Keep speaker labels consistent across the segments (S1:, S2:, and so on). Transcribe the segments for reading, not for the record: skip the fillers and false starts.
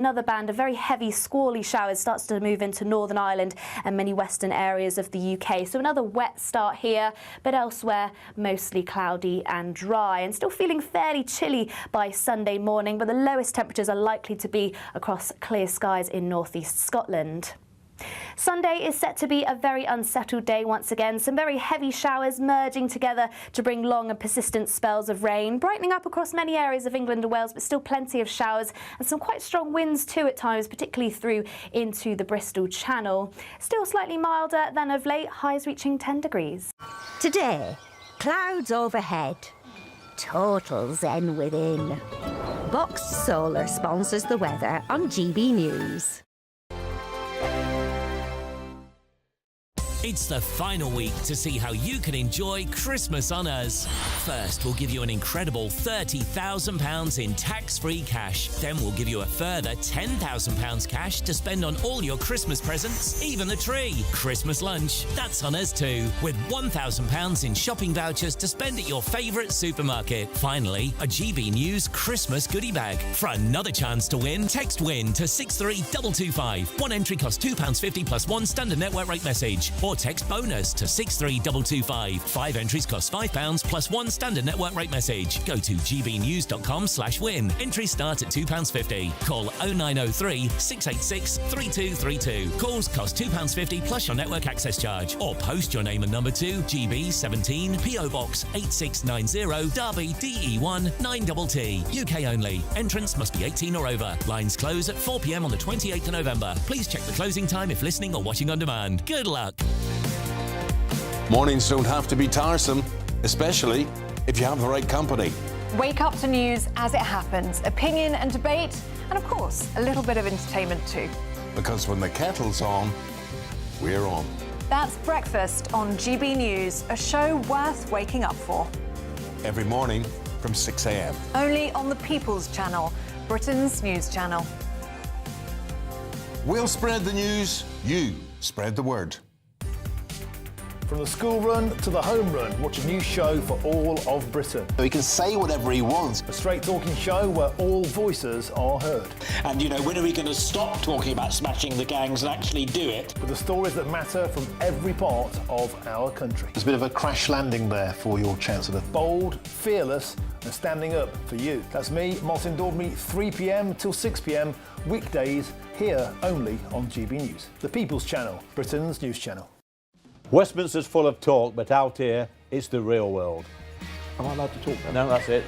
S1: Another band of very heavy squally showers starts to move into Northern Ireland and many western areas of the UK. So another wet start here, but elsewhere mostly cloudy and dry, and still feeling fairly chilly by Sunday morning, but the lowest temperatures are likely to be across clear skies in northeast Scotland. Sunday is set to be a very unsettled day once again. Some very heavy showers merging together to bring long and persistent spells of rain, brightening up across many areas of England and Wales, but still plenty of showers and some quite strong winds too at times, particularly through into the Bristol Channel. Still slightly milder than of late, highs reaching 10 degrees.
S2: Today, clouds overhead, total zen within. Boxed Solar sponsors the weather on GB News.
S3: It's the final week to see how you can enjoy Christmas on us. First, we'll give you an incredible £30,000 in tax-free cash. Then we'll give you a further £10,000 cash to spend on all your Christmas presents, even the tree. Christmas lunch, that's on us too, with £1,000 in shopping vouchers to spend at your favourite supermarket. Finally, a GB News Christmas goodie bag. For another chance to win, text WIN to 63225. One entry costs £2.50 plus one standard network rate message. Or text bonus to 63225. 5 entries cost £5 plus one standard network rate message. Go to gbnews.com/win. Entries start at £2.50. Call 0903 686 3232. Calls cost £2.50 plus your network access charge. Or post your name and number to GB17 PO Box 8690 Derby DE1 9TT. UK only. Entrance must be 18 or over. Lines close at 4 p.m. on the 28th of November. Please check the closing time if listening or watching on demand. Good luck.
S4: Mornings don't have to be tiresome, especially if you have the right company.
S5: Wake up to news as it happens, opinion and debate, and of course, a little bit of entertainment too.
S4: Because when the kettle's on, we're on.
S5: That's Breakfast on GB News, a show worth waking up for.
S4: Every morning from 6 a.m.
S5: Only on the People's Channel, Britain's news channel.
S4: We'll spread the news, you spread the word.
S6: From the school run to the home run, watch a new show for all of Britain.
S7: He can say whatever he wants.
S6: A straight-talking show where all voices are heard.
S8: And, you know, when are we going to stop talking about smashing the gangs and actually do it?
S6: With the stories that matter from every part of our country.
S7: There's a bit of a crash landing there for your Chancellor.
S6: Bold, fearless and standing up for you. That's me, Martin Daubney, 3 p.m. till 6 p.m, weekdays, here only on GB News. The People's Channel, Britain's news channel.
S9: Westminster's full of talk, but out here, it's the real world.
S7: Am I allowed to talk then?
S9: No, that's it.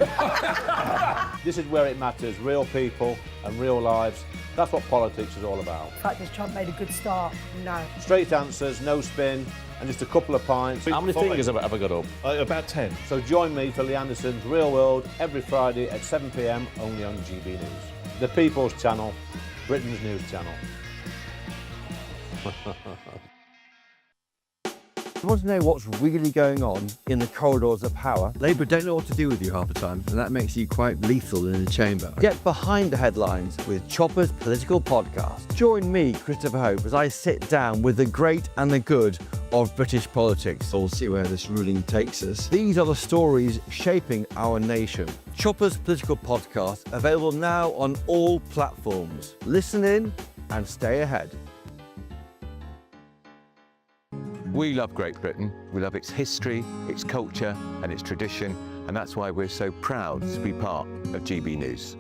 S9: This is where it matters, real people and real lives. That's what politics is all about.
S10: In fact, has Trump made a good start? No.
S9: Straight answers, no spin, and just a couple of pints.
S11: How many fingers have I got up?
S9: About 10. So join me for Lee Anderson's Real World every Friday at 7 p.m, only on GB News. The People's Channel, Britain's news channel.
S12: You want to know what's really going on in the corridors of power?
S13: Labour don't know what to do with you half the time, and that makes you quite lethal in the chamber.
S12: Get behind the headlines with Chopper's Political Podcast. Join me, Christopher Hope, as I sit down with the great and the good of British politics.
S13: We'll see where this ruling takes us.
S12: These are the stories shaping our nation. Chopper's Political Podcast, available now on all platforms. Listen in and stay ahead.
S14: We love Great Britain. We love its history, its culture and its tradition, and that's why we're so proud to be part of GB News.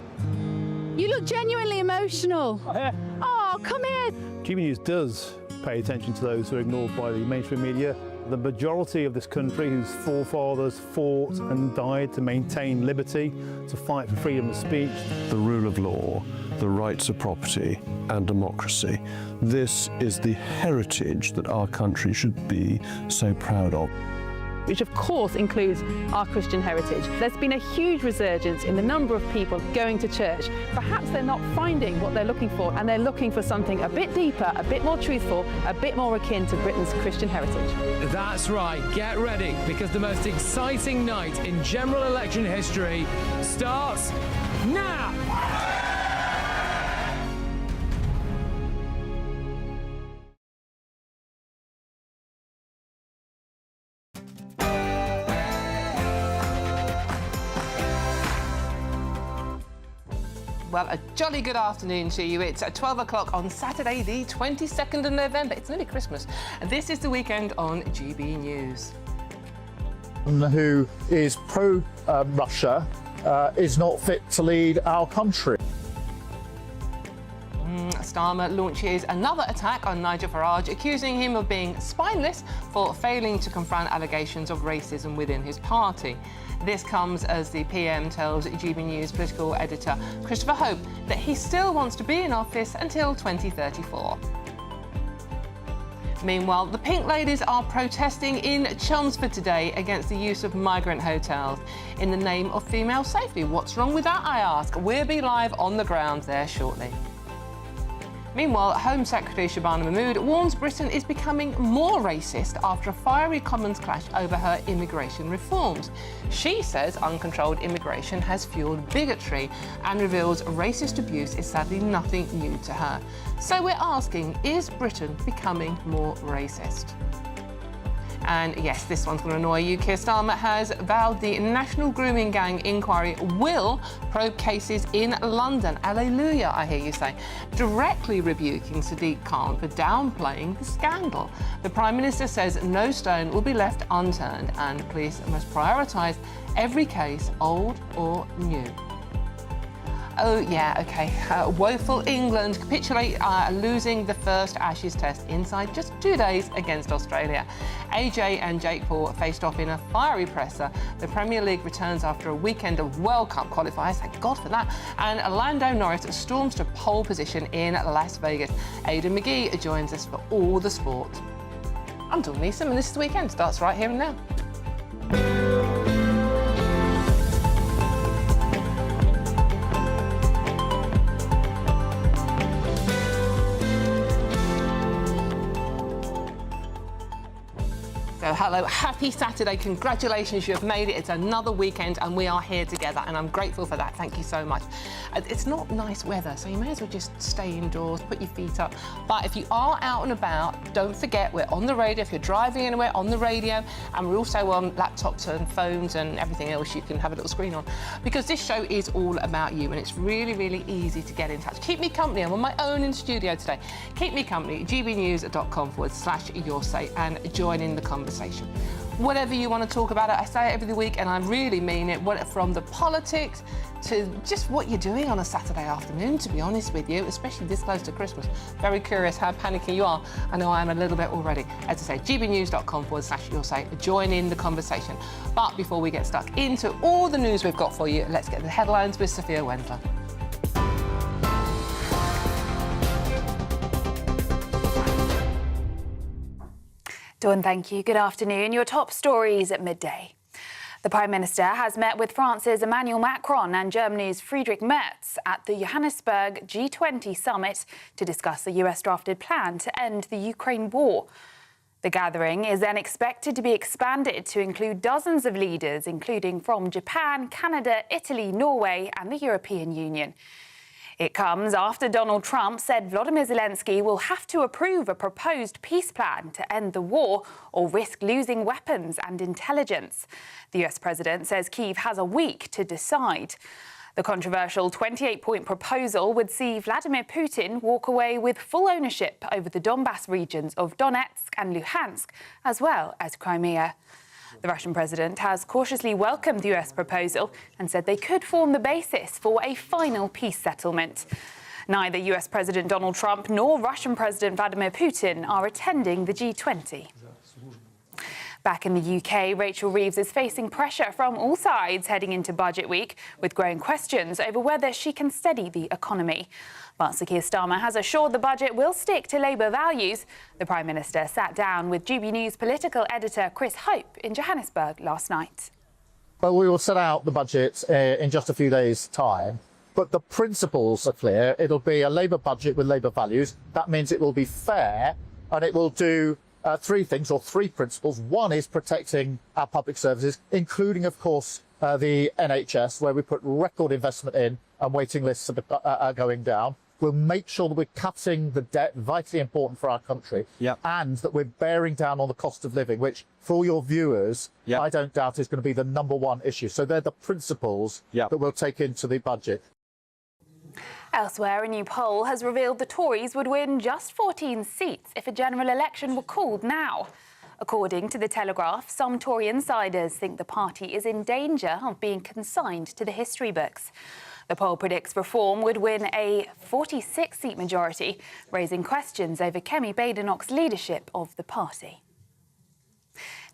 S15: You look genuinely emotional. Oh, come here.
S6: GB News does pay attention to those who are ignored by the mainstream media. The majority of this country whose forefathers fought and died to maintain liberty, to fight for freedom of speech.
S16: The rule of law, the rights of property and democracy. This is the heritage that our country should be so proud of.
S15: Which of course includes our Christian heritage. There's been a huge resurgence in the number of people going to church. Perhaps they're not finding what they're looking for, and they're looking for something a bit deeper, a bit more truthful, a bit more akin to Britain's Christian heritage.
S17: That's right, get ready, because the most exciting night in general election history starts now!
S11: Well, a jolly good afternoon to you. It's at 12 o'clock on Saturday, the 22nd of November. It's nearly Christmas. And this is the weekend on GB News.
S18: Who is pro-Russia is not fit to lead our country.
S11: Starmer launches another attack on Nigel Farage, accusing him of being spineless for failing to confront allegations of racism within his party. This comes as the PM tells GB News political editor Christopher Hope that he still wants to be in office until 2034. Meanwhile, the Pink Ladies are protesting in Chelmsford today against the use of migrant hotels in the name of female safety. What's wrong with that, I ask? We'll be live on the ground there shortly. Meanwhile, Home Secretary Shabana Mahmood warns Britain is becoming more racist after a fiery Commons clash over her immigration reforms. She says uncontrolled immigration has fueled bigotry and reveals racist abuse is sadly nothing new to her. So we're asking, is Britain becoming more racist? And yes, this one's going to annoy you. Keir Starmer has vowed the National Grooming Gang inquiry will probe cases in London. Alleluia, I hear you say. Directly rebuking Sadiq Khan for downplaying the scandal. The Prime Minister says no stone will be left unturned and police must prioritise every case, old or new. Oh, yeah, OK. Woeful England capitulate, losing the first Ashes test inside just 2 days against Australia. AJ and Jake Paul faced off in a fiery presser. The Premier League returns after a weekend of World Cup qualifiers, thank God for that. And Lando Norris storms to pole position in Las Vegas. Aidan McGee joins us for all the sport. I'm Dawn Neeson, and this is the weekend. Starts right here and now. So hello, happy Saturday, congratulations, you have made it. It's another weekend and we are here together and I'm grateful for that, thank you so much. It's not nice weather, so you may as well just stay indoors, put your feet up. But if you are out and about, don't forget we're on the radio. If you're driving anywhere, on the radio, and we're also on laptops and phones and everything else you can have a little screen on, because this show is all about you and it's really, really easy to get in touch. Keep me company, I'm on my own in studio today. Keep me company, gbnews.com/yoursay and join in the conversation. Whatever you want to talk about it, I say it every week and I really mean it, from the politics to just what you're doing on a Saturday afternoon, to be honest with you, especially this close to Christmas. Very curious how panicky you are. I know I am a little bit already. As I say, gbnews.com/yoursay, join in the conversation. But before we get stuck into all the news we've got for you, let's get the headlines with Sophia Wendler.
S19: Dawn, thank you. Good afternoon. Your top stories at midday. The Prime Minister has met with France's Emmanuel Macron and Germany's Friedrich Merz at the Johannesburg G20 summit to discuss the US-drafted plan to end the Ukraine war. The gathering is then expected to be expanded to include dozens of leaders, including from Japan, Canada, Italy, Norway and the European Union. It comes after Donald Trump said Volodymyr Zelensky will have to approve a proposed peace plan to end the war or risk losing weapons and intelligence. The US president says Kyiv has a week to decide. The controversial 28-point proposal would see Vladimir Putin walk away with full ownership over the Donbass regions of Donetsk and Luhansk, as well as Crimea. The Russian president has cautiously welcomed the US proposal and said they could form the basis for a final peace settlement. Neither US President Donald Trump nor Russian President Vladimir Putin are attending the G20. Back in the UK, Rachel Reeves is facing pressure from all sides heading into budget week, with growing questions over whether she can steady the economy. But Sir Keir Starmer has assured the budget will stick to Labour values. The Prime Minister sat down with GB News political editor Chris Hope in Johannesburg last night.
S18: Well, we will set out the budget in just a few days' time, but the principles are clear. It'll be a Labour budget with Labour values. That means it will be fair and it will do three things, or three principles. One is protecting our public services, including, of course, the NHS, where we put record investment in and waiting lists are going down. We'll make sure that we're cutting the debt, vitally important for our country, and that we're bearing down on the cost of living, which, for all your viewers, I don't doubt is going to be the #1 issue. So they're the principles that we'll take into the budget.
S19: Elsewhere, a new poll has revealed the Tories would win just 14 seats if a general election were called now. According to The Telegraph, some Tory insiders think the party is in danger of being consigned to the history books. The poll predicts Reform would win a 46-seat majority, raising questions over Kemi Badenoch's leadership of the party.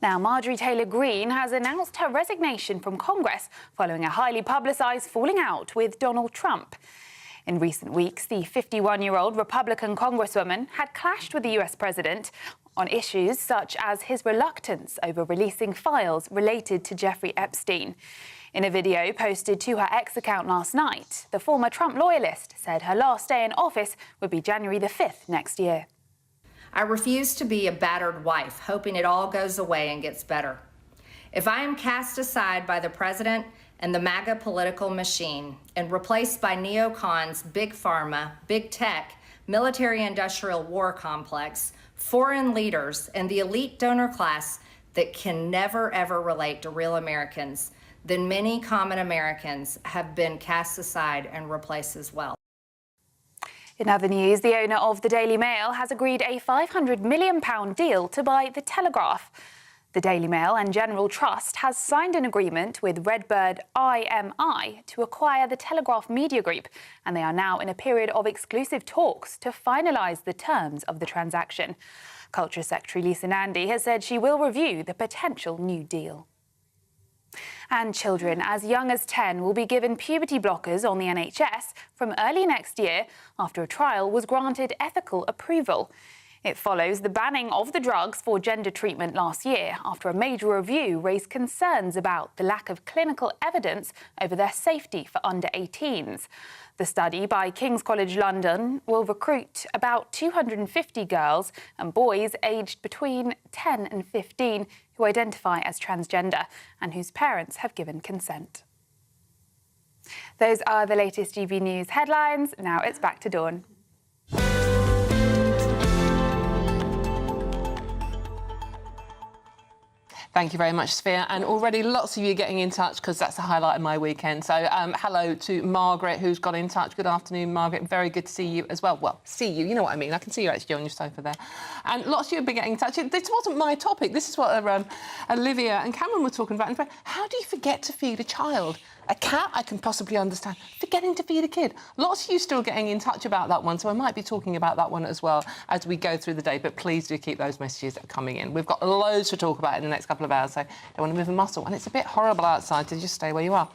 S19: Now, Marjorie Taylor Greene has announced her resignation from Congress following a highly publicised falling out with Donald Trump. In recent weeks, the 51-year-old Republican Congresswoman had clashed with the US president on issues such as his reluctance over releasing files related to Jeffrey Epstein. In a video posted to her X account last night, the former Trump loyalist said her last day in office would be January the 5th next year.
S20: I refuse to be a battered wife, hoping it all goes away and gets better. If I am cast aside by the president and the MAGA political machine and replaced by neocons, big pharma, big tech, military-industrial war complex, foreign leaders, and the elite donor class that can never, ever relate to real Americans, then many common Americans have been cast aside and replaced as well.
S19: In other news, the owner of the Daily Mail has agreed a £500 million deal to buy The Telegraph. The Daily Mail and General Trust has signed an agreement with Redbird IMI to acquire the Telegraph Media Group, and they are now in a period of exclusive talks to finalise the terms of the transaction. Culture Secretary Lisa Nandy has said she will review the potential new deal. And children as young as 10 will be given puberty blockers on the NHS from early next year after a trial was granted ethical approval. It follows the banning of the drugs for gender treatment last year after a major review raised concerns about the lack of clinical evidence over their safety for under 18s. The study by King's College London will recruit about 250 girls and boys aged between 10 and 15 who identify as transgender and whose parents have given consent. Those are the latest GB News headlines. Now it's back to Dawn.
S11: Thank you very much, Sophia. And already lots of you getting in touch because that's the highlight of my weekend. So hello to Margaret, who's got in touch. Good afternoon, Margaret. Very good to see you as well. Well, see you. You know what I mean. I can see you actually on your sofa there. And lots of you have been getting in touch. This wasn't my topic. This is what Olivia and Cameron were talking about. How do you forget to feed a child? A cat, I can possibly understand. Forgetting to feed a kid. Lots of you still getting in touch about that one, so I might be talking about that one as well as we go through the day, but please do keep those messages coming in. We've got loads to talk about in the next couple of hours, so don't want to move a muscle. And it's a bit horrible outside, so just stay where you are.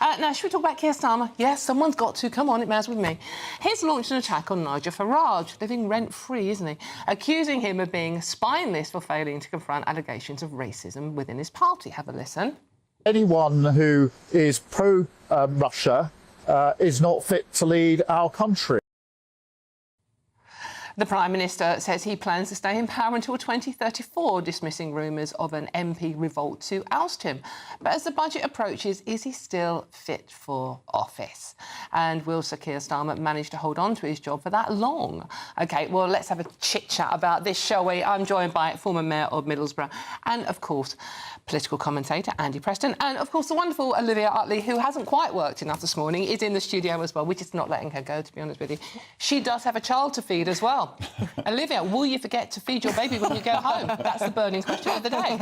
S11: Now, should we talk about Keir Starmer? Yes, someone's got to. Come on, it matters with me. He's launched an attack on Nigel Farage, living rent-free, isn't he? Accusing him of being spineless for failing to confront allegations of racism within his party. Have a listen.
S18: Anyone who is pro-Russia is not fit to lead our country.
S11: The Prime Minister says he plans to stay in power until 2034, dismissing rumours of an MP revolt to oust him. But as the budget approaches, is he still fit for office? And will Sir Keir Starmer manage to hold on to his job for that long? OK, well, let's have a chit-chat about this, shall we? I'm joined by former Mayor of Middlesbrough and, of course, political commentator Andy Preston. And, of course, the wonderful Olivia Utley, who hasn't quite worked enough this morning, is in the studio as well. We're just not letting her go, to be honest with you. She does have a child to feed as well. Olivia, will you forget to feed your baby when you go home? That's the burning question of the day.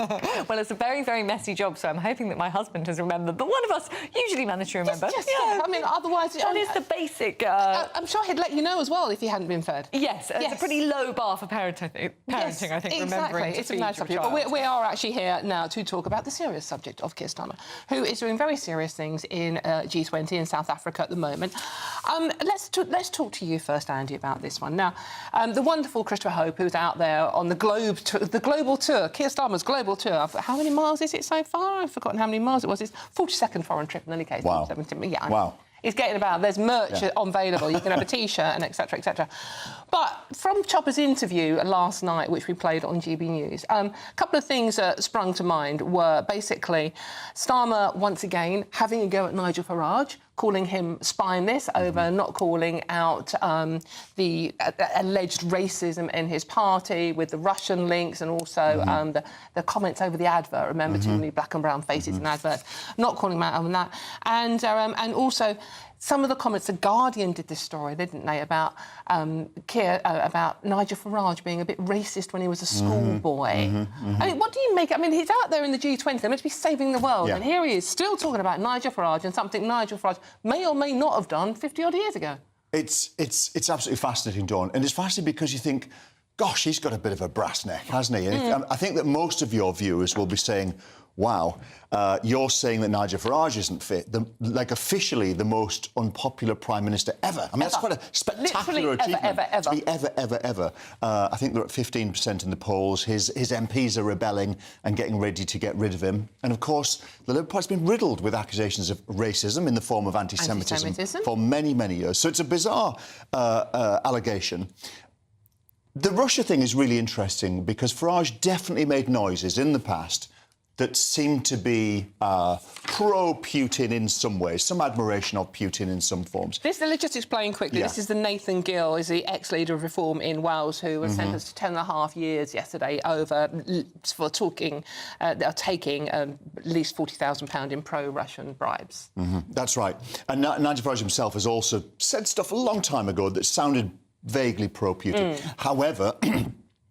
S21: Well, it's a very, very messy job, so I'm hoping that my husband has remembered. But one of us usually manage to remember.
S11: Yeah. I mean, otherwise...
S21: That is the basic...
S11: I'm sure he'd let you know as well if he hadn't been fed.
S21: Yes, it's a pretty low bar for parenting, I think, remembering to feed your child.
S11: But we are actually here now to talk about the serious subject of Keir Starmer, who is doing very serious things in G20 in South Africa at the moment. Let's talk to you first, Andy, about this one. Now, the wonderful Christopher Hope, who's out there on the global tour, Keir Starmer's global tour. How many miles is it so far? I've forgotten how many miles it was. It's 42nd foreign trip in any case.
S22: Wow.
S11: Yeah,
S22: wow.
S11: He's getting about. There's merch available. You can have a T-shirt and etc. etc. But from Chopper's interview last night, which we played on GB News, a couple of things that sprung to mind were basically Starmer once again having a go at Nigel Farage, calling him spineless over not calling out the alleged racism in his party with the Russian links and also the comments over the advert. Remember, too many black and brown faces in adverts. Not calling him out on that. And also some of the comments, The Guardian did this story, didn't they, about about Nigel Farage being a bit racist when he was a schoolboy. I mean, what do you make? I mean, he's out there in the G20, they're meant to be saving the world, and here he is still talking about Nigel Farage and something Nigel Farage may or may not have done 50-odd years ago.
S1: It's absolutely fascinating, Dawn, and it's fascinating because you think, gosh, he's got a bit of a brass neck, hasn't he? And I think that most of your viewers will be saying, wow, you're saying that Nigel Farage isn't fit. Officially, the most unpopular Prime Minister ever. I mean, that's quite a spectacular achievement.
S11: Ever.
S1: To be ever. I think they're at 15% in the polls. His MPs are rebelling and getting ready to get rid of him. And, of course, the Labour Party's been riddled with accusations of racism in the form of anti-Semitism for many, many years. So it's a bizarre allegation. The Russia thing is really interesting because Farage definitely made noises in the past that seem to be pro-Putin in some ways, some admiration of Putin in some forms.
S11: Let's just explain quickly. This is the Nathan Gill, is the ex-leader of Reform in Wales, who was sentenced to 10.5 years yesterday for taking at least £40,000 in pro-Russian bribes.
S1: That's right. And Nigel Farage himself has also said stuff a long time ago that sounded vaguely pro-Putin. However,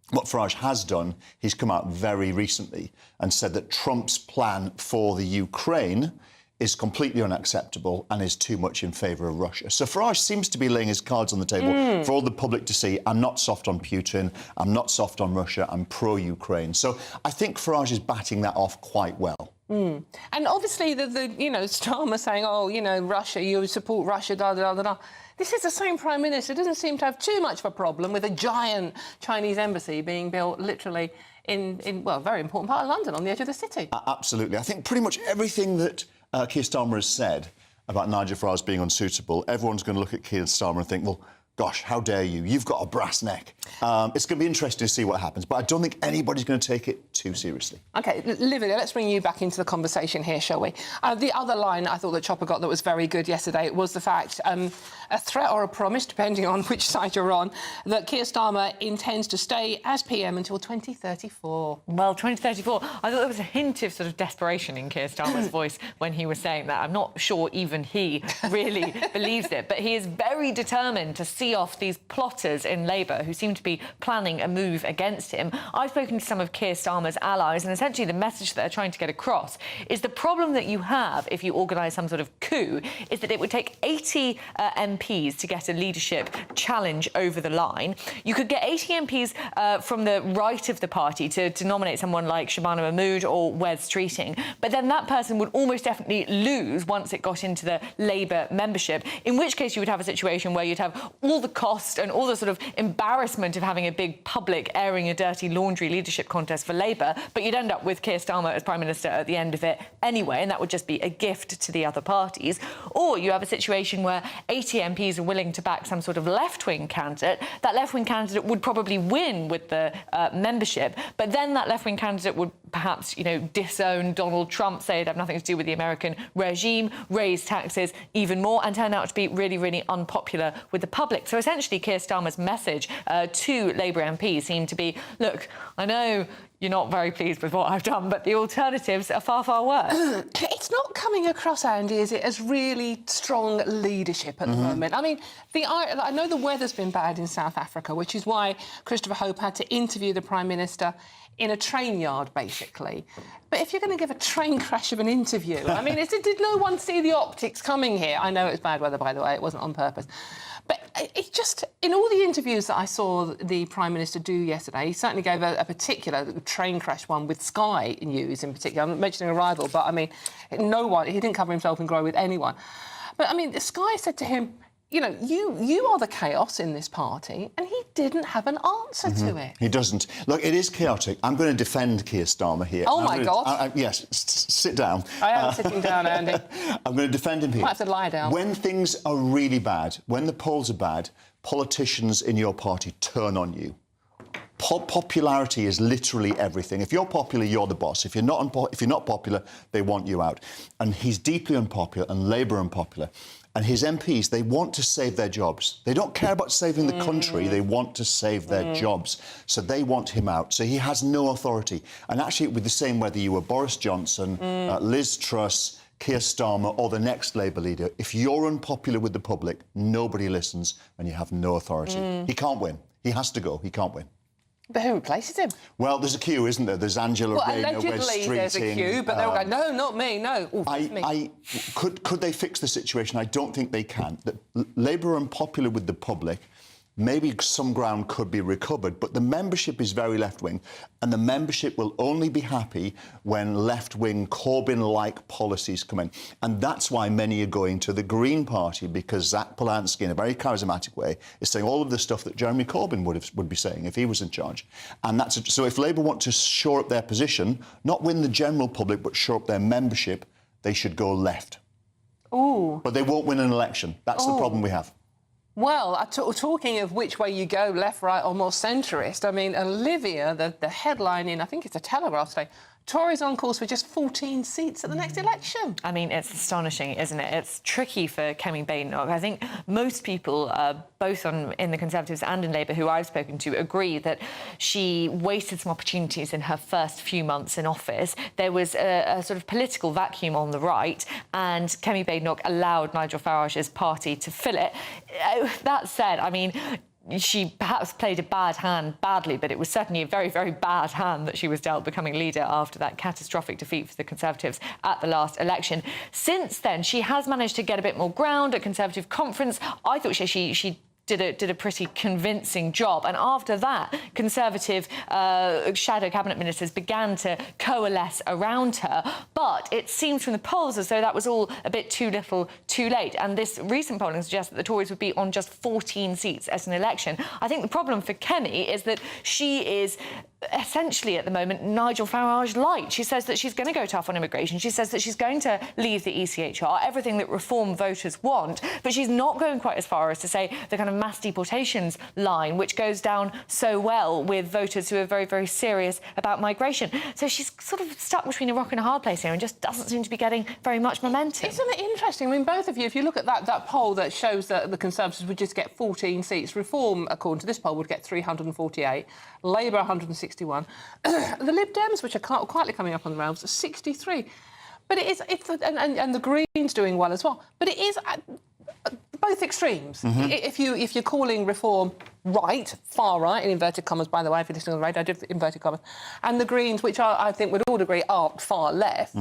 S1: what Farage has done, he's come out very recently and said that Trump's plan for the Ukraine is completely unacceptable and is too much in favour of Russia. So Farage seems to be laying his cards on the table for all the public to see. I'm not soft on Putin, I'm not soft on Russia, I'm pro-Ukraine. So I think Farage is batting that off quite well.
S11: And obviously, Starmer saying, Russia, you support Russia, da-da-da-da-da. This is the same Prime Minister. Doesn't seem to have too much of a problem with a giant Chinese embassy being built literally in a very important part of London, on the edge of the city.
S1: Absolutely. I think pretty much everything that Keir Starmer has said about Nigel Farage being unsuitable, everyone's going to look at Keir Starmer and think, well, gosh, how dare you? You've got a brass neck. It's going to be interesting to see what happens, but I don't think anybody's going to take it too seriously.
S11: OK, Livia, let's bring you back into the conversation here, shall we? The other line I thought that Chopper got that was very good yesterday was the fact, a threat or a promise, depending on which side you're on, that Keir Starmer intends to stay as PM until 2034.
S21: Well, 2034, I thought there was a hint of sort of desperation in Keir Starmer's voice when he was saying that. I'm not sure even he really believes it, but he is very determined to see off these plotters in Labour who seem to be planning a move against him. I've spoken to some of Keir Starmer's allies, and essentially the message that they're trying to get across is the problem that you have if you organise some sort of coup is that it would take 80 MPs to get a leadership challenge over the line. You could get 80 MPs from the right of the party to nominate someone like Shabana Mahmood or Wes Streeting, but then that person would almost definitely lose once it got into the Labour membership, in which case you would have a situation where you'd have all the cost and all the sort of embarrassment of having a big public airing a dirty laundry leadership contest for Labour, but you'd end up with Keir Starmer as Prime Minister at the end of it anyway, and that would just be a gift to the other parties. Or you have a situation where 80 MPs are willing to back some sort of left-wing candidate. That left-wing candidate would probably win with the membership, but then that left-wing candidate would perhaps, disown Donald Trump, say it'd have nothing to do with the American regime, raise taxes even more, and turn out to be really, really unpopular with the public. So essentially, Keir Starmer's message to Labour MPs seemed to be, look, I know you're not very pleased with what I've done, but the alternatives are far, far worse.
S11: It's not coming across, Andy, is it, as really strong leadership at the moment? I mean, I know the weather's been bad in South Africa, which is why Christopher Hope had to interview the Prime Minister in a train yard, basically. But if you're going to give a train crash of an interview, I mean, did no one see the optics coming here? I know it was bad weather, by the way, it wasn't on purpose. But it's just, in all the interviews that I saw the Prime Minister do yesterday, he certainly gave a particular train crash one with Sky News in particular. I'm not mentioning a rival, but, I mean, he didn't cover himself in glory with anyone. But, I mean, Sky said to him, you are the chaos in this party, and he didn't have an answer to it.
S1: He doesn't. Look, it is chaotic. I'm going to defend Keir Starmer here.
S11: Oh, my God.
S1: Yes, sit down.
S11: I am sitting down, Andy.
S1: I'm going to defend him here.
S11: Might have to lie down.
S1: When things are really bad, when the polls are bad, politicians in your party turn on you. Popularity is literally everything. If you're popular, you're the boss. If you're not popular, they want you out. And he's deeply unpopular, and Labour unpopular. And his MPs, they want to save their jobs. They don't care about saving the country. They want to save their jobs. So they want him out. So he has no authority. And actually, it would be the same whether you were Boris Johnson, Liz Truss, Keir Starmer or the next Labour leader, if you're unpopular with the public, nobody listens and you have no authority. He can't win. He has to go. He can't win.
S11: But who replaces him?
S1: Well, there's a queue, isn't there? There's Angela Rayner, Wes
S11: allegedly there's a
S1: Streeting,
S11: queue, but they'll go, no, not me, no. Ooh,
S1: could they fix the situation? I don't think they can. Labour are unpopular with the public. Maybe some ground could be recovered, but the membership is very left-wing, and the membership will only be happy when left-wing Corbyn-like policies come in. And that's why many are going to the Green Party, because Zach Polanski, in a very charismatic way, is saying all of the stuff that Jeremy Corbyn would be saying if he was in charge. And so if Labour want to shore up their position, not win the general public, but shore up their membership, they should go left.
S11: Ooh.
S1: But they won't win an election. That's the problem we have.
S11: Well, talking of which way you go, left, right or more centrist, I mean, Olivia, the headline in, I think it's a Telegraph today, Tories on course for just 14 seats at the next election.
S21: I mean, it's astonishing, isn't it? It's tricky for Kemi Badenoch. I think most people, both in the Conservatives and in Labour, who I've spoken to, agree that she wasted some opportunities in her first few months in office. There was a sort of political vacuum on the right, and Kemi Badenoch allowed Nigel Farage's party to fill it. That said, I mean, she perhaps played a bad hand badly, but it was certainly a very, very bad hand that she was dealt becoming leader after that catastrophic defeat for the Conservatives at the last election. Since then, she has managed to get a bit more ground at Conservative conference. I thought she did a pretty convincing job. And after that, Conservative shadow cabinet ministers began to coalesce around her. But it seems from the polls as though that was all a bit too little, too late. And this recent polling suggests that the Tories would be on just 14 seats at an election. I think the problem for Kemi is that she is essentially at the moment Nigel Farage light. She says that she's going to go tough on immigration. She says that she's going to leave the ECHR, everything that reform voters want, but she's not going quite as far as to say the kind of mass deportations line, which goes down so well with voters who are very, very serious about migration. So she's sort of stuck between a rock and a hard place here and just doesn't seem to be getting very much momentum.
S11: Isn't it interesting? I mean, both of you, if you look at that poll that shows that the Conservatives would just get 14 seats, Reform, according to this poll, would get 348, Labour 161, the Lib Dems, which are quietly coming up on the rounds, 63. But and the Greens doing well as well. But it is both extremes. If you're calling Reform right, far right, in inverted commas, by the way, if you're listening on the radio, I did inverted commas, and the Greens, which I think we'd all agree are far left.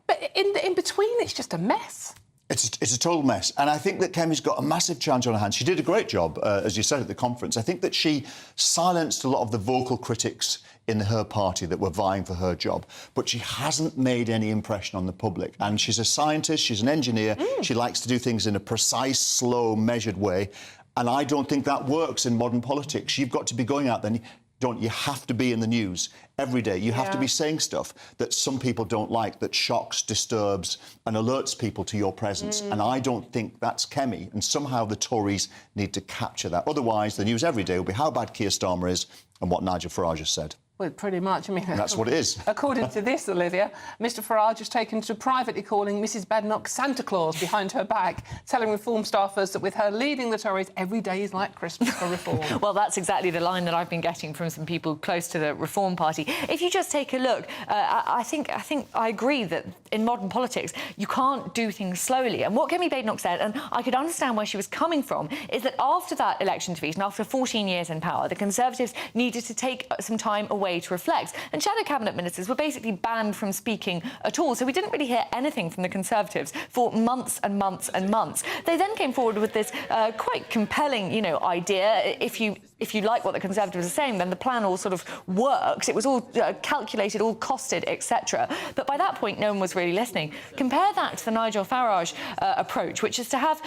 S11: But in between, it's just a mess.
S1: It's a total mess. And I think that Kemi's got a massive challenge on her hands. She did a great job, as you said, at the conference. I think that she silenced a lot of the vocal critics in her party that were vying for her job. But she hasn't made any impression on the public. And she's a scientist, she's an engineer. She likes to do things in a precise, slow, measured way. And I don't think that works in modern politics. You've got to be going out there. You have to be in the news every day. You have to be saying stuff that some people don't like, that shocks, disturbs and alerts people to your presence. And I don't think that's Kemi. And somehow the Tories need to capture that. Otherwise, the news every day will be how bad Keir Starmer is and what Nigel Farage has said.
S11: Well, pretty much. I mean,
S1: that's what it is.
S11: According to this, Olivia, Mr Farage has taken to privately calling Mrs Badenoch Santa Claus behind her back, telling Reform staffers that with her leading the Tories, every day is like Christmas for Reform.
S21: Well, that's exactly the line that I've been getting from some people close to the Reform Party. If you just take a look, I think I agree that in modern politics, you can't do things slowly. And what Kemi Badenoch said, and I could understand where she was coming from, is that after that election defeat and after 14 years in power, the Conservatives needed to take some time away to reflect. And shadow cabinet ministers were basically banned from speaking at all. So we didn't really hear anything from the Conservatives for months and months and months. They then came forward with this quite compelling, idea. If you like what the Conservatives are saying, then the plan all sort of works. It was all calculated, all costed, etc. But by that point, no one was really listening. Compare that to the Nigel Farage approach, which is to have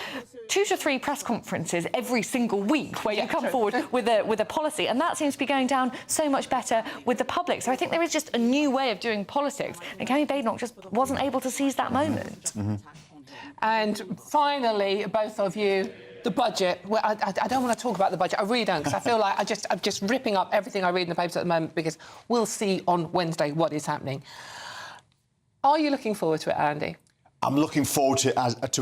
S21: 2 to 3 press conferences every single week where you come forward with a policy, and that seems to be going down so much better with the public. So I think there is just a new way of doing politics, and Kemi Badenoch just wasn't able to seize that moment.
S11: And finally, both of you, the budget. Well, I don't want to talk about the budget. I really don't, because I feel like I'm just ripping up everything I read in the papers at the moment, because we'll see on Wednesday what is happening. Are you looking forward to it, Andy?
S1: I'm looking forward to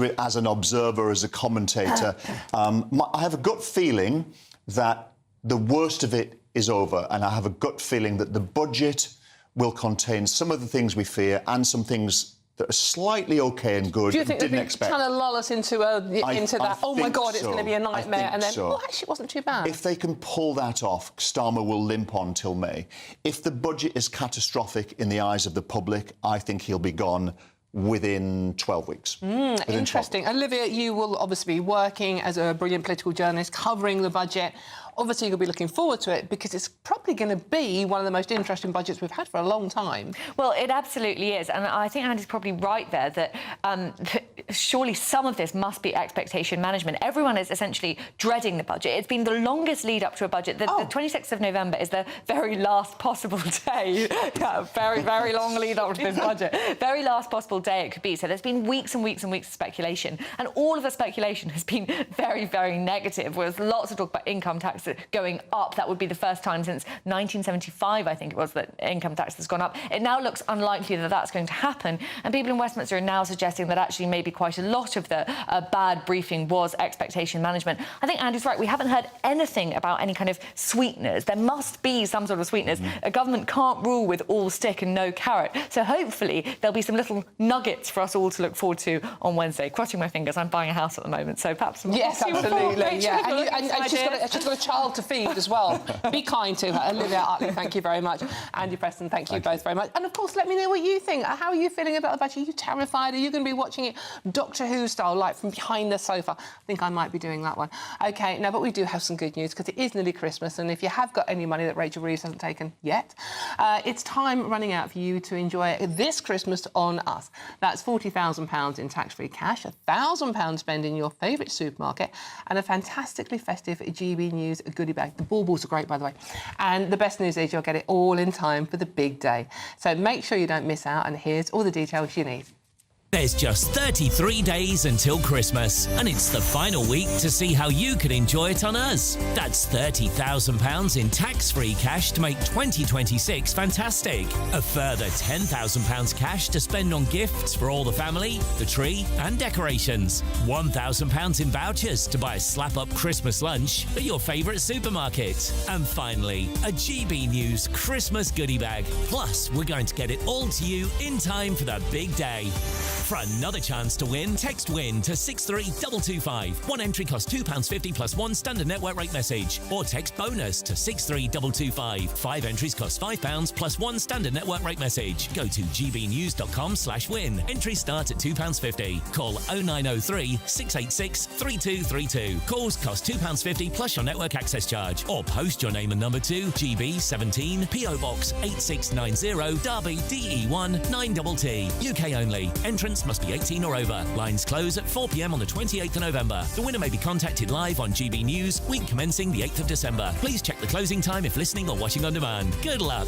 S1: it as an observer, as a commentator. I have a gut feeling that the worst of it is over, and I have a gut feeling that the budget will contain some of the things we fear and some things that are slightly OK and good.
S11: Do you think
S1: didn't
S11: they're
S1: expect.
S11: trying to lull us into that? Oh my God, it's going to be a nightmare, and then actually, it wasn't too bad.
S1: If they can pull that off, Starmer will limp on till May. If the budget is catastrophic in the eyes of the public, I think he'll be gone within 12 weeks.
S11: Interesting. Olivia, you will obviously be working as a brilliant political journalist covering the budget. Obviously, you'll be looking forward to it because it's probably going to be one of the most interesting budgets we've had for a long time.
S21: Well, it absolutely is. And I think Andy's probably right there that surely some of this must be expectation management. Everyone is essentially dreading the budget. It's been the longest lead up to a budget. The 26th of November is the very last possible day. Yeah, very, very long lead up to this budget. Very last possible day it could be. So there's been weeks and weeks and weeks of speculation. And all of the speculation has been very, very negative. There's lots of talk about income tax going up. That would be the first time since 1975, I think it was, that income tax has gone up. It now looks unlikely that that's going to happen. And people in Westminster are now suggesting that actually maybe quite a lot of the bad briefing was expectation management. I think Andy's right. We haven't heard anything about any kind of sweeteners. There must be some sort of sweeteners. A government can't rule with all stick and no carrot. So hopefully there'll be some little nuggets for us all to look forward to on Wednesday. Crossing my fingers. I'm buying a house at the moment, so perhaps...
S11: Yes, absolutely. Yeah. And she's got a child to feed as well. Be kind to her. Olivia Utley, thank you very much. Andy Preston, thank you both very much. And of course, let me know what you think. How are you feeling about the budget? Are you terrified? Are you going to be watching it Doctor Who style, like from behind the sofa? I think I might be doing that one. OK, no, but we do have some good news because it is nearly Christmas, and if you have got any money that Rachel Reeves hasn't taken yet, it's time running out for you to enjoy this Christmas on us. That's £40,000 in tax-free cash, £1,000 spent in your favourite supermarket, and a fantastically festive GB News goodie bag. The baubles are great, by the way. And the best news is you'll get it all in time for the big day. So make sure you don't miss out, and here's all the details you need.
S3: There's just 33 days until Christmas, and it's the final week to see how you can enjoy it on us. That's £30,000 in tax-free cash to make 2026 fantastic. A further £10,000 cash to spend on gifts for all the family, the tree and decorations. £1,000 in vouchers to buy a slap-up Christmas lunch at your favourite supermarket. And finally, a GB News Christmas goodie bag. Plus, we're going to get it all to you in time for the big day. For another chance to win, text WIN to 63225. One entry costs £2.50 plus one standard network rate message. Or text BONUS to 63225. 5 entries cost £5 plus one standard network rate message. Go to gbnews.com/win. Entries start at £2.50. Call 0903 686 3232. Calls cost £2.50 plus your network access charge. Or post your name and number to GB17 PO Box 8690 Derby DE1 9TT. UK only. Entrance must be 18 or over. Lines close at 4 p.m. on the 28th of November. The winner may be contacted live on GB News, week commencing the 8th of December. Please check the closing time if listening or watching on demand. Good luck.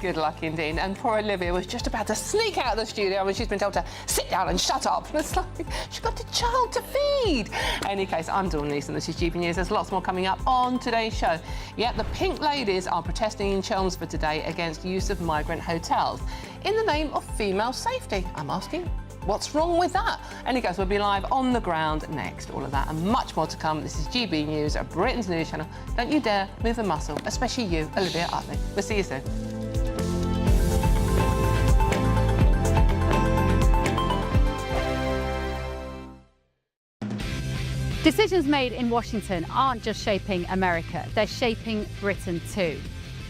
S11: Good luck indeed. And poor Olivia was just about to sneak out of the studio when she's been told to sit down and shut up. It's like, she's got a child to feed. In any case, I'm Dawn Neeson. This is GB News. There's lots more coming up on today's show. Yet the Pink Ladies are protesting in Chelmsford today against use of migrant hotels in the name of female safety. I'm asking, what's wrong with that? Any case, we'll be live on the ground next. All of that and much more to come. This is GB News, Britain's news channel. Don't you dare move a muscle, especially you, Olivia Utley. We'll see you soon.
S2: Decisions made in Washington aren't just shaping America, they're shaping Britain too.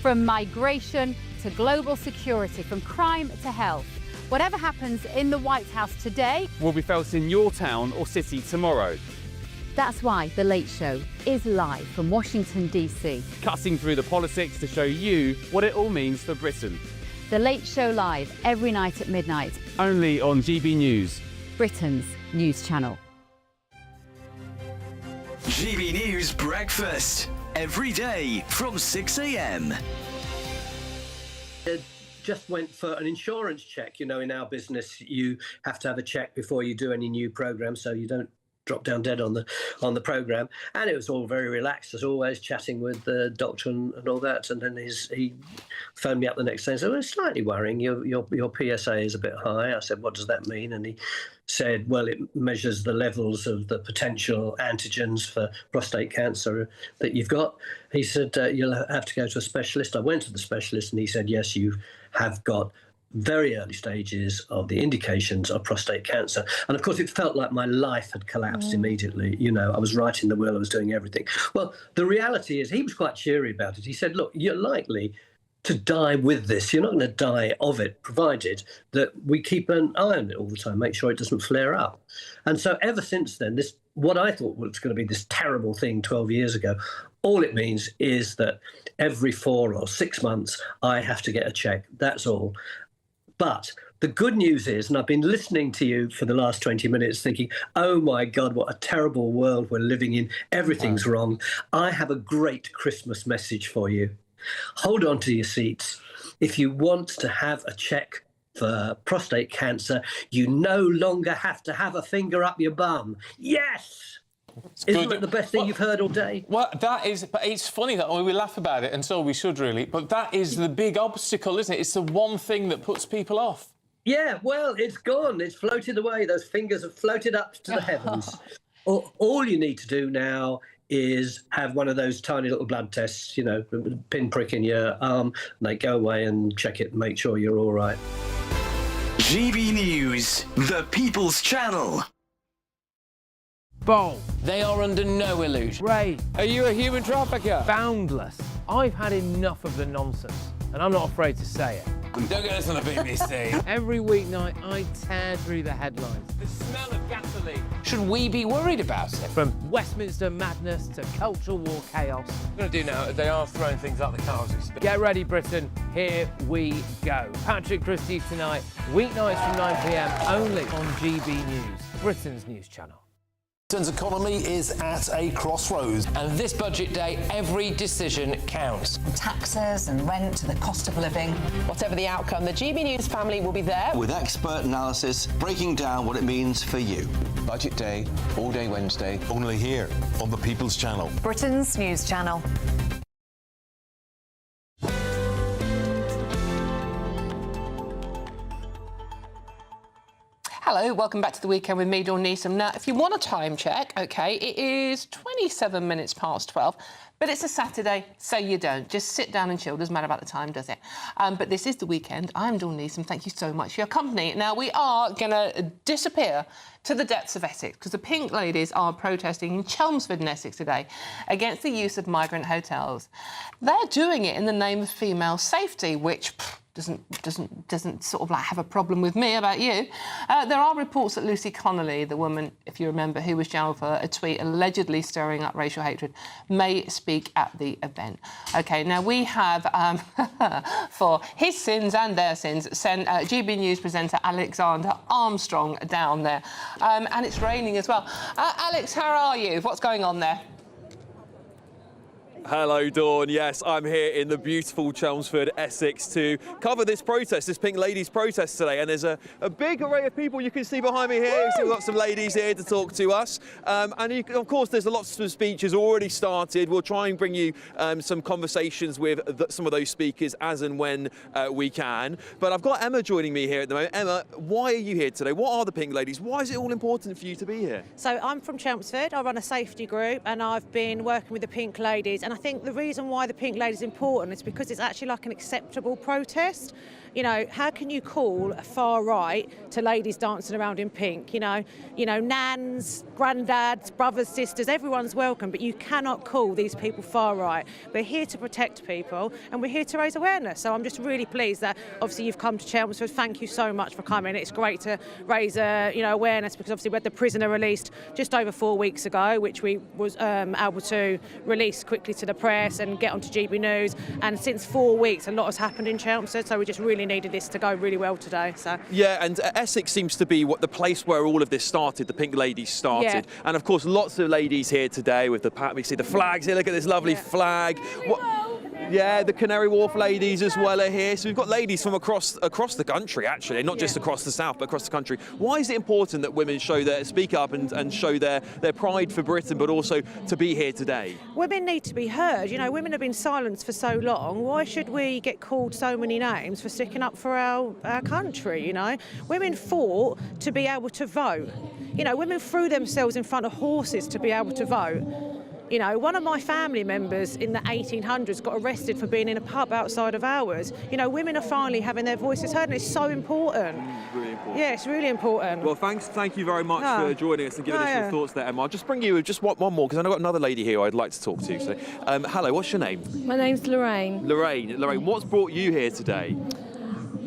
S2: From migration to global security, from crime to health. Whatever happens in the White House today
S22: will be felt in your town or city tomorrow.
S2: That's why The Late Show is live from Washington, D.C.
S22: Cutting through the politics to show you what it all means for Britain.
S2: The Late Show live every night at midnight.
S22: Only on GB News,
S2: Britain's news channel.
S23: GB News Breakfast, every day from 6 a.m.
S24: Just went for an insurance check. You know, in our business, you have to have a check before you do any new program, so you don't drop down dead on the program. And it was all very relaxed, as always, chatting with the doctor and all that. And then he phoned me up the next day and said, "Well, it's slightly worrying. Your PSA is a bit high." I said, "What does that mean?" And he said, "Well, it measures the levels of the potential antigens for prostate cancer that you've got." He said, "You'll have to go to a specialist." I went to the specialist and he said, "Yes, you have got very early stages of the indications of prostate cancer. And of course, it felt like my life had collapsed immediately. You know, I was writing the will, I was doing everything. Well, the reality is he was quite cheery about it. He said, look, you're likely to die with this. You're not going to die of it, provided that we keep an eye on it all the time, make sure it doesn't flare up. And so ever since then, this, what I thought was going to be this terrible thing 12 years ago, all it means is that every 4 or 6 months, I have to get a check. That's all. But the good news is, and I've been listening to you for the last 20 minutes thinking, oh my God, what a terrible world we're living in. Everything's wrong. I have a great Christmas message for you. Hold on to your seats. If you want to have a check for prostate cancer, you no longer have to have a finger up your bum. Yes! Isn't that the best thing you've heard all day?
S4: Well, that is, but it's funny that we laugh about it, and so we should really, but that is the big obstacle, isn't it? It's the one thing that puts people off.
S24: Yeah, well, it's gone. It's floated away. Those fingers have floated up to the heavens. All you need to do now is have one of those tiny little blood tests, you know, pinprick in your arm, and they go away and check it and make sure you're all right.
S23: GB News, the People's Channel.
S17: Bold.
S4: They are under no illusion.
S17: Ray. Are you a human trafficker? Boundless. I've had enough of the nonsense, and I'm not afraid to say it.
S4: Don't get us on a BBC.
S17: Every weeknight, I tear through the headlines.
S4: The smell of gasoline. Should we be worried about it?
S17: From Westminster madness to cultural war chaos.
S4: What I'm going to do now, they are throwing things out the car as we speak.
S17: Get ready, Britain. Here we go. Patrick Christie tonight, weeknights from 9 p.m, only on GB News, Britain's news channel.
S5: Britain's economy is at a crossroads.
S3: And this budget day, every decision counts.
S7: From taxes and rent to the cost of living.
S11: Whatever the outcome, the GB News family will be there.
S8: With expert analysis breaking down what it means for you.
S14: Budget day, all day Wednesday.
S5: Only here on the People's Channel.
S7: Britain's news channel.
S11: Hello, welcome back to the weekend with me, Dawn Neeson. Now, if you want a time check, OK, it is 27 minutes past 12, but it's a Saturday, so you don't. Just sit down and chill. Doesn't matter about the time, does it? But this is the weekend. I'm Dawn Neeson. Thank you so much for your company. Now, we are going to disappear to the depths of Essex because the Pink Ladies are protesting in Chelmsford in Essex today against the use of migrant hotels. They're doing it in the name of female safety, which doesn't sort of like have a problem with me about you. There are reports that Lucy Connolly, the woman, if you remember, who was jailed for a tweet allegedly stirring up racial hatred, may speak at the event. OK, now we have, for his sins and their sins, sent GB News presenter Alexander Armstrong down there. And it's raining as well. Alex, how are you? What's going on there?
S25: Hello, Dawn. Yes, I'm here in the beautiful Chelmsford, Essex, to cover this protest, this Pink Ladies protest today. And there's a big array of people you can see behind me here. You see we've got some ladies here to talk to us. And of course, there's lots of speeches already started. We'll try and bring you some conversations with some of those speakers as and when we can. But I've got Emma joining me here at the moment. Emma, why are you here today? What are the Pink Ladies? Why is it all important for you to be here?
S26: So I'm from Chelmsford. I run a safety group and I've been working with the Pink Ladies. And I think the reason why the Pink Ladies is important is because it's actually like an acceptable protest. You know, how can you call a far right to ladies dancing around in pink? You know, nans, granddads, brothers, sisters, everyone's welcome, but you cannot call these people far right. We're here to protect people and we're here to raise awareness. So I'm just really pleased that obviously you've come to Chelmsford. Thank you so much for coming. It's great to raise awareness because obviously we had the prisoner released just over 4 weeks ago, which we was able to release quickly to the press and get onto GB News. And since 4 weeks, a lot has happened in Chelmsford, so we just really needed this to go really well today. So
S25: yeah, and Essex seems to be the place where all of this started. The Pink Ladies started, yeah. And of course, lots of ladies here today with we see the flags here. Look at this lovely flag. Yeah, the Canary Wharf ladies as well are here. So we've got ladies from across the country, actually, not just across the south, but across the country. Why is it important that women speak up and show their pride for Britain, but also to be here today?
S26: Women need to be heard. You know, women have been silenced for so long. Why should we get called so many names for sticking up for our country, you know? Women fought to be able to vote. You know, women threw themselves in front of horses to be able to vote. You know, one of my family members in the 1800s got arrested for being in a pub outside of ours. You know, women are finally having their voices heard, and it's so important.
S25: Really important.
S26: Yeah, it's really important.
S25: Well, thank you very much for joining us and giving us your thoughts there, Emma. I'll just bring you just one more, because I've got another lady here I'd like to talk to. So, hello, what's your name?
S6: My name's Lorraine.
S25: Lorraine, what's brought you here today?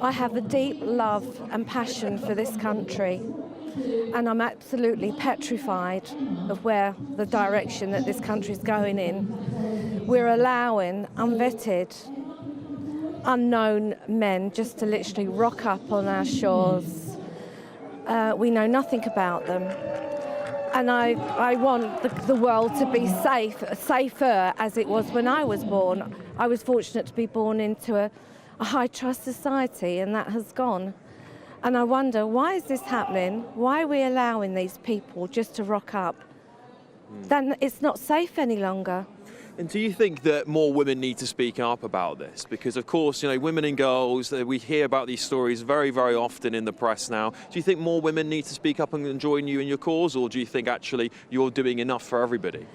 S6: I have a deep love and passion for this country, and I'm absolutely petrified of where the direction that this country's going in. We're allowing unvetted, unknown men just to literally rock up on our shores. We know nothing about them. And I want the world to be safer as it was when I was born. I was fortunate to be born into a high trust society, and that has gone. And I wonder, why is this happening? Why are we allowing these people just to rock up? Then it's not safe any longer.
S25: And do you think that more women need to speak up about this? Because, of course, you know, women and girls, we hear about these stories very, very often in the press now. Do you think more women need to speak up and join you in your cause, or do you think actually you're doing enough for everybody?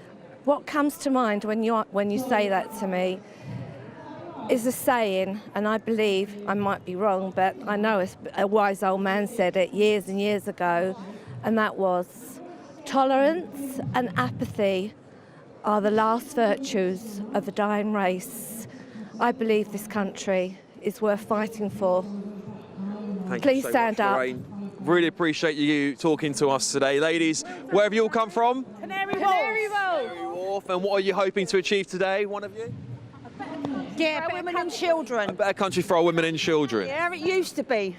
S6: What comes to mind when you say that to me is a saying, and I believe, I might be wrong, but I know a wise old man said it years and years ago, and that was, tolerance and apathy are the last virtues of a dying race. I believe this country is worth fighting for. Please stand up.
S25: Lorraine. Really appreciate you talking to us today. Ladies, where have you all come from?
S26: Canary Wharf.
S25: And what are you hoping to achieve today, one of you?
S26: Yeah, women and children.
S25: A better country for our women and children.
S26: Yeah, it used to be.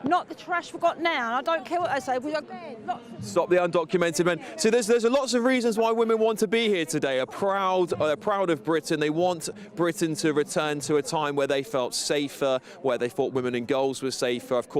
S26: Not the trash we've got now. I don't care what they say. We've got lots of...
S25: Stop the undocumented men. So there's lots of reasons why women want to be here today. They're proud of Britain. They want Britain to return to a time where they felt safer, where they thought women and girls were safer. Of course,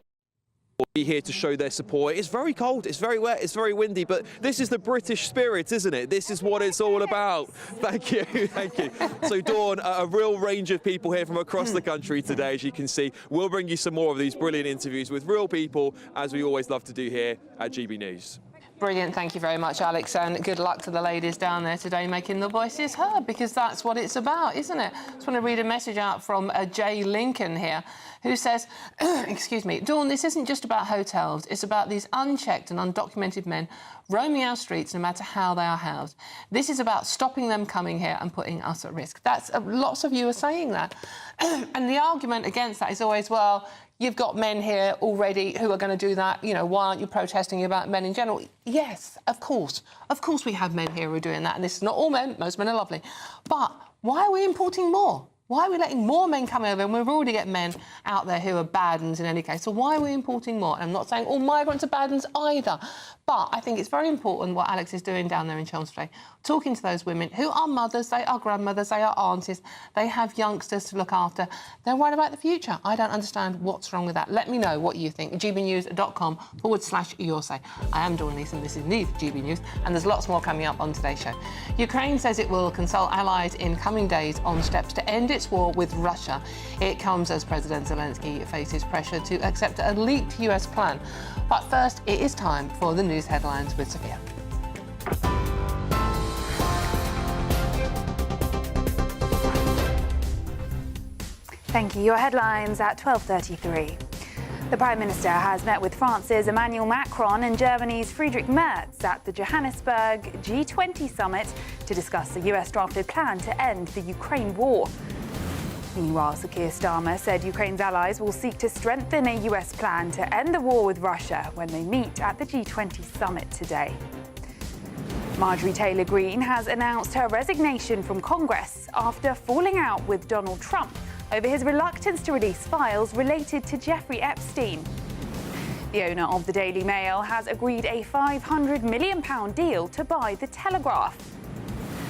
S25: be here to show their support. It's very cold, it's very wet, it's very windy, but this is the British spirit, isn't it? This is what it's all about. Thank you, thank you. So Dawn, a real range of people here from across the country today, as you can see. We'll bring you some more of these brilliant interviews with real people, as we always love to do here at GB News.
S11: Brilliant, thank you very much, Alex, and good luck to the ladies down there today making the voices heard, because that's what it's about, isn't it? I just want to read a message out from Jay Lincoln here, who says, excuse me, Dawn, this isn't just about hotels, it's about these unchecked and undocumented men roaming our streets no matter how they are housed. This is about stopping them coming here and putting us at risk. That's lots of you are saying that. And the argument against that is always, well, you've got men here already who are going to do that. You know, why aren't you protesting about men in general? Yes, of course. Of course we have men here who are doing that. And this is not all men. Most men are lovely. But why are we importing more? Why are we letting more men come over? And we've already got men out there who are bad uns in any case. So why are we importing more? And I'm not saying all migrants are bad uns either. But I think it's very important what Alex is doing down there in Chelmsford today, talking to those women who are mothers, they are grandmothers, they are aunties, they have youngsters to look after. They're worried about the future. I don't understand what's wrong with that. Let me know what you think. gbnews.com/your say. I am Dawn Leeson, this is News GB News, and there's lots more coming up on today's show. Ukraine says it will consult allies in coming days on steps to end its war with Russia. It comes as President Zelensky faces pressure to accept a leaked US plan. But first, it is time for the news headlines with Sophia.
S19: Thank you. Your headlines at 12:33. The Prime Minister has met with France's Emmanuel Macron and Germany's Friedrich Merz at the Johannesburg G20 summit to discuss the US-drafted plan to end the Ukraine war. Meanwhile, Sir Keir Starmer said Ukraine's allies will seek to strengthen a US plan to end the war with Russia when they meet at the G20 summit today. Marjorie Taylor Greene has announced her resignation from Congress after falling out with Donald Trump over his reluctance to release files related to Jeffrey Epstein. The owner of the Daily Mail has agreed a £500 million deal to buy The Telegraph.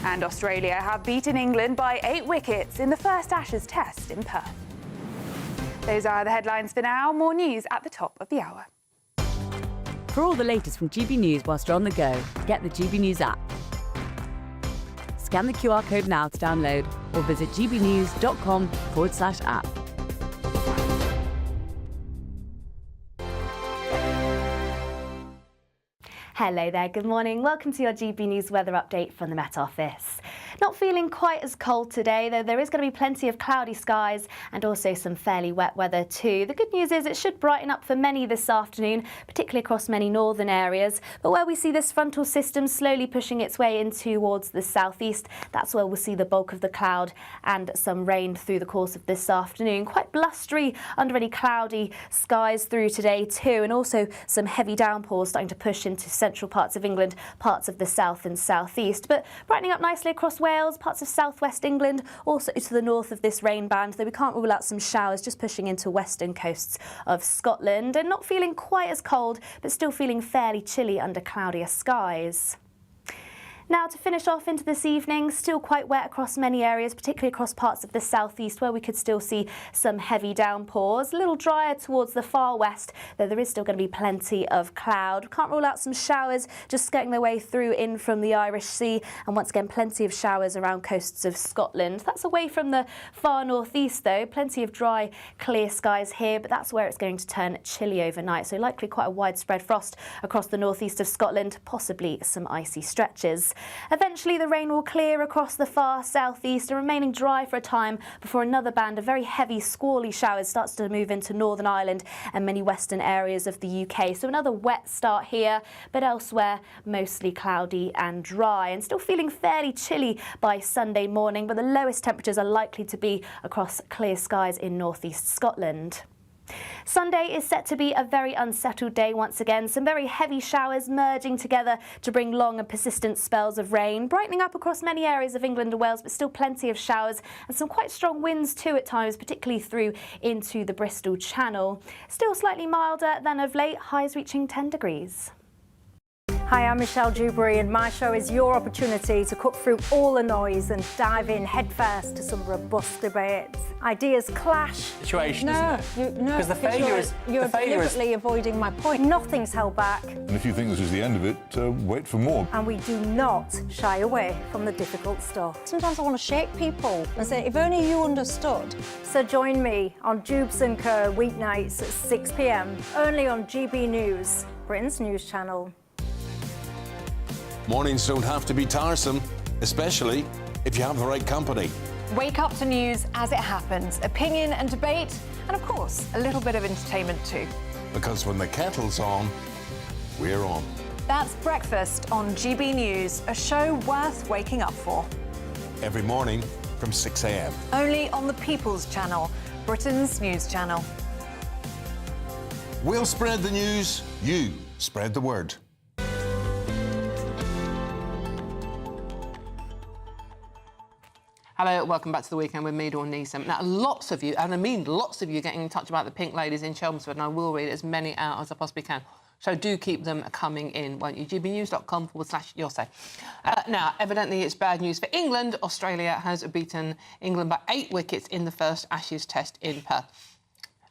S19: And Australia have beaten England by 8 wickets in the first Ashes test in Perth. Those are the headlines for now. More news at the top of the hour.
S9: For all the latest from GB News whilst you're on the go, get the GB News app. Scan the QR code now to download or visit gbnews.com/app.
S10: Hello. Hello there, good morning. Welcome to your GB News weather update from the Met Office. Not feeling quite as cold today, though there is going to be plenty of cloudy skies and also some fairly wet weather too. The good news is it should brighten up for many this afternoon, particularly across many northern areas. But where we see this frontal system slowly pushing its way in towards the southeast, that's where we'll see the bulk of the cloud and some rain through the course of this afternoon. Quite blustery under any cloudy skies through today too, and also some heavy downpours starting to push into central parts of England, parts of the south and southeast. But brightening up nicely across Wales, parts of southwest England, also to the north of this rain band, though we can't rule out some showers just pushing into western coasts of Scotland, and not feeling quite as cold, but still feeling fairly chilly under cloudier skies. Now, to finish off into this evening, still quite wet across many areas, particularly across parts of the southeast where we could still see some heavy downpours. A little drier towards the far west, though there is still going to be plenty of cloud. Can't rule out some showers just skirting their way through in from the Irish Sea, and once again plenty of showers around coasts of Scotland. That's away from the far northeast though. Plenty of dry, clear skies here, but that's where it's going to turn chilly overnight. So likely quite a widespread frost across the northeast of Scotland, possibly some icy stretches. Eventually the rain will clear across the far southeast and remaining dry for a time before another band of very heavy squally showers starts to move into Northern Ireland and many western areas of the UK. So another wet start here, but elsewhere mostly cloudy and dry, and still feeling fairly chilly by Sunday morning, but the lowest temperatures are likely to be across clear skies in northeast Scotland. Sunday is set to be a very unsettled day once again. Some very heavy showers merging together to bring long and persistent spells of rain, brightening up across many areas of England and Wales, but still plenty of showers and some quite strong winds too at times, particularly through into the Bristol Channel. Still slightly milder than of late, highs reaching 10 degrees.
S12: Hi, I'm Michelle Dewberry, and my show is your opportunity to cut through all the noise and dive in headfirst to some robust debates. Ideas clash.
S13: Situation, isn't it?
S12: No,
S13: because the failure is
S12: you're deliberately avoiding my point. Nothing's held back.
S15: And if you think this is the end of it, wait for more.
S12: And we do not shy away from the difficult stuff. Sometimes I want to shake people and say, if only you understood. So join me on Jubes and Co weeknights at 6 p.m, only on GB News, Britain's news channel.
S5: Mornings don't have to be tiresome, especially if you have the right company.
S7: Wake up to news as it happens, opinion and debate, and of course, a little bit of entertainment too.
S5: Because when the kettle's on, we're on.
S7: That's Breakfast on GB News, a show worth waking up for.
S5: Every morning from 6 a.m.
S7: Only on the People's Channel, Britain's news channel.
S5: We'll spread the news, you spread the word.
S11: Hello, welcome back to the weekend with me, Dawn Neeson. Now, lots of you, and I mean lots of you, getting in touch about the Pink Ladies in Chelmsford, and I will read as many out as I possibly can. So do keep them coming in, won't you? gbnews.com/yoursay. Now, evidently it's bad news for England. Australia has beaten England by 8 wickets in the first Ashes test in Perth.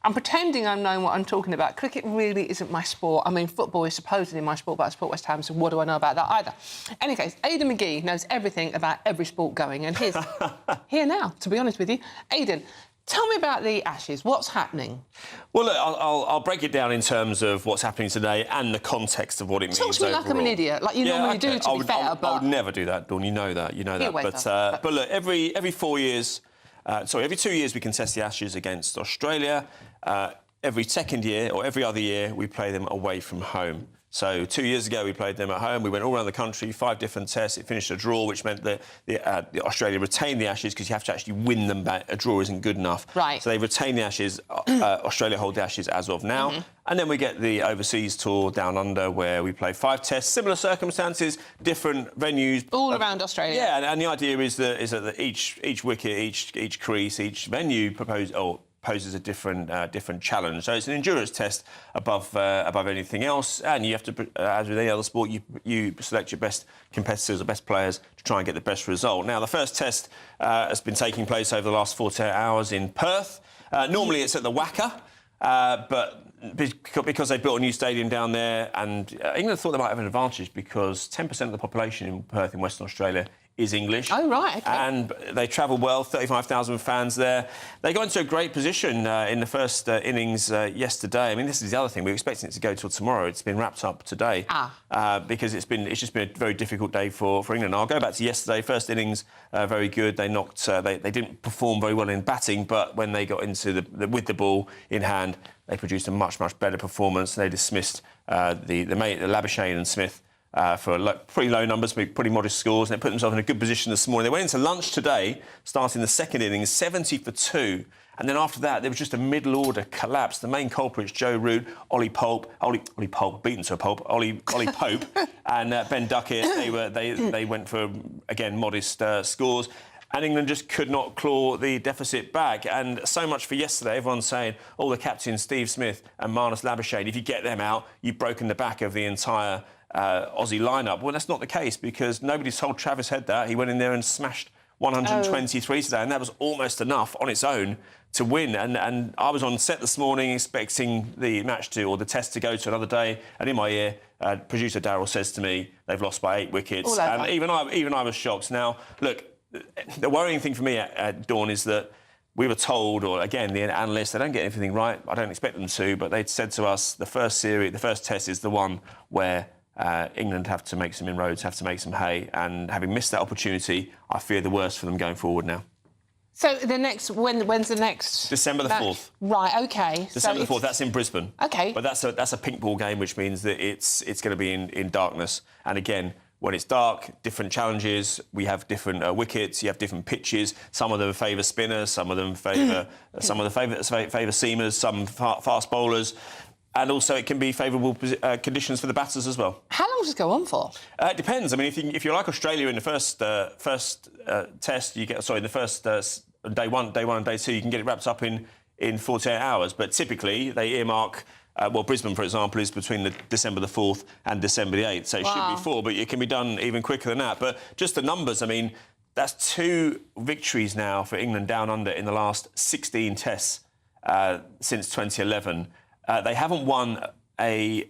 S11: I'm pretending I know what I'm talking about. Cricket really isn't my sport. I mean, football is supposedly my sport, but I support West Ham, so what do I know about that either? In any case, Aidan McGee knows everything about every sport going, and he's here now, to be honest with you. Aidan, tell me about the Ashes. What's happening?
S16: Well, look, I'll break it down in terms of what's happening today and the context of what it means
S11: Talk to me like I'm an idiot, like you normally do, to be fair, but...
S16: I would never do that, Dawn. You know that. But look, every 4 years... every 2 years we contest the Ashes against Australia. Every second year or every other year we play them away from home. So 2 years ago we played them at home. We went all around the country, 5 different tests. It finished a draw, which meant that Australia retained the Ashes because you have to actually win them back. A draw isn't good enough.
S11: Right.
S16: So they retain the Ashes. Australia hold the Ashes as of now. Mm-hmm. And then we get the overseas tour down under where we play 5 tests, similar circumstances, different venues.
S11: All around Australia.
S16: Yeah, and the idea is that each wicket, each crease, each venue poses a different challenge. So it's an endurance test above anything else, and you have to, as with any other sport, you select your best competitors or best players to try and get the best result. Now, the first test has been taking place over the last 48 hours in Perth. Normally it's at the Wacker, but because they built a new stadium down there, and England thought they might have an advantage because 10% of the population in Perth in Western Australia is English.
S11: Oh, right, OK.
S16: And they travel well, 35,000 fans there. They got into a great position in the first innings yesterday. I mean, this is the other thing. We were expecting it to go till tomorrow. It's been wrapped up today because it's just been a very difficult day for England. I'll go back to yesterday. First innings, very good. They knocked. They didn't perform very well in batting, but when they got into with the ball in hand, they produced a much better performance. They dismissed the Labuschagne and Smith for pretty low numbers, pretty modest scores, and they put themselves in a good position this morning. They went into lunch today, starting the second innings, 70 for 2. And then after that, there was just a middle-order collapse. The main culprits, Joe Root, Ollie Pope, beaten to a pulp, Ollie Pope, and Ben Duckett. They went for, again, modest scores. And England just could not claw the deficit back. And so much for yesterday. Everyone's saying, the captains, Steve Smith and Marnus Labuschagne, if you get them out, you've broken the back of the entire Aussie lineup. Well, that's not the case because nobody told Travis Head that. He went in there and smashed 123 today, and that was almost enough on its own to win. And I was on set this morning expecting the test to go to another day, and in my ear, producer Darryl says to me, they've lost by 8 wickets. And even I was shocked. Now, look, the worrying thing for me, Dawn, is that we were told, or again, the analysts, they don't get everything right. I don't expect them to, but they'd said to us, the first test is the one where England have to make some inroads, have to make some hay, and having missed that opportunity, I fear the worst for them going forward now.
S11: So the next, when's the next?
S16: December the 4th.
S11: Right, OK.
S16: December the 4th, that's in Brisbane.
S11: OK.
S16: But that's a pink ball game, which means that it's going to be in darkness. And again, when it's dark, different challenges, we have different wickets, you have different pitches. Some of them favour spinners, some of them favour seamers, some fast bowlers. And also, it can be favourable conditions for the batters as well.
S11: How long does it go on for?
S16: It depends. I mean, if you're like Australia in the first test, you get the first day one and day 2, you can get it wrapped up in 48 hours. But typically, they earmark. Brisbane, for example, is between the December the 4th and December the 8th, so it should be 4, but it can be done even quicker than that. But just the numbers, I mean, that's 2 victories now for England down under in the last 16 tests since 2011. They haven't won a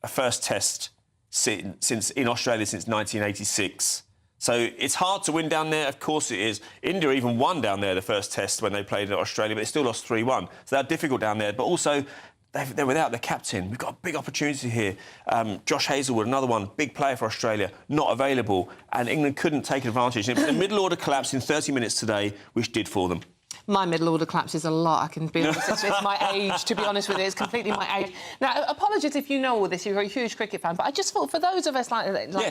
S16: first test since in Australia since 1986. So it's hard to win down there. Of course it is. India even won down there the first test when they played in Australia, but they still lost 3-1. So they're difficult down there. But also, they're without their captain. We've got a big opportunity here. Josh Hazlewood, another one, big player for Australia, not available. And England couldn't take advantage. It was a middle-order collapse in 30 minutes today, which did for them.
S11: My middle-order collapse is a lot, I can be honest. It's my age, to be honest with you. It's completely my age. Now, apologies if you know all this, you're a huge cricket fan, but I just thought for those of us like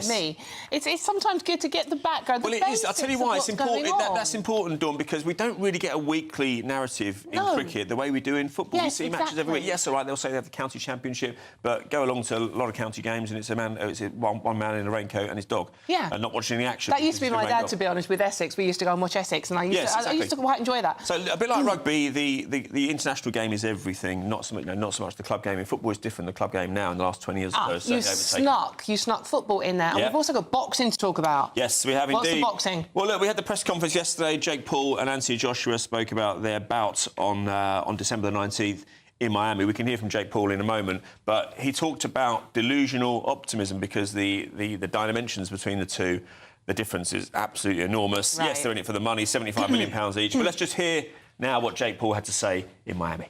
S11: me, it's sometimes good to get the background,
S16: Well, it is. I'll tell you why. It's important. That's important, Dawn, because we don't really get a weekly narrative in cricket the way we do in football. We see matches every week. Yes, all right, they'll say they have the county championship, but go along to a lot of county games and it's one man in a raincoat and his dog.
S11: Yeah.
S16: And not watching the action.
S11: That used to be my dad, to be honest, with Essex. We used to go and watch Essex, and I used to quite enjoy that.
S16: So a bit like rugby, the international game is everything, not so much the club game. In football, it's different. The club game now in the last 20 years or so.
S11: You snuck football in there. And we've also got boxing to talk about.
S16: Yes, we have indeed.
S11: What's the boxing?
S16: Well, look, we had the press conference yesterday. Jake Paul and Anthony Joshua spoke about their bout on December the 19th in Miami. We can hear from Jake Paul in a moment, but he talked about delusional optimism because the dimensions between the two, the difference is absolutely enormous. Right. Yes, they're in it for the money, £75 million each. But let's just hear now what Jake Paul had to say in Miami.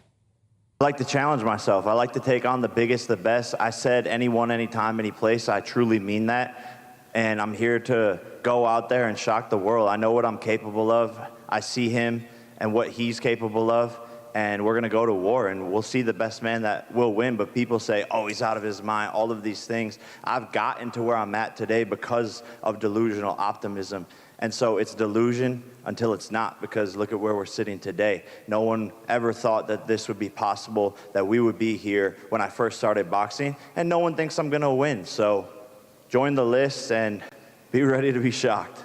S1: I like to challenge myself. I like to take on the biggest, the best. I said anyone, anytime, any place. I truly mean that. And I'm here to go out there and shock the world. I know what I'm capable of. I see him and what he's capable of. And we're going to go to war, and we'll see the best man that will win. But people say, oh, he's out of his mind, all of these things. I've gotten to where I'm at today because of delusional optimism. And so it's delusion until it's not, because look at where we're sitting today. No one ever thought that this would be possible, that we would be here when I first started boxing, and no one thinks I'm going to win. So join the list and be ready to be shocked.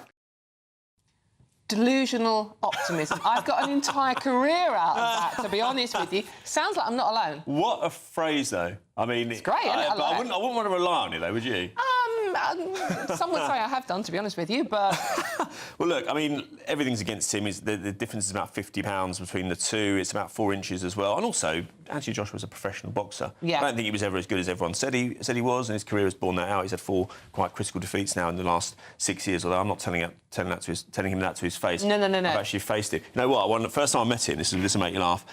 S11: Delusional optimism. I've got an entire career out of that, to be honest with you. Sounds like I'm not alone.
S16: What a phrase, though. I mean,
S11: it's great.
S16: I wouldn't want to rely on it, though, would you?
S11: Some would say I have done, to be honest with you, but...
S16: Well, look, I mean, everything's against him. The difference is about 50 pounds between the two. It's about 4 inches as well. And also, Anthony Joshua's a professional boxer.
S11: Yeah.
S16: I don't think he was ever as good as everyone said he was, and his career has borne that out. He's had 4 quite critical defeats now in the last 6 years, although I'm not telling him that to his face.
S11: No.
S16: I've actually faced it. You know what? The first time I met him, this will make you laugh,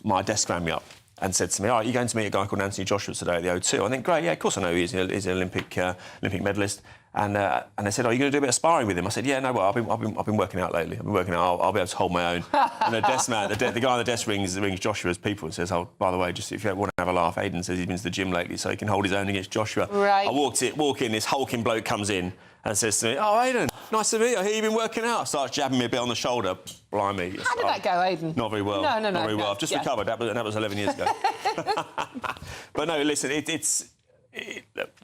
S16: my desk rang me up and said to me, "Oh, you're going to meet a guy called Anthony Joshua today at the O2." I think, great, yeah, of course I know he is. He's an Olympic medalist. And they said, "Oh, you're going to do a bit of sparring with him?" I said, "Yeah, no, well, I've been working out lately. I've been working out. I'll be able to hold my own." And the desk man, the guy on the desk rings Joshua's people and says, "Oh, by the way, just if you want to have a laugh, Aidan says he's been to the gym lately, so he can hold his own against Joshua."
S11: Right.
S16: I walk in, this hulking bloke comes in and says to me, "Oh, Aidan, nice to meet you. I hear you've been working out." Starts jabbing me a bit on the shoulder. Blimey.
S11: How did that go, Aidan?
S16: Not very well.
S11: No.
S16: Not very well. I've just recovered. That was 11 years ago. But no, listen, there's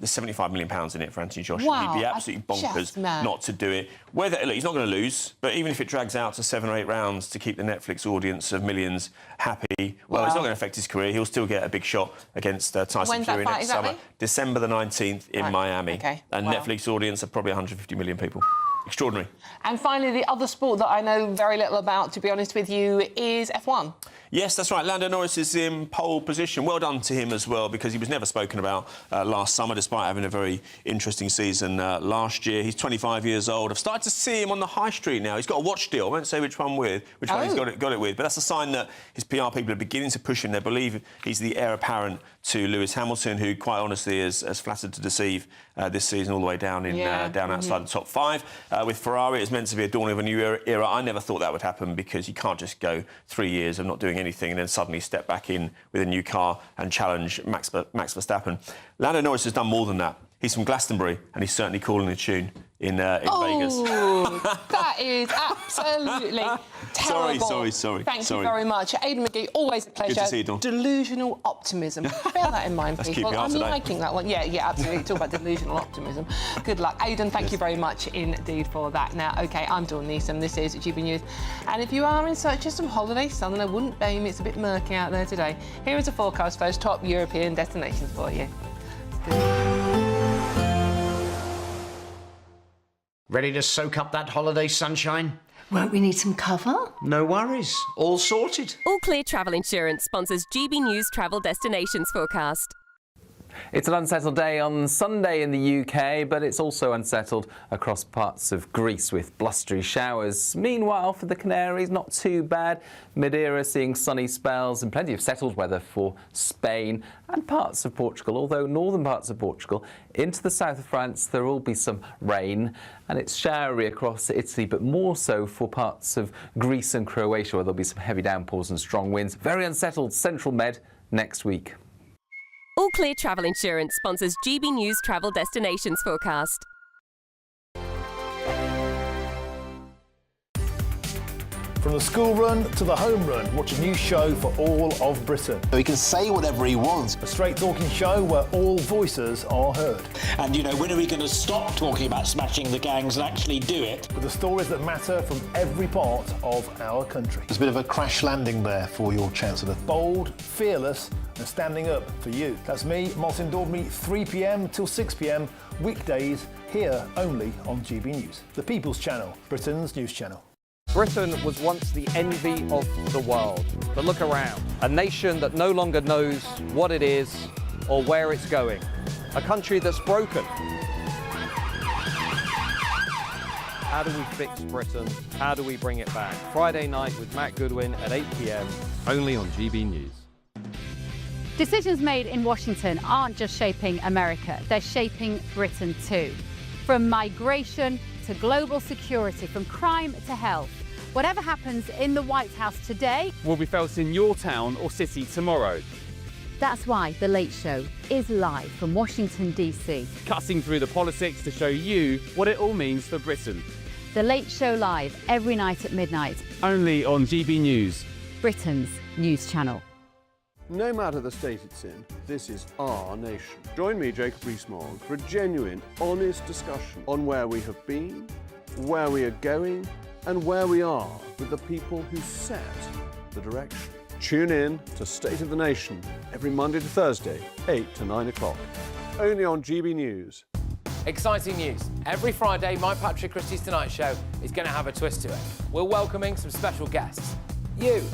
S16: £75 million in it for Anthony Joshua.
S11: Wow,
S16: He'd be absolutely bonkers not to do it. Look, he's not going to lose, but even if it drags out to 7 or 8 rounds to keep the Netflix audience of millions happy, well, it's not going to affect his career. He'll still get a big shot against Tyson Fury next summer. December the 19th in Miami.
S11: Okay.
S16: And Netflix audience of probably 150 million people. Extraordinary.
S11: And finally, the other sport that I know very little about, to be honest with you, is F1.
S16: Yes, that's right. Lando Norris is in pole position. Well done to him as well, because he was never spoken about last summer, despite having a very interesting season last year. He's 25 years old. I've started to see him on the high street now. He's got a watch deal. I won't say which one he's got it with, but that's a sign that his PR people are beginning to push him. They believe he's the heir apparent to Lewis Hamilton, who, quite honestly, has flattered to deceive this season all the way down outside the top 5. With Ferrari, it's meant to be a dawn of a new era. I never thought that would happen, because you can't just go 3 years of not doing anything and then suddenly step back in with a new car and challenge Max Verstappen. Lando Norris has done more than that. He's from Glastonbury, and he's certainly calling the tune in Vegas.
S11: That is absolutely terrible.
S16: Sorry.
S11: Thank you very much. Aidan McGee, always a pleasure.
S16: Good to see you, Dawn.
S11: Delusional optimism. Bear that in mind, people.
S16: Keep me up
S11: I'm
S16: today.
S11: liking that one. Yeah, absolutely. Talk about delusional optimism. Good luck. Aidan, thank you very much indeed for that. Now, OK, I'm Dawn Neeson. This is GB News. And if you are in search of some holiday sun, and I wouldn't blame you, it's a bit murky out there today, here is a forecast for those top European destinations for you.
S2: Ready to soak up that holiday sunshine?
S18: Won't we need some cover?
S2: No worries. All sorted.
S20: All Clear Travel Insurance sponsors GB News Travel Destinations Forecast.
S21: It's an unsettled day on Sunday in the UK, but it's also unsettled across parts of Greece with blustery showers. Meanwhile, for the Canaries, not too bad. Madeira seeing sunny spells and plenty of settled weather for Spain and parts of Portugal, although northern parts of Portugal into the south of France, there will be some rain, and it's showery across Italy, but more so for parts of Greece and Croatia, where there'll be some heavy downpours and strong winds. Very unsettled Central Med next week.
S20: All Clear Travel Insurance sponsors GB News Travel Destinations Forecast.
S22: From the school run to the home run, watch a new show for all of Britain.
S8: So he can say whatever he wants.
S22: A straight-talking show where all voices are heard.
S2: And, you know, when are we going to stop talking about smashing the gangs and actually do it?
S22: With the stories that matter from every part of our country.
S8: There's a bit of a crash landing there for your Chancellor.
S22: Bold, fearless and standing up for you. That's me, Martin Dordme, 3 p.m. till 6 p.m, weekdays, here only on GB News. The People's Channel, Britain's news channel.
S24: Britain was once the envy of the world, but look around. A nation that no longer knows what it is or where it's going. A country that's broken. How do we fix Britain? How do we bring it back? Friday night with Matt Goodwin at 8 p.m, only on GB News.
S27: Decisions made in Washington aren't just shaping America, they're shaping Britain too. From migration to global security, from crime to health. Whatever happens in the White House today
S28: will be felt in your town or city tomorrow.
S27: That's why The Late Show is live from Washington, D.C.
S28: Cutting through the politics to show you what it all means for Britain.
S27: The Late Show live every night at midnight.
S28: Only on GB News,
S27: Britain's news channel.
S29: No matter the state it's in, this is our nation. Join me, Jacob Rees-Mogg, for a genuine, honest discussion on where we have been, where we are going, and where we are with the people who set the direction. Tune in to State of the Nation every Monday to Thursday, 8 to 9 o'clock. Only on GB News.
S3: Exciting news. Every Friday, my Patrick Christie's Tonight Show is going to have a twist to it. We're welcoming some special guests. You.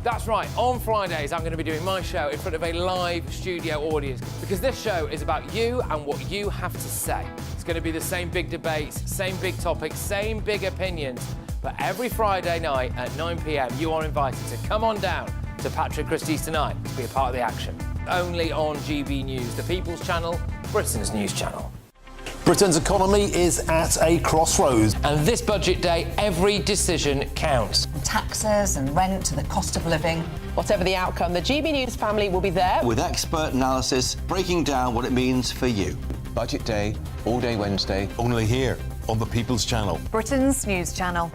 S3: That's right, on Fridays I'm going to be doing my show in front of a live studio audience because this show is about you and what you have to say. It's going to be the same big debates, same big topics, same big opinions. But every Friday night at 9 p.m, you are invited to come on down to Patrick Christie's Tonight to be a part of the action. Only on GB News, the People's Channel, Britain's news channel.
S22: Britain's economy is at a crossroads.
S3: And this budget day, every decision counts.
S13: Taxes and rent and the cost of living. Whatever the outcome, the GB News family will be there
S8: with expert analysis breaking down what it means for you.
S4: Budget day, all day Wednesday.
S5: Only here on the People's Channel.
S12: Britain's news channel.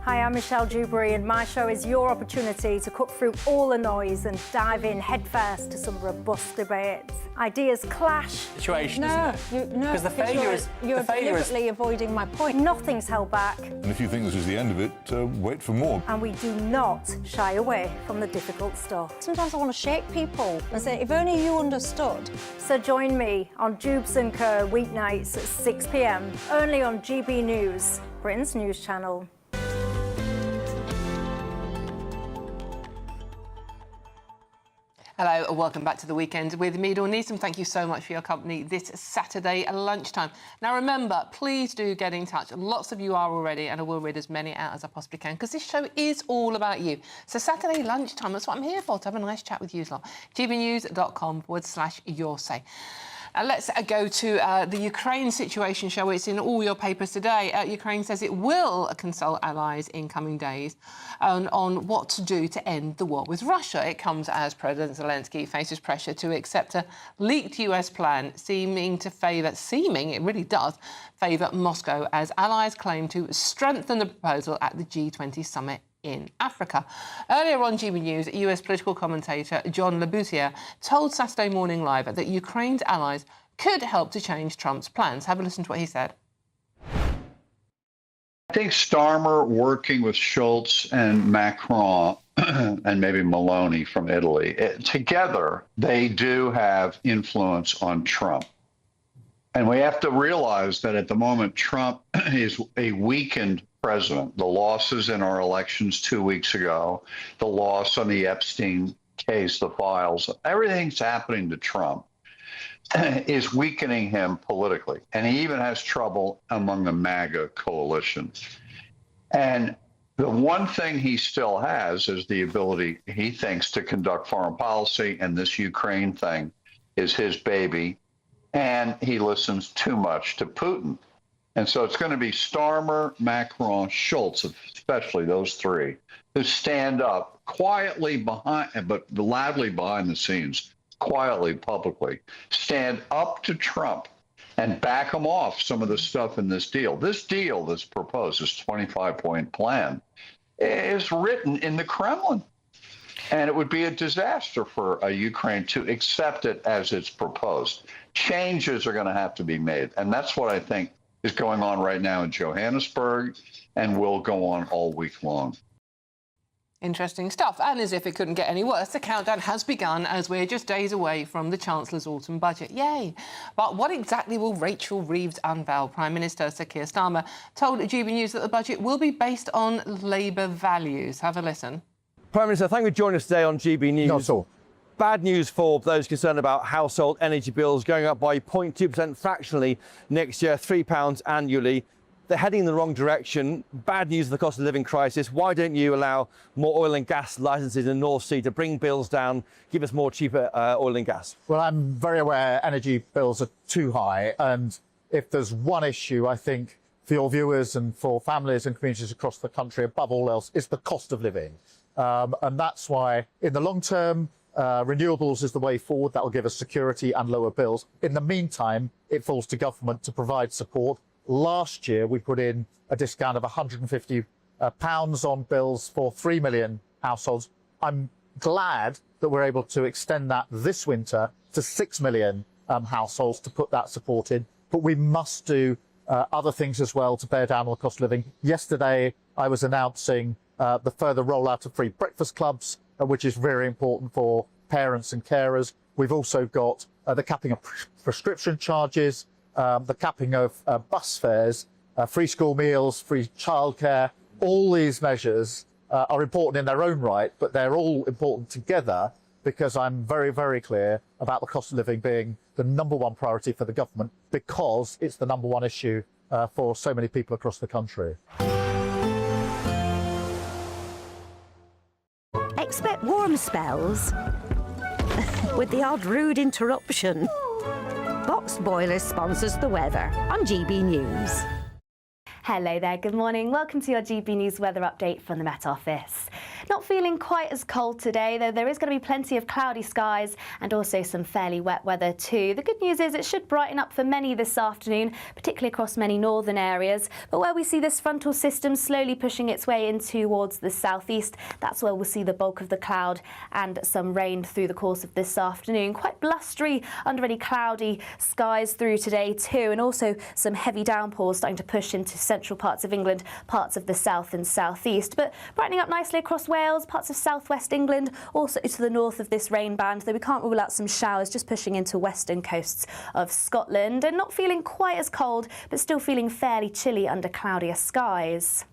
S12: Hi, I'm Michelle Dewberry, and my show is your opportunity to cut through all the noise and dive in headfirst to some robust debates. Ideas clash.
S4: Situation,
S12: No,
S4: Because the failure is...
S12: You're deliberately avoiding my point. Nothing's held back.
S15: And if you think this is the end of it, wait for more.
S12: And we do not shy away from the difficult stuff. Sometimes I want to shake people and say, if only you understood. So join me on Jubes and Co weeknights at 6 p.m, only on GB News, Britain's news channel.
S11: Hello and welcome back to The Weekend with me, Dawn Neeson. Thank you so much for your company this Saturday lunchtime. Now remember, please do get in touch. Lots of you are already, and I will read as many out as I possibly can because this show is all about you. So Saturday lunchtime, that's what I'm here for, to have a nice chat with you lot. gbnews.com/your say. Let's go to the Ukraine situation, shall we? It's in all your papers today. Ukraine says it will consult allies in coming days on what to do to end the war with Russia. It comes as President Zelensky faces pressure to accept a leaked US plan it really does favour Moscow as allies claim to strengthen the proposal at the G20 summit in Africa. Earlier on GB News, US political commentator John Laboutiere told Saturday Morning Live that Ukraine's allies could help to change Trump's plans. Have a listen to what he said.
S6: I think Starmer working with Schultz and Macron and maybe Meloni from Italy, together they do have influence on Trump. And we have to realize that at the moment, Trump is a weakened president. The losses in our elections 2 weeks ago, the loss on the Epstein case, the files, everything's happening to Trump is weakening him politically. And he even has trouble among the MAGA coalition. And the one thing he still has is the ability, he thinks, to conduct foreign policy, and this Ukraine thing is his baby. And he listens too much to Putin. And so it's going to be Starmer, Macron, Schultz, especially those three, who stand up quietly behind, but loudly behind the scenes, quietly, publicly, stand up to Trump and back him off some of the stuff in this deal. This deal that's proposed, this 25-point plan, is written in the Kremlin. And it would be a disaster for Ukraine to accept it as it's proposed. Changes are going to have to be made. And that's what I think is going on right now in Johannesburg and will go on all week long.
S11: Interesting stuff. And as if it couldn't get any worse, the countdown has begun as we're just days away from the Chancellor's autumn budget. Yay! But what exactly will Rachel Reeves unveil? Prime Minister Sir Keir Starmer told GB News that the budget will be based on Labour values. Have a listen.
S24: Prime Minister, thank you for joining us today on GB News.
S22: Not at all.
S24: Bad news for those concerned about household energy bills going up by 0.2% fractionally next year, £3 annually. They're heading in the wrong direction. Bad news of the cost of living crisis. Why don't you allow more oil and gas licences in the North Sea to bring bills down, give us more cheaper oil and gas?
S14: Well, I'm very aware energy bills are too high. And if there's one issue, I think, for your viewers and for families and communities across the country, above all else, is the cost of living. And that's why, in the long term, renewables is the way forward. That will give us security and lower bills. In the meantime, it falls to government to provide support. Last year, we put in a discount of £150 on bills for 3 million households. I'm glad that we're able to extend that this winter to 6 million households to put that support in. But we must do other things as well to bear down on the cost of living. Yesterday, I was announcing the further rollout of free breakfast clubs, which is very important for parents and carers. We've also got the capping of prescription charges. the capping of bus fares, free school meals, free childcare. All these measures are important in their own right, but they're all important together because I'm very, very clear about the cost of living being the #1 priority for the government because it's the #1 issue for so many people across the country.
S7: Expect warm spells with the odd rude interruption. Boxed Boilers sponsors the weather on GB News.
S9: Hello there, good morning. Welcome to your GB News weather update from the Met Office. Not feeling quite as cold today, though there is going to be plenty of cloudy skies and also some fairly wet weather too. The good news is it should brighten up for many this afternoon, particularly across many northern areas. But where we see this frontal system slowly pushing its way in towards the southeast, that's where we'll see the bulk of the cloud and some rain through the course of this afternoon. Quite blustery, underly cloudy skies through today too, and also some heavy downpours starting to push into central parts of England, parts of the south and southeast. But brightening up nicely across Wales, parts of southwest England, also to the north of this rain band, though we can't rule out some showers just pushing into western coasts of Scotland. And not feeling quite as cold, but still feeling fairly chilly under cloudier skies.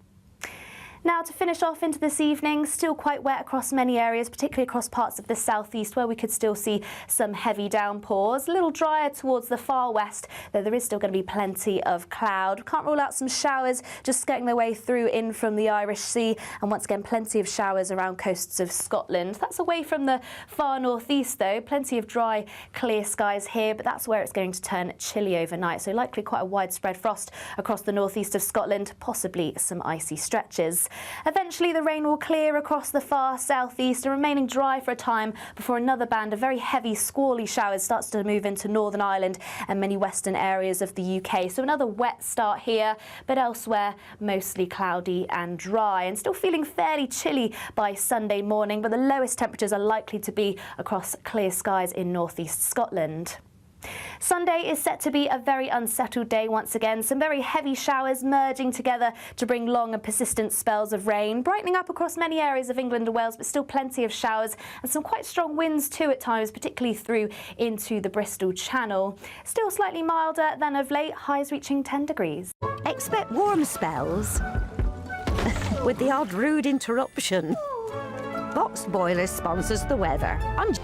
S9: Now, to finish off into this evening, still quite wet across many areas, particularly across parts of the southeast where we could still see some heavy downpours. A little drier towards the far west, though there is still going to be plenty of cloud. Can't rule out some showers just skirting their way through in from the Irish Sea, and once again plenty of showers around coasts of Scotland. That's away from the far northeast though. Plenty of dry, clear skies here, but that's where it's going to turn chilly overnight, so likely quite a widespread frost across the northeast of Scotland, possibly some icy stretches. Eventually the rain will clear across the far southeast and remaining dry for a time before another band of very heavy squally showers starts to move into Northern Ireland and many western areas of the UK. So another wet start here, but elsewhere mostly cloudy and dry, and still feeling fairly chilly by Sunday morning, but the lowest temperatures are likely to be across clear skies in northeast Scotland. Sunday is set to be a very unsettled day once again. Some very heavy showers merging together to bring long and persistent spells of rain, brightening up across many areas of England and Wales, but still plenty of showers and some quite strong winds too at times, particularly through into the Bristol Channel. Still slightly milder than of late, highs reaching 10 degrees.
S7: Expect warm spells with the odd rude interruption. Boxed Boilers sponsors the weather on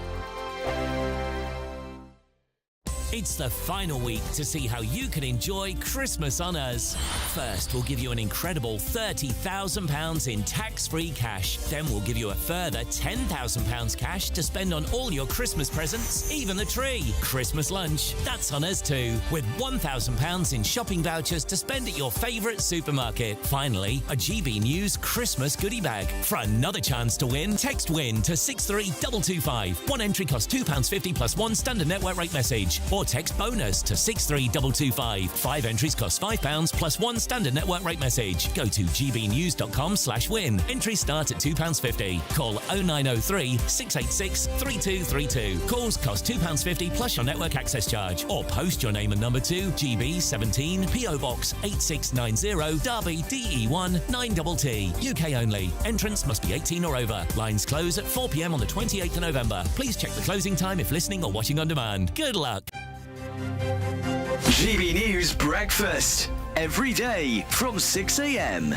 S10: It's the final week to see how you can enjoy Christmas on us. First, we'll give you an incredible £30,000 in tax-free cash. Then we'll give you a further £10,000 cash to spend on all your Christmas presents, even the tree. Christmas lunch, that's on us too, with £1,000 in shopping vouchers to spend at your favourite supermarket. Finally, a GB News Christmas goodie bag. For another chance to win, text WIN to 63225. One entry costs £2.50 plus one standard network rate message. Or text BONUS to 63225. 5 entries cost £5 plus one standard network rate message. Go to gbnews.com/win. Entries start at £2.50. Call 0903 686 3232. Calls cost £2.50 plus your network access charge. Or post your name and number to GB17 PO Box 8690 Derby DE1 9TT. UK only. Entrance must be 18 or over. Lines close at 4 p.m. on the 28th of November. Please check the closing time if listening or watching on demand. Good luck.
S17: GB News Breakfast. Every day from 6 a.m.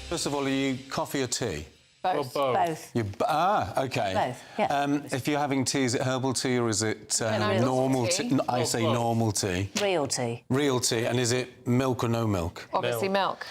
S5: First of all, are you coffee or tea?
S9: Both. Both.
S5: Okay.
S9: Both, yeah.
S5: If you're having tea, is it herbal tea or is it
S9: real
S5: normal
S9: tea.
S5: tea? I say normal tea.
S9: Real tea.
S5: Real tea. And is it milk or no milk?
S11: Obviously milk.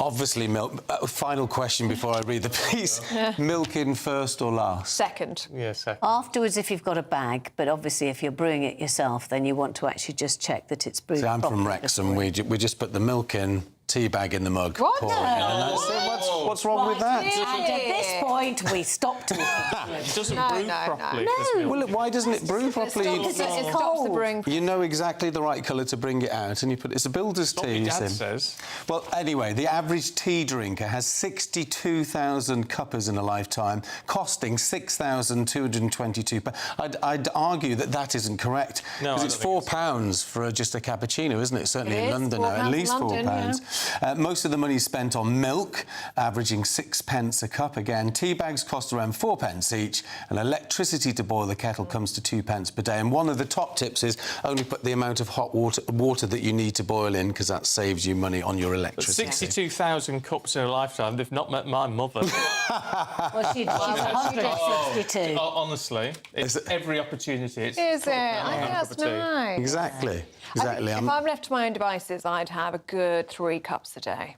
S5: Obviously milk. Final question before I read the piece.
S11: Yeah.
S5: Milk in first or last?
S11: Second.
S5: Yeah, second.
S9: Afterwards, if you've got a bag, but obviously if you're brewing it yourself, then you want to actually just check that it's brewed
S5: See, I'm from
S9: properly
S5: Wrexham. We just put the milk in, tea bag in the mug.
S9: What?
S5: pour it in, and that's it. What's wrong with that?
S9: And at this point, we stop talking.
S5: It
S9: doesn't brew
S5: properly.
S9: No.
S5: Well, look, why doesn't it brew properly?
S9: Because it's cold. The brewing.
S5: You know exactly the right colour to bring it out, and you put it's a builder's tea.
S9: my
S5: you
S9: dad
S5: see.
S9: says.
S5: Well, anyway, the average tea drinker has 62,000 cuppers in a lifetime, costing £6,222. I'd argue that isn't correct, because it's £4 for just a cappuccino, isn't it? Certainly in London now, at least £4. Most of the money is spent on milk, averaging 6p a cup again. Tea bags cost around 4p each, and electricity to boil the kettle comes to 2p per day. And one of the top tips is only put the amount of hot water that you need to boil in, because that saves you money on your electricity.
S1: 62,000 cups in a lifetime. They've not met my mother.
S7: Well, she's 162.
S1: Honestly, it's every opportunity.
S16: Is it? I think that's nice.
S5: Exactly.
S16: If I'm left to my own devices, I'd have a good 3 cups a day.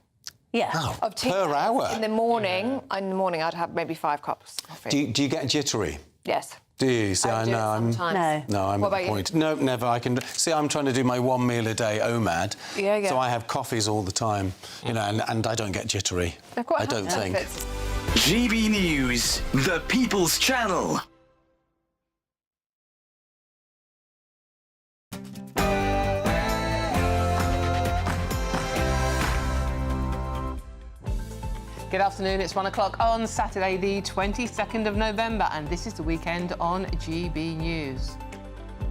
S7: Yeah.
S5: Oh,
S16: of tea
S5: per hour?
S16: In the morning, I'd have maybe 5 cups of coffee.
S5: Do you get jittery?
S16: Yes.
S5: Do you? See, I know. I'm at the point. No, never. I can see. I'm trying to do my 1 meal a day OMAD.
S16: Yeah.
S5: So I have coffees all the time, you know, and I don't get jittery. I don't think.
S17: GB News, the People's Channel.
S11: Good afternoon, it's 1 o'clock on Saturday the 22nd of November, and this is the weekend on GB News.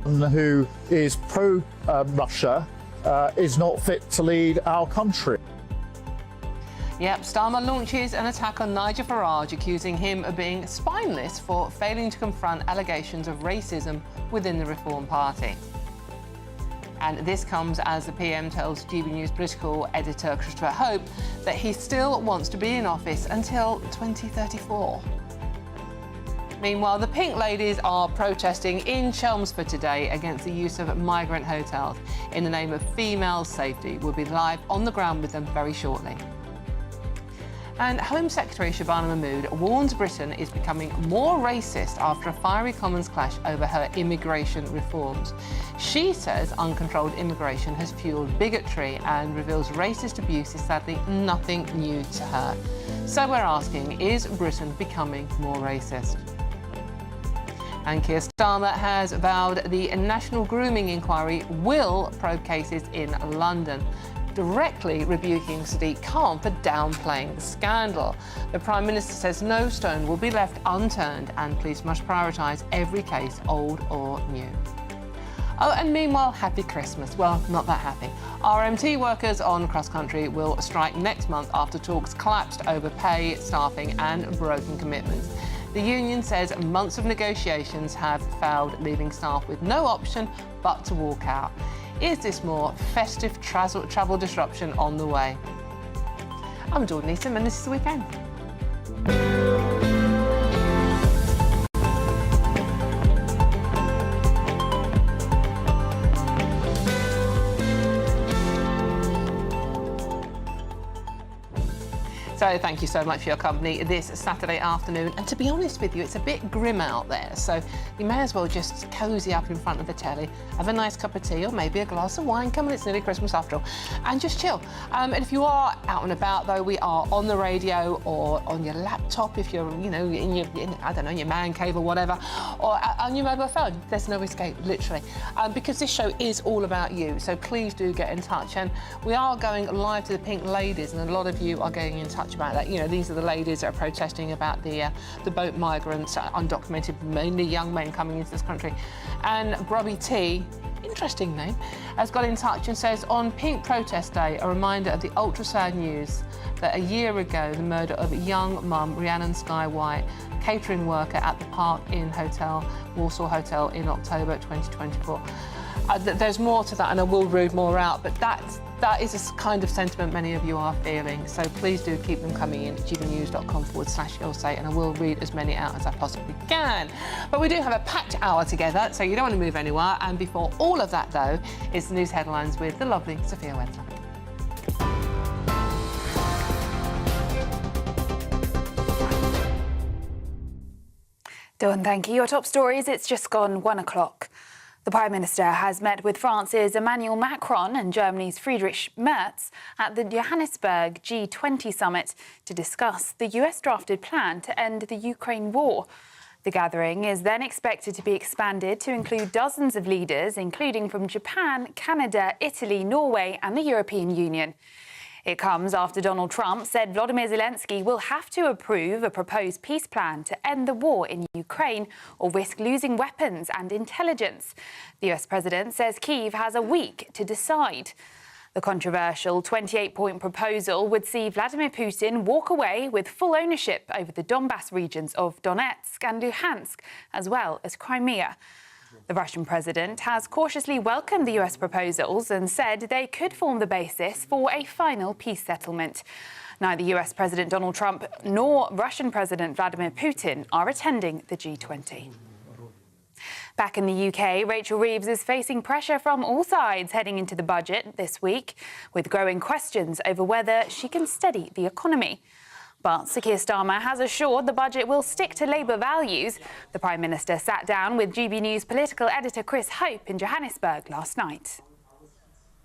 S14: Who is pro-Russia is not fit to lead our country.
S11: Yep, Starmer launches an attack on Nigel Farage, accusing him of being spineless for failing to confront allegations of racism within the Reform Party. And this comes as the PM tells GB News political editor Christopher Hope that he still wants to be in office until 2034. Meanwhile, the Pink Ladies are protesting in Chelmsford today against the use of migrant hotels in the name of female safety. We'll be live on the ground with them very shortly. And Home Secretary Shabana Mahmood warns Britain is becoming more racist after a fiery Commons clash over her immigration reforms. She says uncontrolled immigration has fueled bigotry and reveals racist abuse is sadly nothing new to her. So we're asking, is Britain becoming more racist? And Keir Starmer has vowed the National Grooming Inquiry will probe cases in London, directly rebuking Sadiq Khan for downplaying the scandal. The Prime Minister says no stone will be left unturned and police must prioritise every case, old or new. Oh, and meanwhile, happy Christmas. Well, not that happy. RMT workers on cross-country will strike next month after talks collapsed over pay, staffing and broken commitments. The union says months of negotiations have failed, leaving staff with no option but to walk out. Is this more festive travel disruption on the way? I'm Jordan Easton and this is The Weekend. So thank you so much for your company this Saturday afternoon. And to be honest with you, it's a bit grim out there. So you may as well just cosy up in front of the telly, have a nice cup of tea or maybe a glass of wine. Come on, it's nearly Christmas after all. And just chill. And if you are out and about, though, we are on the radio or on your laptop if you're, you know, in your man cave or whatever, or on your mobile phone. There's no escape, literally. Because this show is all about you. So please do get in touch. And we are going live to the Pink Ladies, and a lot of you are getting in touch about that. You know, these are the ladies that are protesting about the boat migrants, undocumented, mainly young men coming into this country. And Grubby T, interesting name, has got in touch and says, on Pink Protest Day, a reminder of the ultra-sad news that a year ago, the murder of young mum Rhiannon Sky White, catering worker at the Park Inn Hotel, Warsaw Hotel in October 2024. There's more to that, and I will read more out, but that is a kind of sentiment many of you are feeling. So please do keep them coming in at gbnews.com/you'll-say, and I will read as many out as I possibly can. But we do have a packed hour together, so you don't want to move anywhere. And before all of that, though, is the news headlines with the lovely Sophia Wendler.
S18: Dawn, thank you. Your top stories, it's just gone 1 o'clock. The Prime Minister has met with France's Emmanuel Macron and Germany's Friedrich Merz at the Johannesburg G20 summit to discuss the US-drafted plan to end the Ukraine war. The gathering is then expected to be expanded to include dozens of leaders, including from Japan, Canada, Italy, Norway and the European Union. It comes after Donald Trump said Volodymyr Zelensky will have to approve a proposed peace plan to end the war in Ukraine or risk losing weapons and intelligence. The US president says Kyiv has a week to decide. The controversial 28-point proposal would see Vladimir Putin walk away with full ownership over the Donbass regions of Donetsk and Luhansk, as well as Crimea. The Russian president has cautiously welcomed the US proposals and said they could form the basis for a final peace settlement. Neither US President Donald Trump nor Russian President Vladimir Putin are attending the G20. Back in the UK, Rachel Reeves is facing pressure from all sides heading into the budget this week, with growing questions over whether she can steady the economy. But Sir Keir Starmer has assured the budget will stick to Labour values. The Prime Minister sat down with GBNews political editor Chris Hope in Johannesburg last night.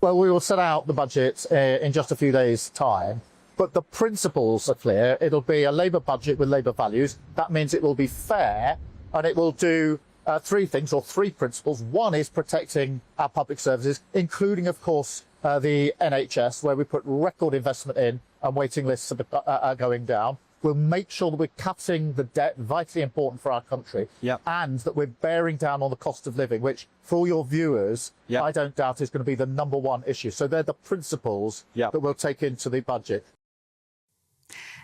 S14: Well, we will set out the budget in just a few days' time, but the principles are clear. It'll be a Labour budget with Labour values. That means it will be fair, and it will do three things, or three principles. One is protecting our public services, including, of course, the NHS, where we put record investment in and waiting lists are going down. We'll make sure that we're cutting the debt, vitally important for our country, and that we're bearing down on the cost of living, which, for all your viewers, I don't doubt is going to be the #1 issue. So they're the principles that we'll take into the budget.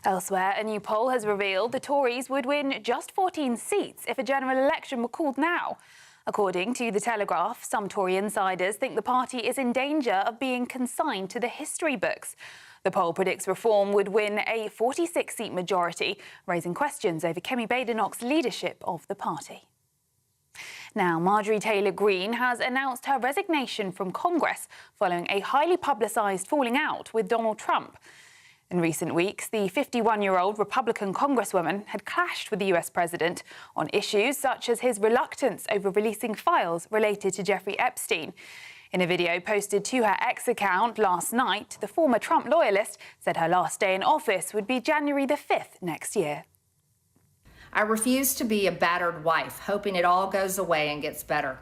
S18: Elsewhere, a new poll has revealed the Tories would win just 14 seats if a general election were called now. According to The Telegraph, some Tory insiders think the party is in danger of being consigned to the history books. The poll predicts Reform would win a 46-seat majority, raising questions over Kemi Badenoch's leadership of the party. Now, Marjorie Taylor Greene has announced her resignation from Congress following a highly publicised falling out with Donald Trump. In recent weeks, the 51-year-old Republican Congresswoman had clashed with the US president on issues such as his reluctance over releasing files related to Jeffrey Epstein. In a video posted to her X account last night, the former Trump loyalist said her last day in office would be January the 5th next year.
S2: I refuse to be a battered wife, hoping it all goes away and gets better.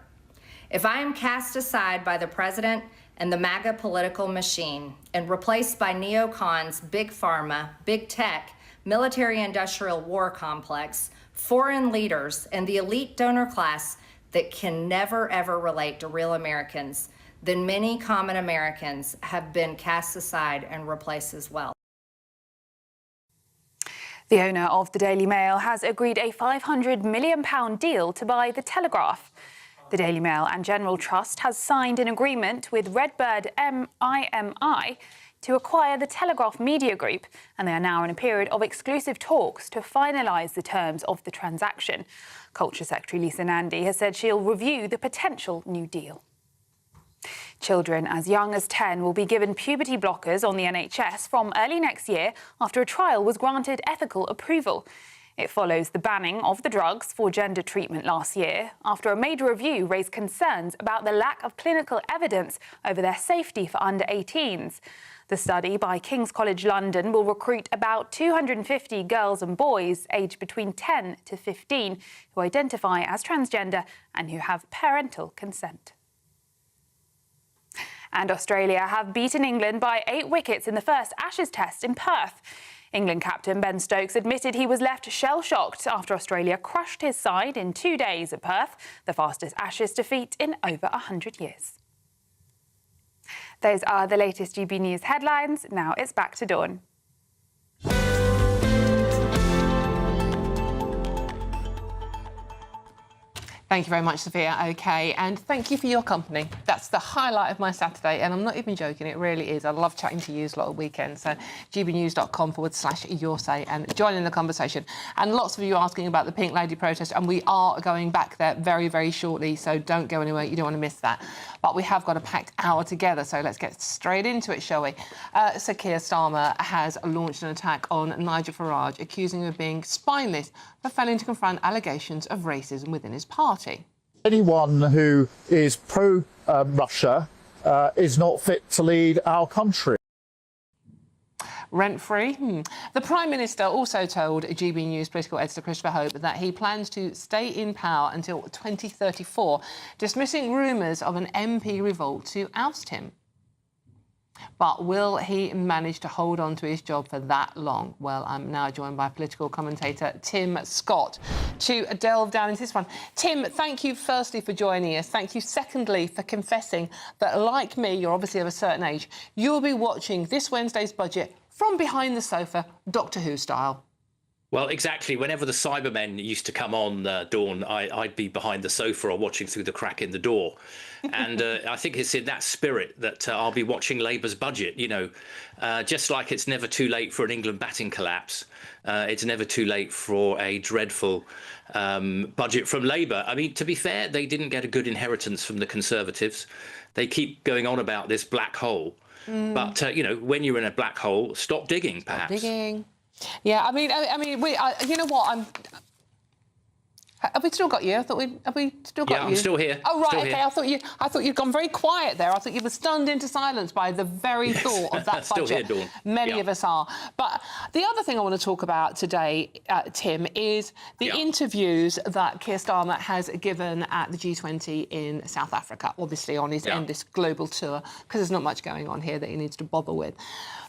S2: If I am cast aside by the president and the MAGA political machine and replaced by neocons, big pharma, big tech, military-industrial war complex, foreign leaders, and the elite donor class that can never, ever relate to real Americans, then many common Americans have been cast aside and replaced as well.
S18: The owner of the Daily Mail has agreed a £500 million deal to buy The Telegraph. The Daily Mail and General Trust has signed an agreement with Redbird IMI to acquire the Telegraph Media Group, and they are now in a period of exclusive talks to finalise the terms of the transaction. Culture Secretary Lisa Nandy has said she'll review the potential new deal. Children as young as 10 will be given puberty blockers on the NHS from early next year after a trial was granted ethical approval. It follows the banning of the drugs for gender treatment last year after a major review raised concerns about the lack of clinical evidence over their safety for under 18s. The study by King's College London will recruit about 250 girls and boys aged between 10 to 15 who identify as transgender and who have parental consent. And Australia have beaten England by 8 wickets in the first Ashes test in Perth. England captain Ben Stokes admitted he was left shell-shocked after Australia crushed his side in 2 days at Perth, the fastest Ashes defeat in over 100 years. Those are the latest GB News headlines. Now it's back to Dawn.
S11: Thank you very much, Sophia. OK, and thank you for your company. That's the highlight of my Saturday, and I'm not even joking, it really is. I love chatting to you a lot of weekends. So gbnews.com/yoursay and join in the conversation. And lots of you asking about the Pink Lady protest, and we are going back there very, very shortly, so don't go anywhere. You don't want to miss that. But we have got a packed hour together, so let's get straight into it, shall we? Sir Keir Starmer has launched an attack on Nigel Farage, accusing him of being spineless for failing to confront allegations of racism within his party.
S14: Anyone who is pro-Russia is not fit to lead our country.
S11: Rent-free? The Prime Minister also told GB News political editor Christopher Hope that he plans to stay in power until 2034, dismissing rumours of an MP revolt to oust him. But will he manage to hold on to his job for that long? Well, I'm now joined by political commentator Tim Scott to delve down into this one. Tim, thank you firstly for joining us. Thank you secondly for confessing that, like me, you're obviously of a certain age, you'll be watching this Wednesday's budget from behind the sofa, Doctor Who style.
S19: Well, exactly. Whenever the Cybermen used to come on, Dawn, I'd be behind the sofa or watching through the crack in the door. And I think it's in that spirit that I'll be watching Labour's budget. You know, just like it's never too late for an England batting collapse, it's never too late for a dreadful budget from Labour. I mean, to be fair, they didn't get a good inheritance from the Conservatives. They keep going on about this black hole. But, you know, when you're in a black hole, stop digging, perhaps.
S11: Stop digging. Yeah, I mean, you know what? Have we still got you? Have we still got you?
S19: Yeah, I'm still here.
S11: Oh right,
S19: still
S11: okay.
S19: Here.
S11: I thought you'd gone very quiet there. I thought you were stunned into silence by the very thought of that
S19: still
S11: budget.
S19: Here, Dawn.
S11: Many of us are. But the other thing I want to talk about today, Tim, is the interviews that Keir Starmer has given at the G20 in South Africa, obviously on his endless global tour, because there's not much going on here that he needs to bother with.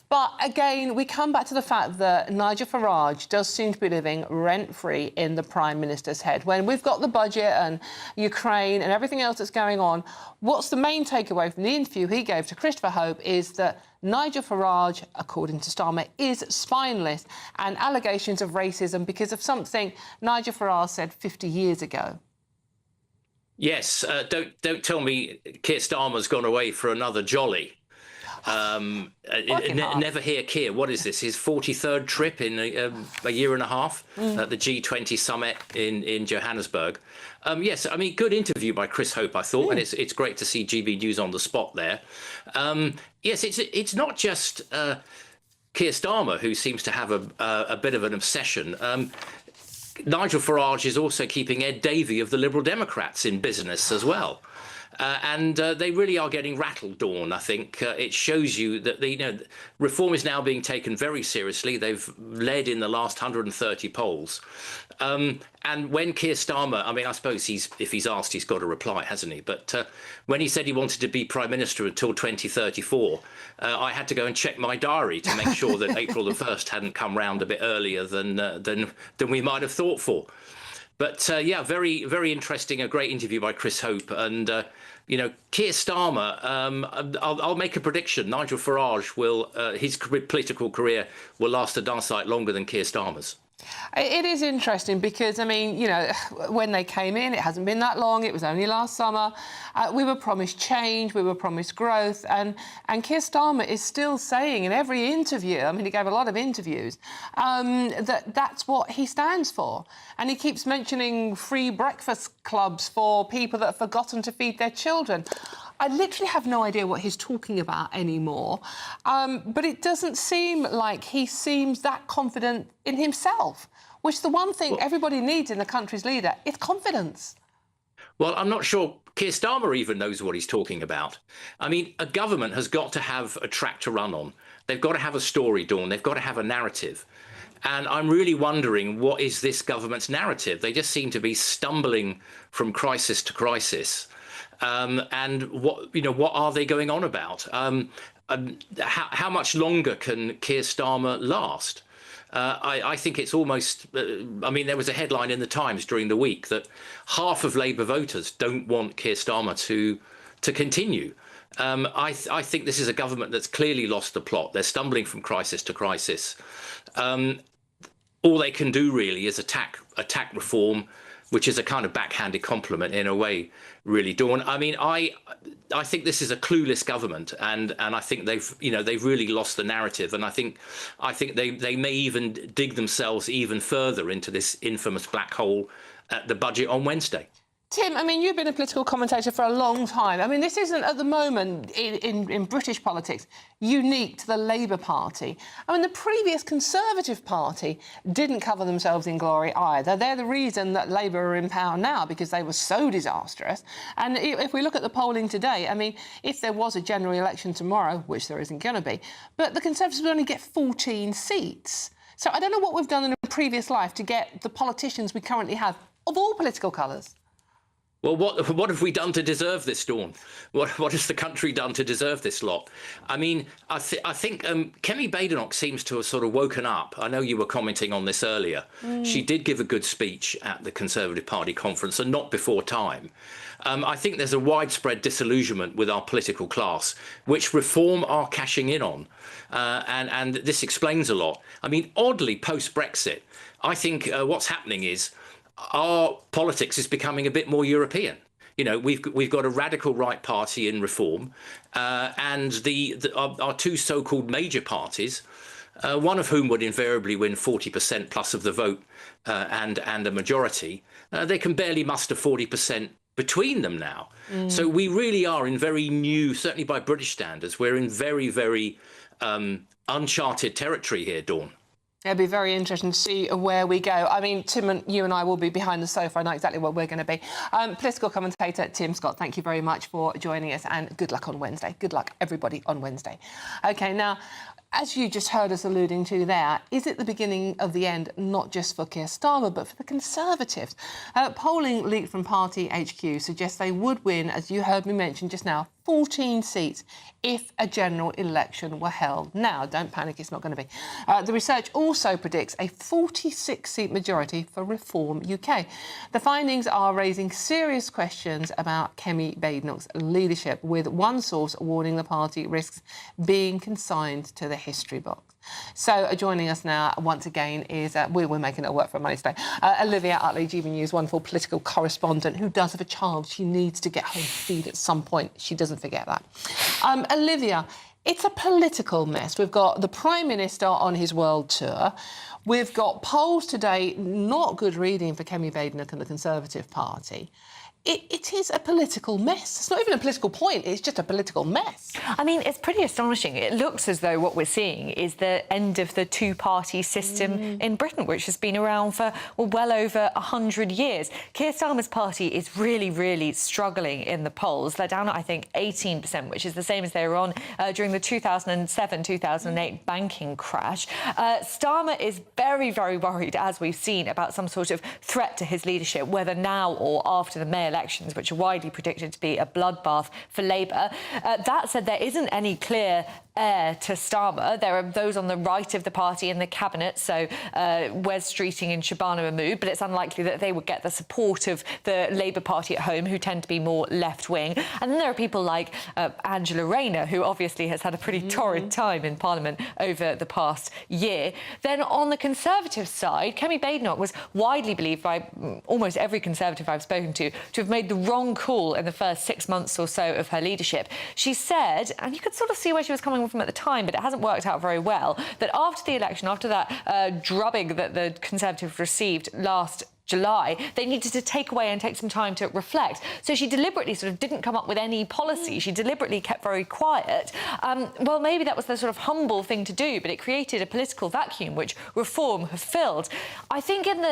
S11: But again, we come back to the fact that Nigel Farage does seem to be living rent-free in the Prime Minister's head. When we've got the budget and Ukraine and everything else that's going on, what's the main takeaway from the interview he gave to Christopher Hope is that Nigel Farage, according to Starmer, is spineless and allegations of racism because of something Nigel Farage said 50 years ago.
S19: Yes, don't tell me Keir Starmer's gone away for another jolly. Never hear Keir. What is this? His 43rd trip in a year and a half at the G20 summit in Johannesburg. Yes, I mean, good interview by Chris Hope, I thought, and it's great to see GB News on the spot there. Yes, it's not just Keir Starmer who seems to have a bit of an obsession. Nigel Farage is also keeping Ed Davey of the Liberal Democrats in business as well. And they really are getting rattled, Dawn. I think it shows you that reform is now being taken very seriously. They've led in the last 130 polls. And when Keir Starmer, I mean, I suppose if he's asked, he's got a reply, hasn't he? But when he said he wanted to be Prime Minister until 2034, I had to go and check my diary to make sure that April the 1st hadn't come round a bit earlier than we might have thought for. But, yeah, very, very interesting, a great interview by Chris Hope. And, you know, Keir Starmer, I'll make a prediction. Nigel Farage his political career will last a darn sight longer than Keir Starmer's.
S11: It is interesting because, I mean, you know, when they came in, it hasn't been that long. It was only last summer. We were promised change. We were promised growth. And Keir Starmer is still saying in every interview, I mean, he gave a lot of interviews, that's what he stands for. And he keeps mentioning free breakfast clubs for people that have forgotten to feed their children. I literally have no idea what he's talking about anymore. But it doesn't seem like he seems that confident in himself, which the one thing everybody needs in the country's leader is confidence.
S19: Well, I'm not sure Keir Starmer even knows what he's talking about. I mean, a government has got to have a track to run on. They've got to have a story, Dawn. They've got to have a narrative. And I'm really wondering, what is this government's narrative? They just seem to be stumbling from crisis to crisis. And what are they going on about? How much longer can Keir Starmer last? I think it's almost, I mean, there was a headline in the Times during the week that half of Labour voters don't want Keir Starmer to continue. I think this is a government that's clearly lost the plot. They're stumbling from crisis to crisis. All they can do really is attack reform, which is a kind of backhanded compliment in a way, really, Dawn. I mean, I think this is a clueless government, and I think they've really lost the narrative, and I think they may even dig themselves even further into this infamous black hole at the budget on Wednesday.
S11: Tim, I mean, you've been a political commentator for a long time. I mean, this isn't, at the moment, in British politics, unique to the Labour Party. I mean, the previous Conservative Party didn't cover themselves in glory either. They're the reason that Labour are in power now, because they were so disastrous. And if we look at the polling today, I mean, if there was a general election tomorrow, which there isn't going to be, but the Conservatives would only get 14 seats. So I don't know what we've done in a previous life to get the politicians we currently have, of all political colours.
S19: Well, what have we done to deserve this, Dawn? What has the country done to deserve this lot? I mean, I think Kemi Badenoch seems to have sort of woken up. I know you were commenting on this earlier. She did give a good speech at the Conservative Party conference, and not before time. I think there's a widespread disillusionment with our political class, which Reform are cashing in on. And this explains a lot. I mean, oddly, post-Brexit, I think what's happening is our politics is becoming a bit more European. You know, we've got a radical right party in Reform, and our two so-called major parties, one of whom would invariably win 40% plus of the vote and a majority, they can barely muster 40% between them now. So we really are in very new, certainly by British standards, we're in very, very uncharted territory here, Dawn.
S11: It'll be very interesting to see where we go. I mean, Tim, and you and I will be behind the sofa. I know exactly what we're going to be. Political commentator Tim Scott, thank you very much for joining us, and good luck on Wednesday. Good luck, everybody, on Wednesday. OK, now, as you just heard us alluding to there, is it the beginning of the end, not just for Keir Starmer, but for the Conservatives? Polling leaked from Party HQ suggests they would win, as you heard me mention just now, 14 seats if a general election were held now. Don't panic, it's not going to be. The research also predicts a 46-seat majority for Reform UK. The findings are raising serious questions about Kemi Badenoch's leadership, with one source warning the party risks being consigned to the history box. So joining us now once again is, we're making it work for money today, Olivia Utley, GBNews, wonderful political correspondent who does have a child she needs to get home to feed at some point. She doesn't forget that. Olivia, it's a political mess. We've got the Prime Minister on his world tour. We've got polls today, not good reading for Kemi Badenoch and the Conservative Party. It is a political mess. It's not even a political point, it's just a political mess.
S3: I mean, it's pretty astonishing. It looks as though what we're seeing is the end of the two-party system in Britain, which has been around for well over 100 years. Keir Starmer's party is really, really struggling in the polls. They're down at, I think, 18%, which is the same as they were on during the 2007-2008 banking crash. Starmer is very, very worried, as we've seen, about some sort of threat to his leadership, whether now or after the May elections, which are widely predicted to be a bloodbath for Labour. That said, there isn't any clear heir to Starmer. There are those on the right of the party in the cabinet, so Wes Streeting and Shabana Mahmood, but it's unlikely that they would get the support of the Labour Party at home, who tend to be more left-wing. And then there are people like Angela Rayner, who obviously has had a pretty torrid time in Parliament over the past year. Then on the Conservative side, Kemi Badenoch was widely believed by almost every Conservative I've spoken to have made the wrong call in the first 6 months or so of her leadership. She said, and you could sort of see where she was coming from at the time, but it hasn't worked out very well, that after the election, after that drubbing that the Conservatives received last July, they needed to take away and take some time to reflect. So she deliberately sort of didn't come up with any policy. She deliberately kept very quiet. Well, maybe that was the sort of humble thing to do, but it created a political vacuum which Reform have filled. I think in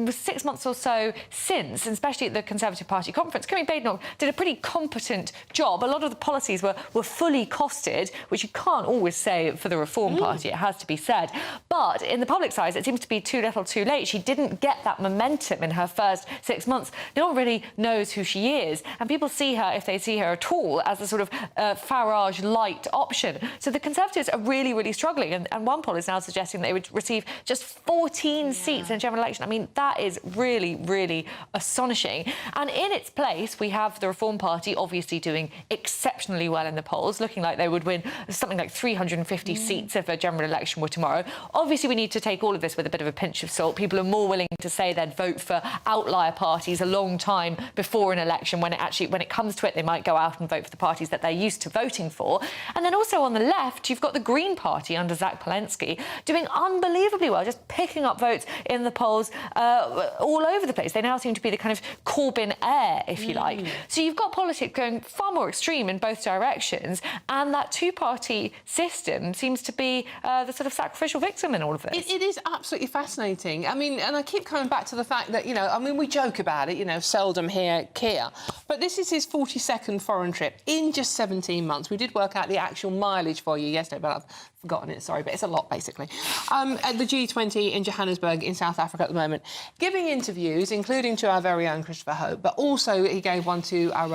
S3: the 6 months or so since, and especially at the Conservative Party conference, Kemi Badenoch did a pretty competent job. A lot of the policies were fully costed, which you can't always say for the Reform Party, it has to be said. But in the public's eyes, it seems to be too little too late. She didn't get that momentum in her first 6 months. No one really knows who she is, and people see her, if they see her at all, as a sort of Farage-light option. So the Conservatives are really, really struggling, and one poll is now suggesting they would receive just 14 seats in a general election. I mean, that is really, really astonishing. And in its place, we have the Reform Party obviously doing exceptionally well in the polls, looking like they would win something like 350 seats if a general election were tomorrow. Obviously, we need to take all of this with a bit of a pinch of salt. People are more willing to say they'd vote for outlier parties a long time before an election. When it comes to it, they might go out and vote for the parties that they're used to voting for. And then also on the left, you've got the Green Party under Zach Palensky doing unbelievably well, just picking up votes in the polls all over the place. They now seem to be the kind of Corbyn heir, if you like. So you've got politics going far more extreme in both directions, and that two-party system seems to be the sort of sacrificial victim in all of this.
S11: It is absolutely fascinating. I mean, and I keep coming back to the fact fact that, you know, I mean, we joke about it, you know, seldom hear Keir, but this is his 42nd foreign trip in just 17 months. We did work out the actual mileage for you yesterday, but I've forgotten it, sorry, but it's a lot, basically. At the G20 in Johannesburg in South Africa at the moment, giving interviews, including to our very own Christopher Hope, but also he gave one to our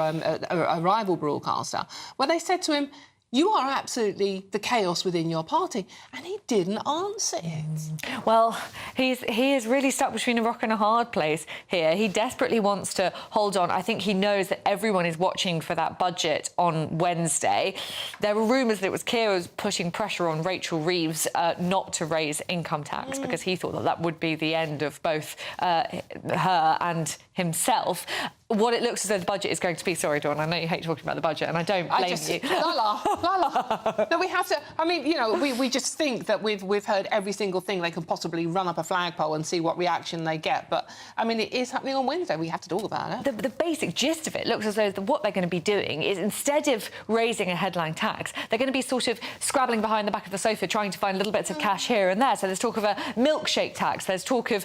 S11: rival broadcaster, where they said to him, you are absolutely the chaos within your party. And he didn't answer it.
S3: Well, he is really stuck between a rock and a hard place here. He desperately wants to hold on. I think he knows that everyone is watching for that budget on Wednesday. There were rumours that it was Keir was putting pressure on Rachel Reeves not to raise income tax because he thought that that would be the end of both her and himself. What it looks as though the budget is going to be... Sorry, Dawn, I know you hate talking about the budget, and I don't blame you.
S11: La. No, we have to... I mean, you know, we just think that we've heard every single thing they can possibly run up a flagpole and see what reaction they get. But, I mean, it is happening on Wednesday. We have to talk about it.
S3: The basic gist of it looks as though what they're going to be doing is, instead of raising a headline tax, they're going to be sort of scrabbling behind the back of the sofa, trying to find little bits of cash here and there. So there's talk of a milkshake tax. There's talk of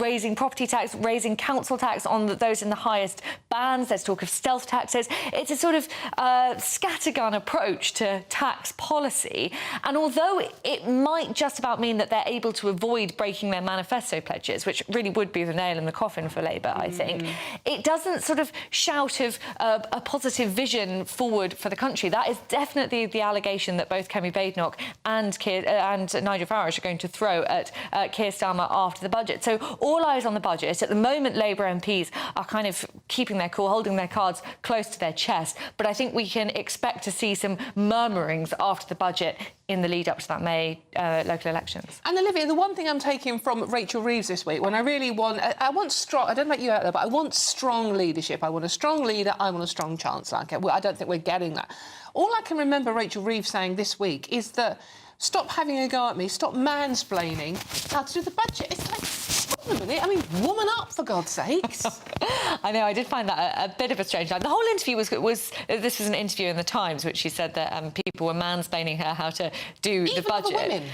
S3: raising property tax, raising council tax on those in the highest bands. There's talk of stealth taxes. It's a sort of scattergun approach to tax policy. And although it might just about mean that they're able to avoid breaking their manifesto pledges, which really would be the nail in the coffin for Labour, I think, it doesn't sort of shout of a positive vision forward for the country. That is definitely the allegation that both Kemi Badenoch and Nigel Farage are going to throw at Keir Starmer after the budget. So all eyes on the budget. At the moment, Labour MPs are kind of keeping their cool, holding their cards close to their chest. But I think we can expect to see some murmurings after the budget in the lead-up to that May local elections.
S11: And Olivia, the one thing I'm taking from Rachel Reeves this week, when I really want... I want strong... I don't know about you out there, but I want strong leadership. I want a strong leader. I want a strong chancellor. Okay? Well, I don't think we're getting that. All I can remember Rachel Reeves saying this week is that stop having a go at me, stop mansplaining how to do the budget. It's like, hold on a minute, I mean, woman up, for God's sakes.
S3: I know, I did find that a bit of a strange line. The whole interview was this was an interview in The Times, which she said that people were mansplaining her how to do the budget.
S11: Other women.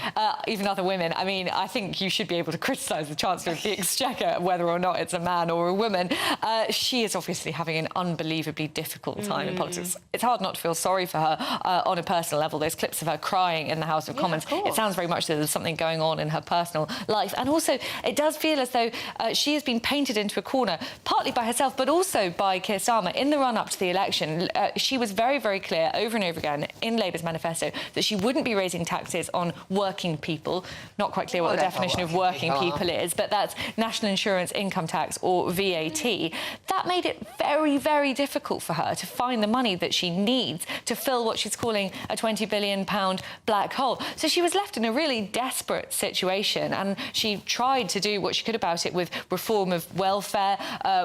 S3: Even other women. I mean, I think you should be able to criticise the Chancellor of the Exchequer, whether or not it's a man or a woman. She is obviously having an unbelievably difficult time in politics. It's hard not to feel sorry for her on a personal level. Those clips of her crying in the House of Commons, it sounds very much that there's something going on in her personal life. And also, it does feel as though she has been painted into a corner, partly by herself, but also by Keir Starmer. In the run-up to the election, she was very, very clear over and over again in Labour's manifesto that she wouldn't be raising taxes on working people. Not quite clear what the definition of working people is, but that's national insurance, income tax or VAT. That made it very, very difficult for her to find the money that she needs to fill what she's calling a £20 billion black hole. So she was left in a really desperate situation, and she tried to do what she could about it with reform of welfare,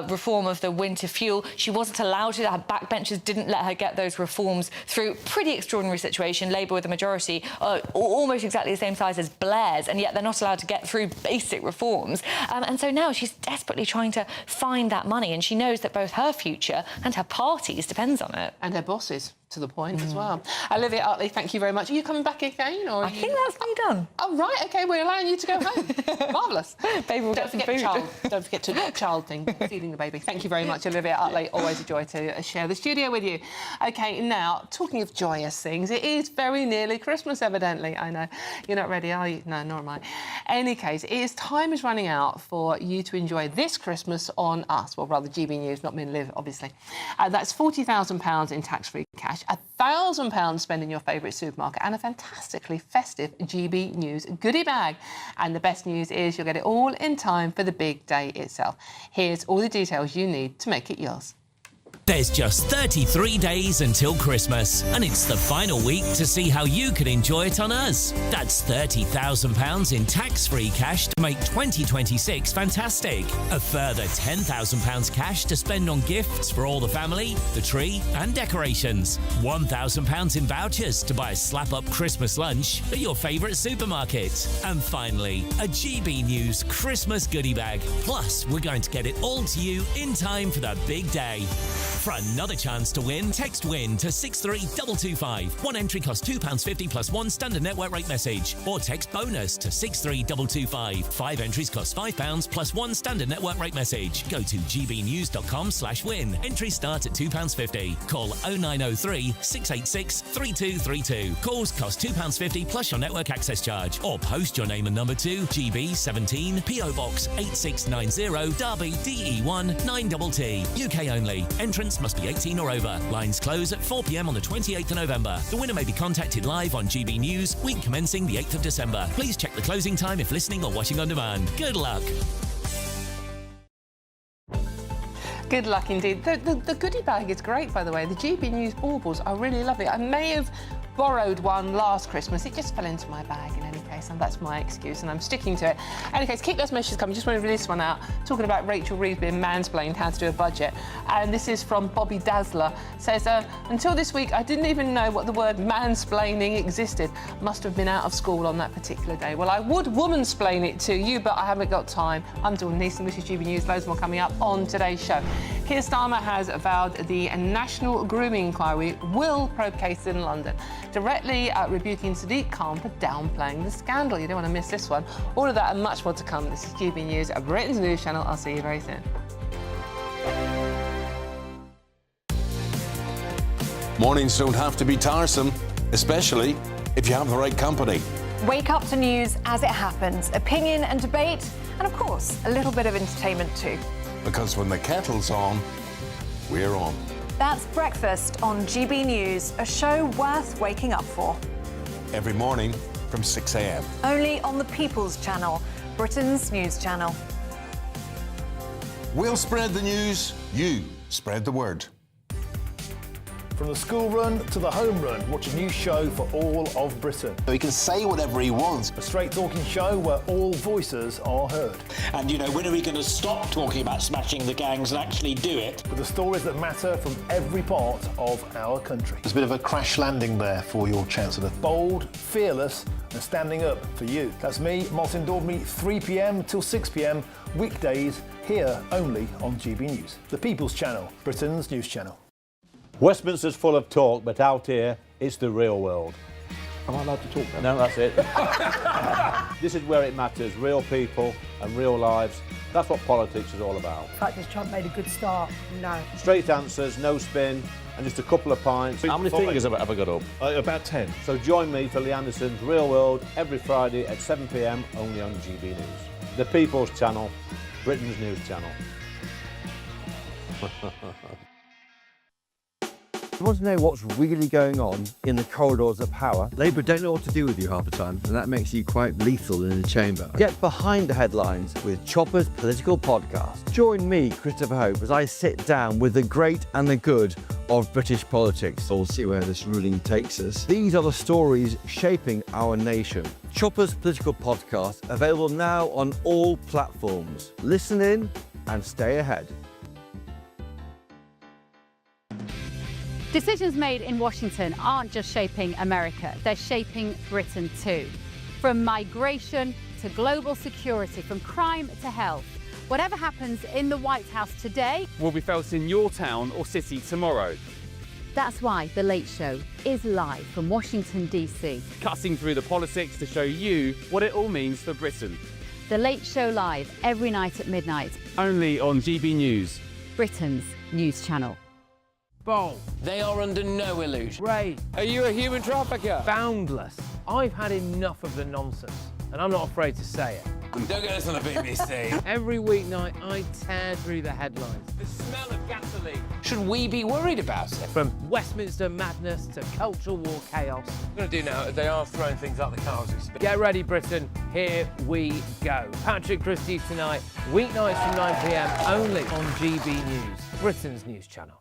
S3: reform of the winter fuel. She wasn't allowed to. Her backbenchers didn't let her get those reforms through. Pretty extraordinary situation. Labour with a majority almost exactly the same size as Blair's, and yet they're not allowed to get through basic reforms. And so now she's desperately trying to find that money, and she knows that both her future and her party's depends on it.
S11: And her bosses, to the point as well. Olivia Utley, thank you very much. Are you coming back again? Or
S3: I think that's me done.
S11: Oh, right, OK, we're allowing you to go home. Marvellous.
S3: Baby will get some food.
S11: Don't forget to child thing, feeding the baby. Thank you very much, Olivia Utley. Always a joy to share the studio with you. OK, now, talking of joyous things, it is very nearly Christmas, evidently. I know. You're not ready, are you? No, nor am I. Any case, time is running out for you to enjoy this Christmas on us. Well, rather, GB News, not me and Liv, obviously. That's £40,000 in tax-free cash, £1,000 spent in your favourite supermarket, and a fantastically festive GB News goodie bag. And the best news is you'll get it all in time for the big day itself. Here's all the details you need to make it yours.
S10: There's just 33 days until Christmas, and it's the final week to see how you can enjoy it on us. That's £30,000 in tax-free cash to make 2026 fantastic. A further £10,000 cash to spend on gifts for all the family, the tree and decorations. £1,000 in vouchers to buy a slap-up Christmas lunch at your favourite supermarket. And finally, a GB News Christmas goodie bag. Plus, we're going to get it all to you in time for that big day. For another chance to win, text WIN to 63225. One entry costs £2.50 plus one standard network rate message. Or text BONUS to 63225. 5 entries cost £5 plus one standard network rate message. Go to gbnews.com/win. Entries start at £2.50. Call 0903 686 3232. Calls cost £2.50 plus your network access charge. Or post your name and number to GB17 PO Box 8690 Derby DE1 9TT. UK only. Entrance must be 18 or over. Lines close at 4 p.m. on the 28th of November. The winner may be contacted live on GB News, week commencing the 8th of December. Please check the closing time if listening or watching on demand. Good luck.
S11: Good luck indeed. The goodie bag is great, by the way. The GB News baubles are really lovely. I may have borrowed one last Christmas. It just fell into my bag in any case, and that's my excuse, and I'm sticking to it. In any case, keep those messages coming. Just want to release one out, talking about Rachel Reeves being mansplained how to do a budget. And this is from Bobby Dazzler. Says, until this week, I didn't even know what the word mansplaining existed. Must have been out of school on that particular day. Well, I would womansplain it to you, but I haven't got time. I'm Dawn Neeson, this is GB News. Loads more coming up on today's show. Keir Starmer has vowed the National Grooming Inquiry will probe cases in London, directly rebuking Sadiq Khan for downplaying the scandal. You don't want to miss this one. All of that and much more to come. This is GB News, Britain's news channel. I'll see you very soon.
S5: Mornings don't have to be tiresome, especially if you have the right company.
S16: Wake up to news as it happens, opinion and debate, and of course, a little bit of entertainment too.
S5: Because when the kettle's on, we're on.
S16: That's Breakfast on GB News, a show worth waking up for.
S5: Every morning from 6 a.m.
S16: Only on the People's Channel, Britain's news channel.
S5: We'll spread the news, you spread the word.
S22: From the school run to the home run, watch a new show for all of Britain.
S8: He can say whatever he wants.
S22: A straight talking show where all voices are heard.
S13: And, you know, when are we going to stop talking about smashing the gangs and actually do it?
S22: With the stories that matter from every part of our country. There's a bit of a crash landing there for your Chancellor. Bold, fearless and standing up for you. That's me, Martin Daubney, 3 p.m. till 6 p.m. weekdays here only on GB News. The People's Channel, Britain's news channel.
S24: Westminster's full of talk, but out here, it's the real world.
S22: Am I allowed to talk
S24: No,
S22: now?
S24: that's it. This is where it matters, real people and real lives. That's what politics is all about.
S12: In fact, has Trump made a good start? No.
S24: Straight answers, no spin, and just a couple of pints.
S20: How many fingers have I got up?
S24: About 10. So join me for Lee Anderson's Real World every Friday at 7 p.m. only on GB News. The People's Channel, Britain's news channel.
S21: You want to know what's really going on in the corridors of power? Labour don't know what to do with you half the time, and that makes you quite lethal in the chamber. Get behind the headlines with Chopper's Political Podcast. Join me, Christopher Hope, as I sit down with the great and the good of British politics. We'll see where this ruling takes us. These are the stories shaping our nation. Chopper's Political Podcast, available now on all platforms. Listen in and stay ahead.
S23: Decisions made in Washington aren't just shaping America, they're shaping Britain too. From migration to global security, from crime to health. Whatever happens in the White House today
S25: will be felt in your town or city tomorrow.
S23: That's why The Late Show is live from Washington, D.C.
S25: Cutting through the politics to show you what it all means for Britain.
S23: The Late Show live every night at midnight.
S25: Only on GB News,
S23: Britain's news channel.
S26: Bold. They are under no illusion. Ray. Are you a human trafficker? Boundless. I've had enough of the nonsense, and I'm not afraid to say it.
S13: Don't get us on the BBC.
S26: Every weeknight, I tear through the headlines.
S13: The smell of gasoline. Should we be worried about it?
S26: From Westminster madness to cultural war chaos.
S13: What we're going to do now, they are throwing things out the car as we speak.
S26: Get ready, Britain. Here we go. Patrick Christie tonight, weeknights from 9 p.m. only on GB News, Britain's news channel.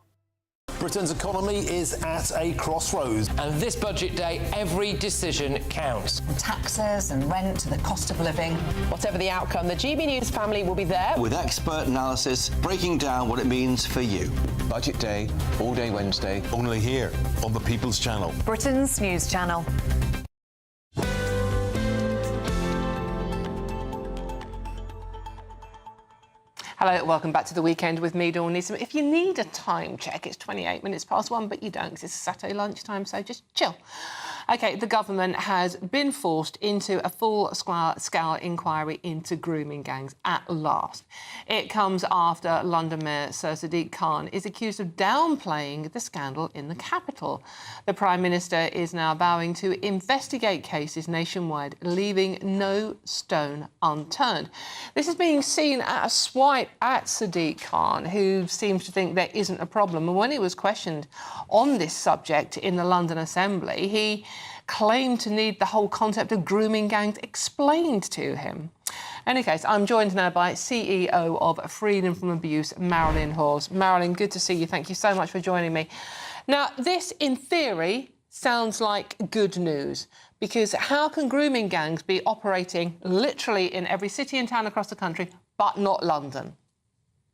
S22: Britain's economy is at a crossroads.
S13: And this budget day, every decision counts.
S27: From taxes and rent to the cost of living. Whatever the outcome, the GB News family will be there.
S8: With expert analysis, breaking down what it means for you. Budget day, all day Wednesday.
S5: Only here on the People's Channel.
S16: Britain's news channel.
S11: Hello, welcome back to The Weekend with me, Dawn Neeson. If you need a time check, it's 28 minutes past 1, but you don't because it's Saturday lunchtime, so just chill. OK, the government has been forced into a full-scale inquiry into grooming gangs at last. It comes after London Mayor Sir Sadiq Khan is accused of downplaying the scandal in the capital. The Prime Minister is now vowing to investigate cases nationwide, leaving no stone unturned. This is being seen as a swipe at Sadiq Khan, who seems to think there isn't a problem. And when he was questioned on this subject in the London Assembly, he claimed to need the whole concept of grooming gangs explained to him. In any case, I'm joined now by CEO of Freedom from Abuse, Marilyn Hawes. Marilyn, good to see you. Thank you so much for joining me. Now, this, in theory, sounds like good news, because how can grooming gangs be operating literally in every city and town across the country, but not London?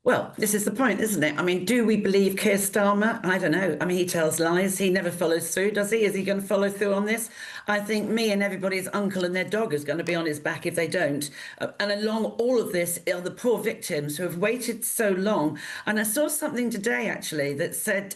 S1: Well, this is the point, isn't it? I mean, do we believe Keir Starmer? I don't know. I mean, he tells lies. He never follows through, does he? Is he going to follow through on this? I think me and everybody's uncle and their dog is going to be on his back if they don't. And along all of this are the poor victims who have waited so long. And I saw something today, actually, that said,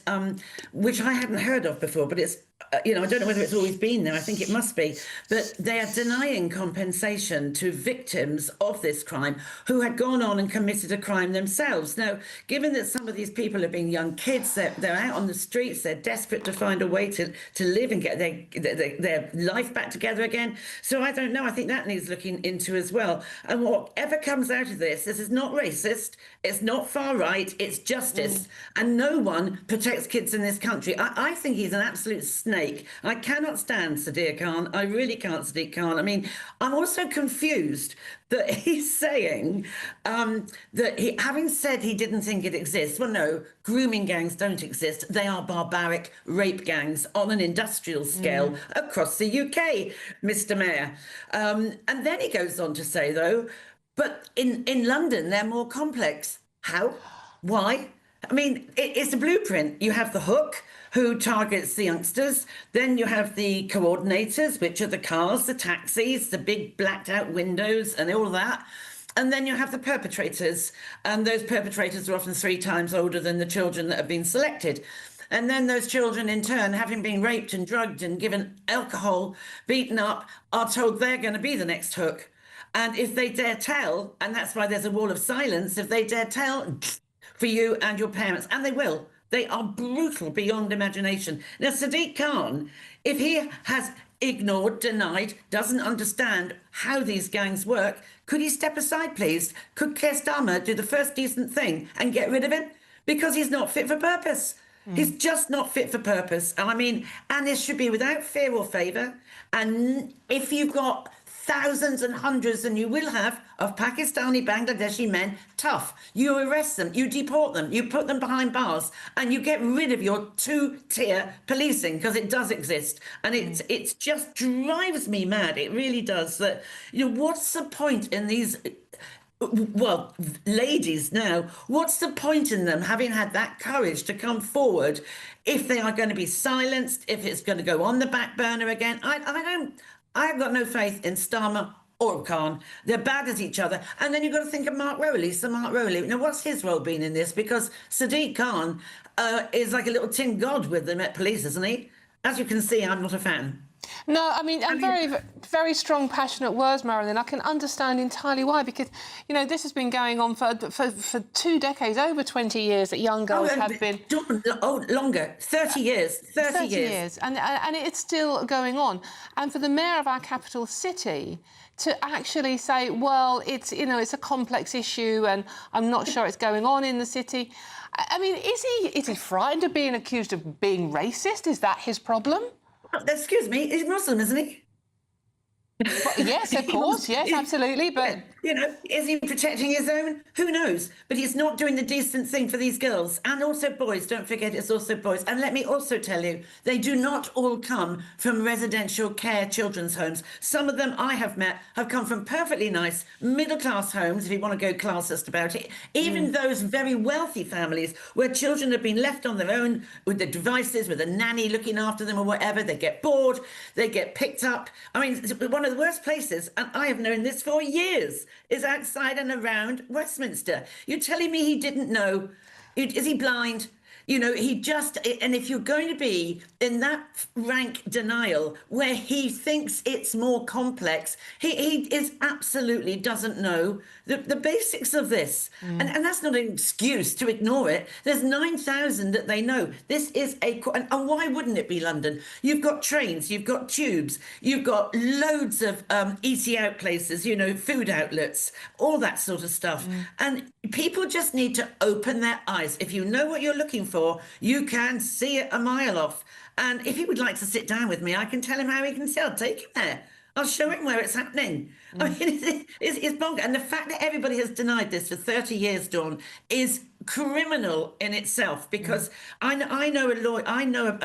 S1: which I hadn't heard of before, but it's, you know, I don't know whether it's always been there. I think it must be. But they are denying compensation to victims of this crime who had gone on and committed a crime themselves. Now, given that some of these people are being young kids, they're out on the streets, they're desperate to find a way to live and get their life back together again. So I don't know. I think that needs looking into as well. And whatever comes out of this is not racist, it's not far right, it's justice. And no one protects kids in this country. I think he's an absolute snake. I cannot stand Sadiq Khan. I really can't, Sadiq Khan. I mean, I'm also confused that he's saying that having said he didn't think it exists. Well, no, grooming gangs don't exist. They are barbaric rape gangs on an industrial scale across the UK, Mr. Mayor. And then he goes on to say, though, but in London, they're more complex. How? Why? I mean, it's a blueprint. You have the hook, who targets the youngsters. Then you have the coordinators, which are the cars, the taxis, the big blacked out windows and all that. And then you have the perpetrators. And those perpetrators are often 3 times older than the children that have been selected. And then those children, in turn, having been raped and drugged and given alcohol, beaten up, are told they're going to be the next hook. And if they dare tell, and that's why there's a wall of silence, if they dare tell for you and your parents, and they will, they are brutal beyond imagination. Now, Sadiq Khan, if he has ignored, denied, doesn't understand how these gangs work, could he step aside, please? Could Keir Starmer do the first decent thing and get rid of him? Because he's not fit for purpose. He's just not fit for purpose. And I mean, and this should be without fear or favour. And if you've got thousands and hundreds, and you will have, of Pakistani, Bangladeshi men, tough. You arrest them, you deport them, you put them behind bars, and you get rid of your 2-tier policing, because it does exist. And it just drives me mad. It really does. That, you know, what's the point in these... Well, ladies now, what's the point in them having had that courage to come forward if they are going to be silenced, if it's going to go on the back burner again? I've got no faith in Starmer or Khan. They're bad at each other. And then you've got to think of Mark Rowley, Sir Mark Rowley. Now, what's his role been in this? Because Sadiq Khan is like a little tin god with the Met Police, isn't he? As you can see, I'm not a fan.
S11: No, I mean, and very, very strong, passionate words, Marilyn. I can understand entirely why, because, you know, this has been going on for 2 decades, over 20 years, that young girls have been...
S1: longer, 30 years, 30 years.
S11: And it's still going on. And for the mayor of our capital city to actually say, well, it's, you know, it's a complex issue and I'm not sure it's going on in the city. I mean, is he frightened of being accused of being racist? Is that his problem?
S1: Excuse me, he's Muslim, isn't he?
S11: Well, yes, of course, yes, absolutely, but...
S1: You know, is he protecting his own? Who knows? But he's not doing the decent thing for these girls. And also boys, don't forget it's also boys. And let me also tell you, they do not all come from residential care children's homes. Some of them I have met have come from perfectly nice middle-class homes, if you want to go classist about it. Even those very wealthy families where children have been left on their own with the devices, with a nanny looking after them or whatever. They get bored, they get picked up. I mean, one of of the worst places, and I have known this for years, is outside and around Westminster. You're telling me he didn't know? Is he blind? You know, he just, and if you're going to be in that rank denial where he thinks it's more complex, he is absolutely doesn't know the basics of this. And that's not an excuse to ignore it. There's 9,000 that they know. This is and why wouldn't it be London? You've got trains, you've got tubes, you've got loads of eating out places, you know, food outlets, all that sort of stuff. And people just need to open their eyes. If you know what you're looking for, you can see it a mile off. And if he would like to sit down with me, I can tell him how he can see. I'll take him there. I'll show him where it's happening. I mean, it's bonkers. And the fact that everybody has denied this for 30 years, Dawn, is criminal in itself, because I know a lawyer,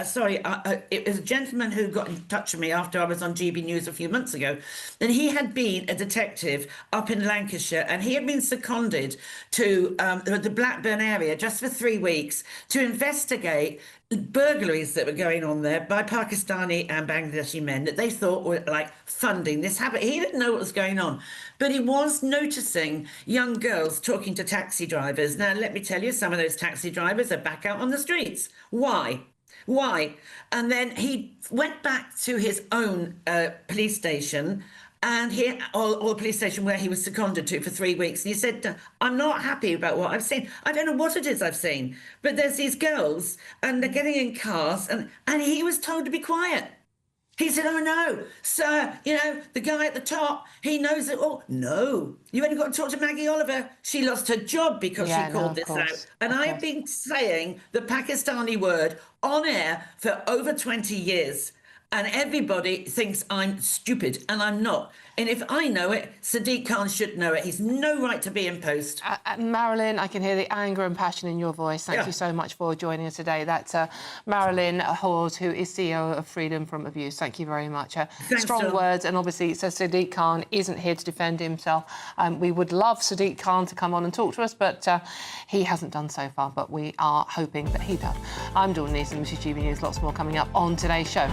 S1: it was a gentleman who got in touch with me after I was on GBNews a few months ago, and he had been a detective up in Lancashire, and he had been seconded to the Blackburn area just for 3 weeks to investigate burglaries that were going on there by Pakistani and Bangladeshi men that they thought were like funding this habit. He didn't know what was going on, but he was noticing young girls talking to taxi drivers. Now, let me tell you, some of those taxi drivers are back out on the streets. Why? And then he went back to his own police station, and or police station where he was seconded to for 3 weeks. And he said, I'm not happy about what I've seen. I don't know what it is I've seen, but there's these girls and they're getting in cars, and he was told to be quiet. He said, oh no, sir, you know, the guy at the top, he knows it all. No, you only got to talk to Maggie Oliver. She lost her job because she called this out. And I've been saying the Pakistani word on air for over 20 years. And everybody thinks I'm stupid, and I'm not. And if I know it, Sadiq Khan should know it. He's no right to be in post.
S11: Marilyn, I can hear the anger and passion in your voice. Thank you so much for joining us today. That's Marilyn Hawes, who is CEO of Freedom from Abuse. Thank you very much. Strong words, and obviously, so Sadiq Khan isn't here to defend himself. We would love Sadiq Khan to come on and talk to us, but he hasn't done so far, but we are hoping that he does. I'm Dawn Neeson, this is GB News. Lots more coming up on today's show.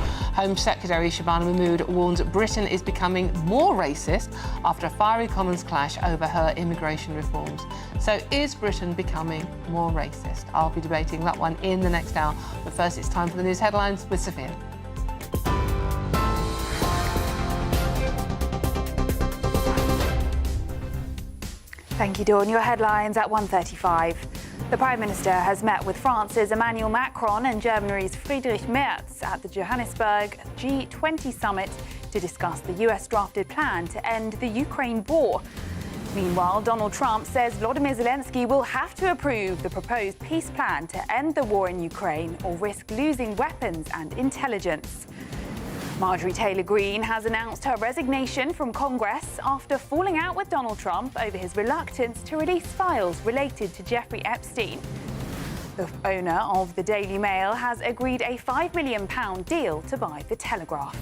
S11: Home Secretary Shabana Mahmood warns Britain is becoming more racist after a fiery Commons clash over her immigration reforms. So is Britain becoming more racist? I'll be debating that one in the next hour. But first, it's time for the news headlines with Sophia.
S18: Thank you, Dawn. Your headlines at 1:35. The Prime Minister has met with France's Emmanuel Macron and Germany's Friedrich Merz at the Johannesburg G20 summit to discuss the US-drafted plan to end the Ukraine war. Meanwhile, Donald Trump says Volodymyr Zelensky will have to approve the proposed peace plan to end the war in Ukraine or risk losing weapons and intelligence. Marjorie Taylor Greene has announced her resignation from Congress after falling out with Donald Trump over his reluctance to release files related to Jeffrey Epstein. The owner of the Daily Mail has agreed a £5 million deal to buy The Telegraph.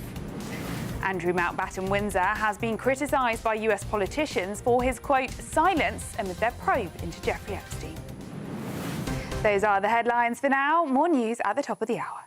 S18: Andrew Mountbatten-Windsor has been criticised by US politicians for his, quote, silence amid their probe into Jeffrey Epstein. Those are the headlines for now. More news at the top of the hour.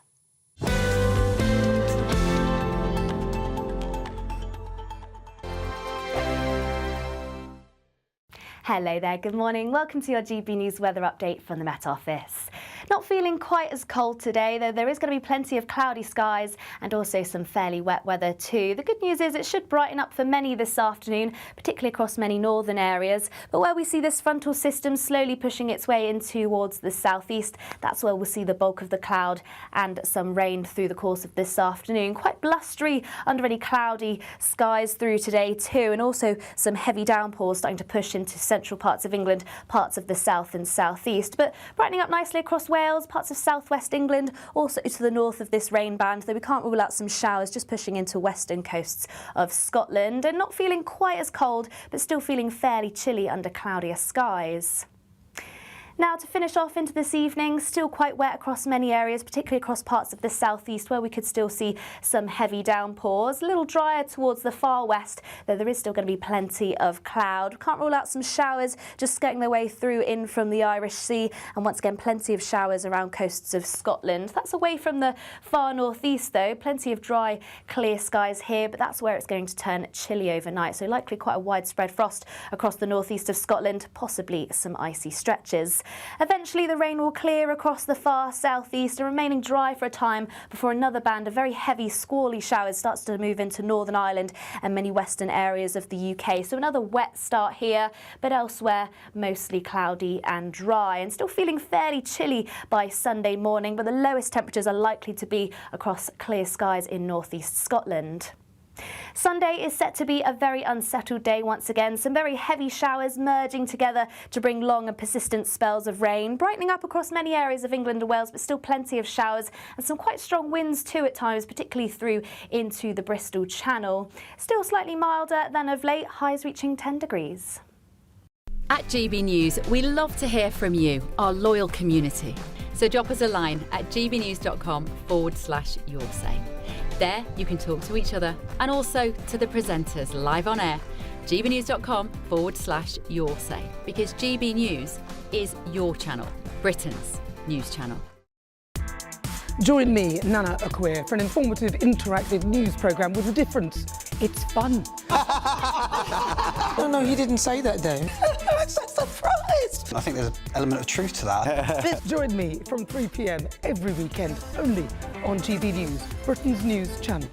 S4: Hello there, good morning. Welcome to your GB News weather update from the Met Office. Not feeling quite as cold today, though there is going to be plenty of cloudy skies and also some fairly wet weather too. The good news is it should brighten up for many this afternoon, particularly across many northern areas. But where we see this frontal system slowly pushing its way in towards the southeast, that's where we'll see the bulk of the cloud and some rain through the course of this afternoon. Quite blustery, underly cloudy skies through today too, and also some heavy downpours starting to push into central parts of England, parts of the south and southeast, but brightening up nicely across Wales, parts of southwest England, also to the north of this rain band, though we can't rule out some showers just pushing into western coasts of Scotland, and not feeling quite as cold, but still feeling fairly chilly under cloudier skies. Now, to finish off into this evening, still quite wet across many areas, particularly across parts of the southeast where we could still see some heavy downpours. A little drier towards the far west, though there is still going to be plenty of cloud. Can't rule out some showers just skirting their way through in from the Irish Sea, and once again plenty of showers around coasts of Scotland. That's away from the far northeast though. Plenty of dry, clear skies here, but that's where it's going to turn chilly overnight. So likely quite a widespread frost across the northeast of Scotland, possibly some icy stretches. Eventually the rain will clear across the far southeast and remaining dry for a time before another band of very heavy squally showers starts to move into Northern Ireland and many western areas of the UK. So another wet start here, but elsewhere mostly cloudy and dry, and still feeling fairly chilly by Sunday morning, but the lowest temperatures are likely to be across clear skies in northeast Scotland. Sunday is set to be a very unsettled day once again. Some very heavy showers merging together to bring long and persistent spells of rain, brightening up across many areas of England and Wales, but still plenty of showers and some quite strong winds too at times, particularly through into the Bristol Channel. Still slightly milder than of late, highs reaching 10 degrees.
S2: At GB News, we love to hear from you, our loyal community. So drop us a line at gbnews.com/yoursay. There you can talk to each other and also to the presenters live on air. gbnews.com/yoursay, because GB News is your channel, Britain's news channel.
S6: Join me, Nana Akwe, for an informative, interactive news programme with a difference. It's fun.
S7: No, he didn't say that, Dave.
S6: I'm so surprised.
S7: I think there's an element of truth to that.
S6: Join me from 3 p.m. every weekend, only on GB News, Britain's news channel.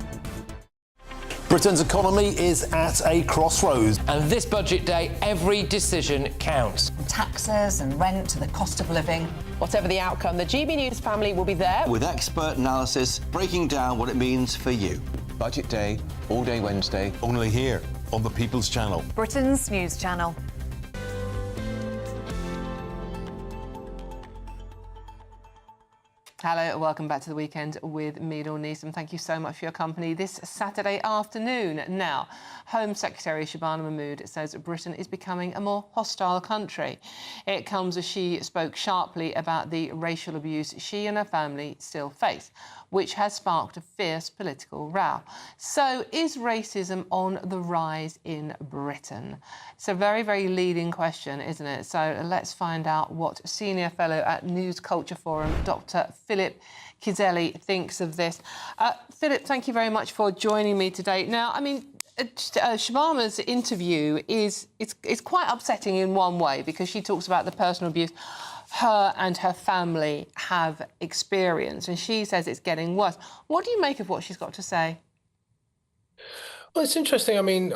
S22: Britain's economy is at a crossroads.
S26: And this budget day, every decision counts.
S27: From taxes and rent to the cost of living. Whatever the outcome, the GB News family will be there
S8: with expert analysis breaking down what it means for you. Budget day, all day Wednesday.
S9: Only here on the People's Channel.
S16: Britain's news channel.
S11: Hello and welcome back to The Weekend with me, Dawn Neeson. Thank you so much for your company this Saturday afternoon. Now, Home Secretary Shabana Mahmood says Britain is becoming a more hostile country. It comes as she spoke sharply about the racial abuse she and her family still face, which has sparked a fierce political row. So is racism on the rise in Britain? It's a very, very leading question, isn't it? So let's find out what Senior Fellow at News Culture Forum, Dr. Philip Kizelli, thinks of this. Philip, thank you very much for joining me today. Now, I mean, Shabana's interview is quite upsetting in one way, because she talks about the personal abuse her and her family have experienced, and she says it's getting worse. What do you make of what she's got to say?
S22: Well, it's interesting. I mean,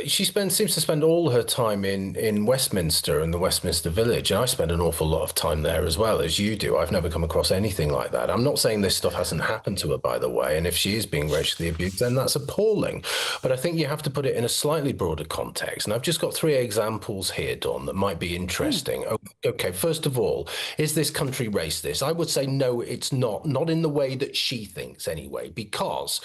S22: she seems to spend all her time in Westminster and the Westminster Village, and I spend an awful lot of time there as well, as you do. I've never come across anything like that. I'm not saying this stuff hasn't happened to her, by the way, and if she is being racially abused, then that's appalling. But I think you have to put it in a slightly broader context, and I've just got 3 examples here, Dawn, that might be interesting. Okay, first of all, is this country racist? I would say no, it's not in the way that she thinks anyway, because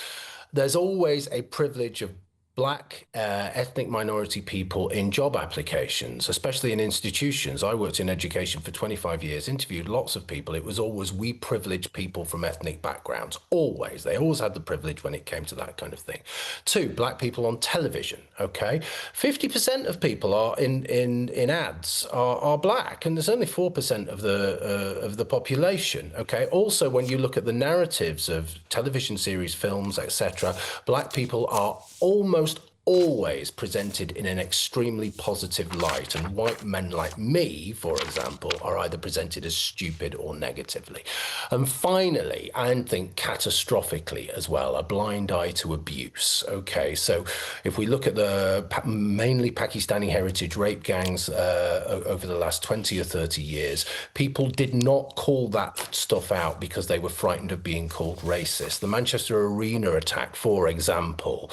S22: there's always a privilege of black ethnic minority people in job applications, especially in institutions. I worked in education for 25 years, interviewed lots of people. It was always, we privilege people from ethnic backgrounds, always. They always had the privilege when it came to that kind of thing. 2, black people on television, okay? 50% of people are in ads are black, and there's only 4% of the population, okay? Also, when you look at the narratives of television series, films, etc., black people are almost always presented in an extremely positive light, and white men like me, for example, are either presented as stupid or negatively. And finally, and think catastrophically as well, a blind eye to abuse. Okay, so if we look at the mainly Pakistani heritage rape gangs over the last 20 or 30 years, people did not call that stuff out because they were frightened of being called racist. The Manchester Arena attack, for example,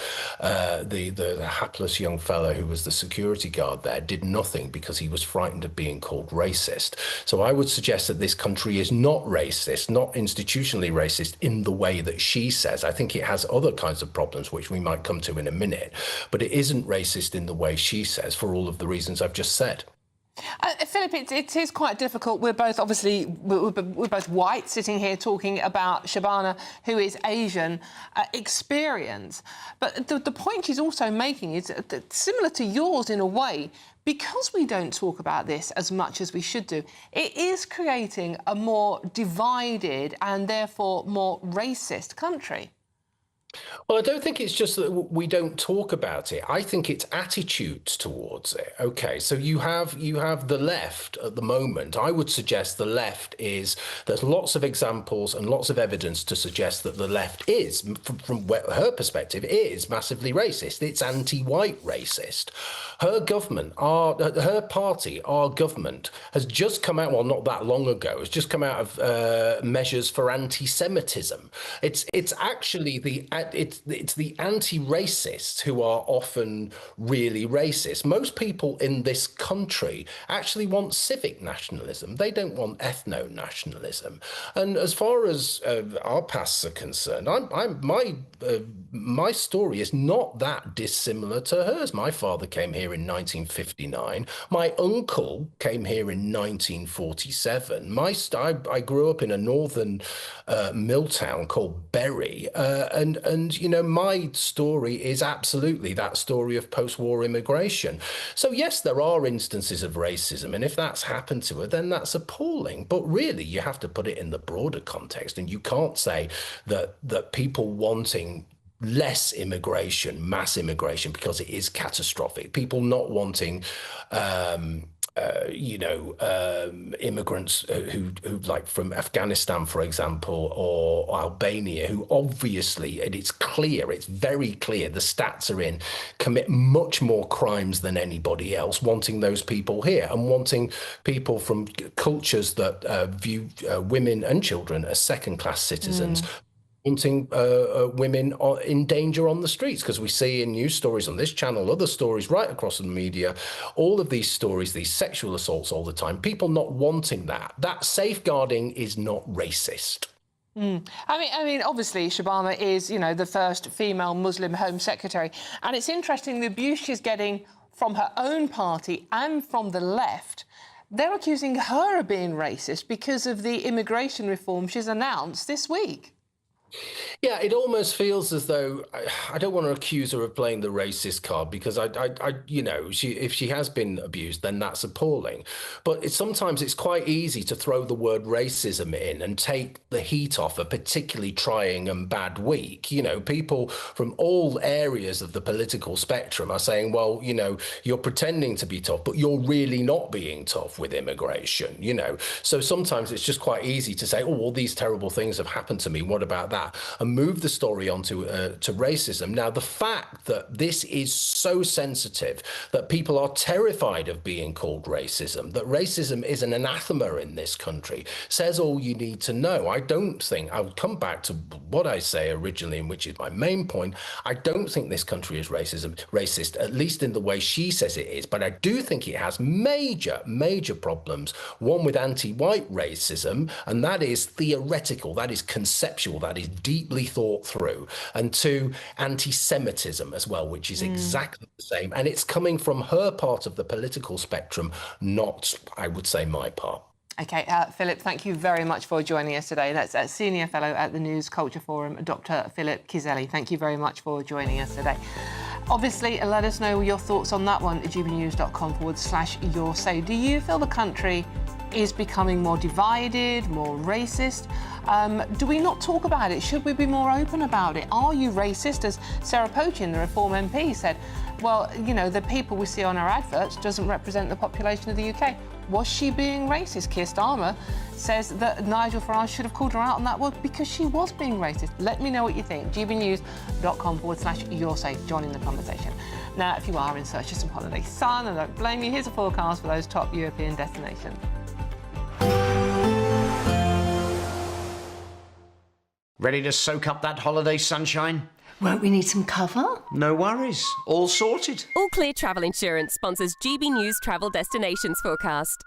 S22: the hapless young fellow who was the security guard there did nothing because he was frightened of being called racist. So I would suggest that this country is not racist, not institutionally racist in the way that she says. I think it has other kinds of problems, which we might come to in a minute, but it isn't racist in the way she says, for all of the reasons I've just said.
S11: Philip, it is quite difficult. We're both we're both white, sitting here talking about Shabana, who is Asian, experience. But the point she's also making is that, similar to yours in a way, because we don't talk about this as much as we should do, it is creating a more divided and therefore more racist country.
S3: Well, I don't think it's just that we don't talk about it. I think it's attitudes towards it. Okay, so you have the left at the moment. I would suggest the left there's lots of examples and lots of evidence to suggest that the left is, from her perspective, is massively racist. It's anti-white racist. Her government, her party, our government, has just come out, well, not that long ago, has just come out of measures for anti-Semitism. It's actually it's the anti-racists who are often really racist. Most people in this country actually want civic nationalism. They don't want ethno-nationalism. And as far as our pasts are concerned, my story is not that dissimilar to hers. My father came here in 1959. My uncle came here in 1947. I grew up in a northern mill town called Bury, and you know, my story is absolutely that story of post-war immigration. So yes, there are instances of racism, and if that's happened to her, then that's appalling. But really, you have to put it in the broader context, and you can't say that people wanting less immigration, mass immigration, because it is catastrophic. People not wanting immigrants who like from Afghanistan, for example, or Albania, who obviously, and it's very clear, the stats are in, commit much more crimes than anybody else, wanting those people here and wanting people from cultures that view women and children as second-class citizens. Wanting women in danger on the streets, because we see in news stories on this channel, other stories right across the media, all of these stories, these sexual assaults all the time, people not wanting that. That safeguarding is not racist.
S11: I mean, obviously, Shabana is, you know, the first female Muslim Home Secretary, and it's interesting the abuse she's getting from her own party and from the left. They're accusing her of being racist because of the immigration reform she's announced this week.
S3: Yeah, it almost feels as though I don't want to accuse her of playing the racist card, because if she has been abused, then that's appalling. But sometimes it's quite easy to throw the word racism in and take the heat off a particularly trying and bad week. You know, people from all areas of the political spectrum are saying, well, you know, you're pretending to be tough, but you're really not being tough with immigration, you know. So sometimes it's just quite easy to say, oh, all these terrible things have happened to me. What about that? And move the story onto to racism. Now, the fact that this is so sensitive, that people are terrified of being called racism, that racism is an anathema in this country, says all you need to know. I don't think, I'll come back to what I say originally, and which is my main point. I don't think this country is racist, at least in the way she says it is. But I do think it has major, major problems. One with anti-white racism, and that is theoretical, that is conceptual, that is deeply thought through, and two, anti-Semitism as well, which is exactly the same, and it's coming from her part of the political spectrum, not, I would say, my part.
S11: OK, Philip, thank you very much for joining us today. That's Senior Fellow at the News Culture Forum, Dr. Philip Kiselli. Thank you very much for joining us today. Obviously, let us know your thoughts on that one at gbnews.com/your say. Do you feel the country is becoming more divided, more racist? Do we not talk about it? Should we be more open about it? Are you racist? As Sarah Pochin, the Reform MP, said, well, you know, the people we see on our adverts doesn't represent the population of the UK. Was she being racist? Keir Starmer says that Nigel Farage should have called her out on that word because she was being racist. Let me know what you think. gbnews.com/your say. Join in the conversation. Now, if you are in search of some holiday sun, and I don't blame you, here's a forecast for those top European destinations.
S13: Ready to soak up that holiday sunshine?
S10: Won't we need some cover?
S13: No worries. All sorted.
S14: All Clear Travel Insurance sponsors GB News Travel Destinations Forecast.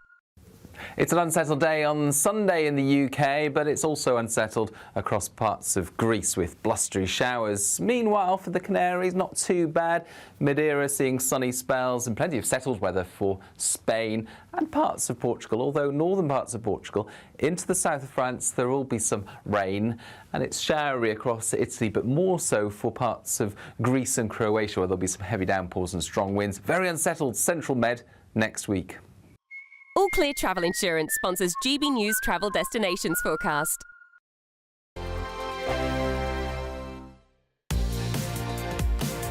S10: It's an unsettled day on Sunday in the UK, but it's also unsettled across parts of Greece with blustery showers. Meanwhile, for the Canaries, not too bad. Madeira seeing sunny spells and plenty of settled weather for Spain and parts of Portugal, although northern parts of Portugal into the south of France there will be some rain, and it's showery across Italy, but more so for parts of Greece and Croatia, where there'll be some heavy downpours and strong winds. Very unsettled Central Med next week.
S12: All Clear Travel Insurance sponsors GB News Travel Destinations Forecast.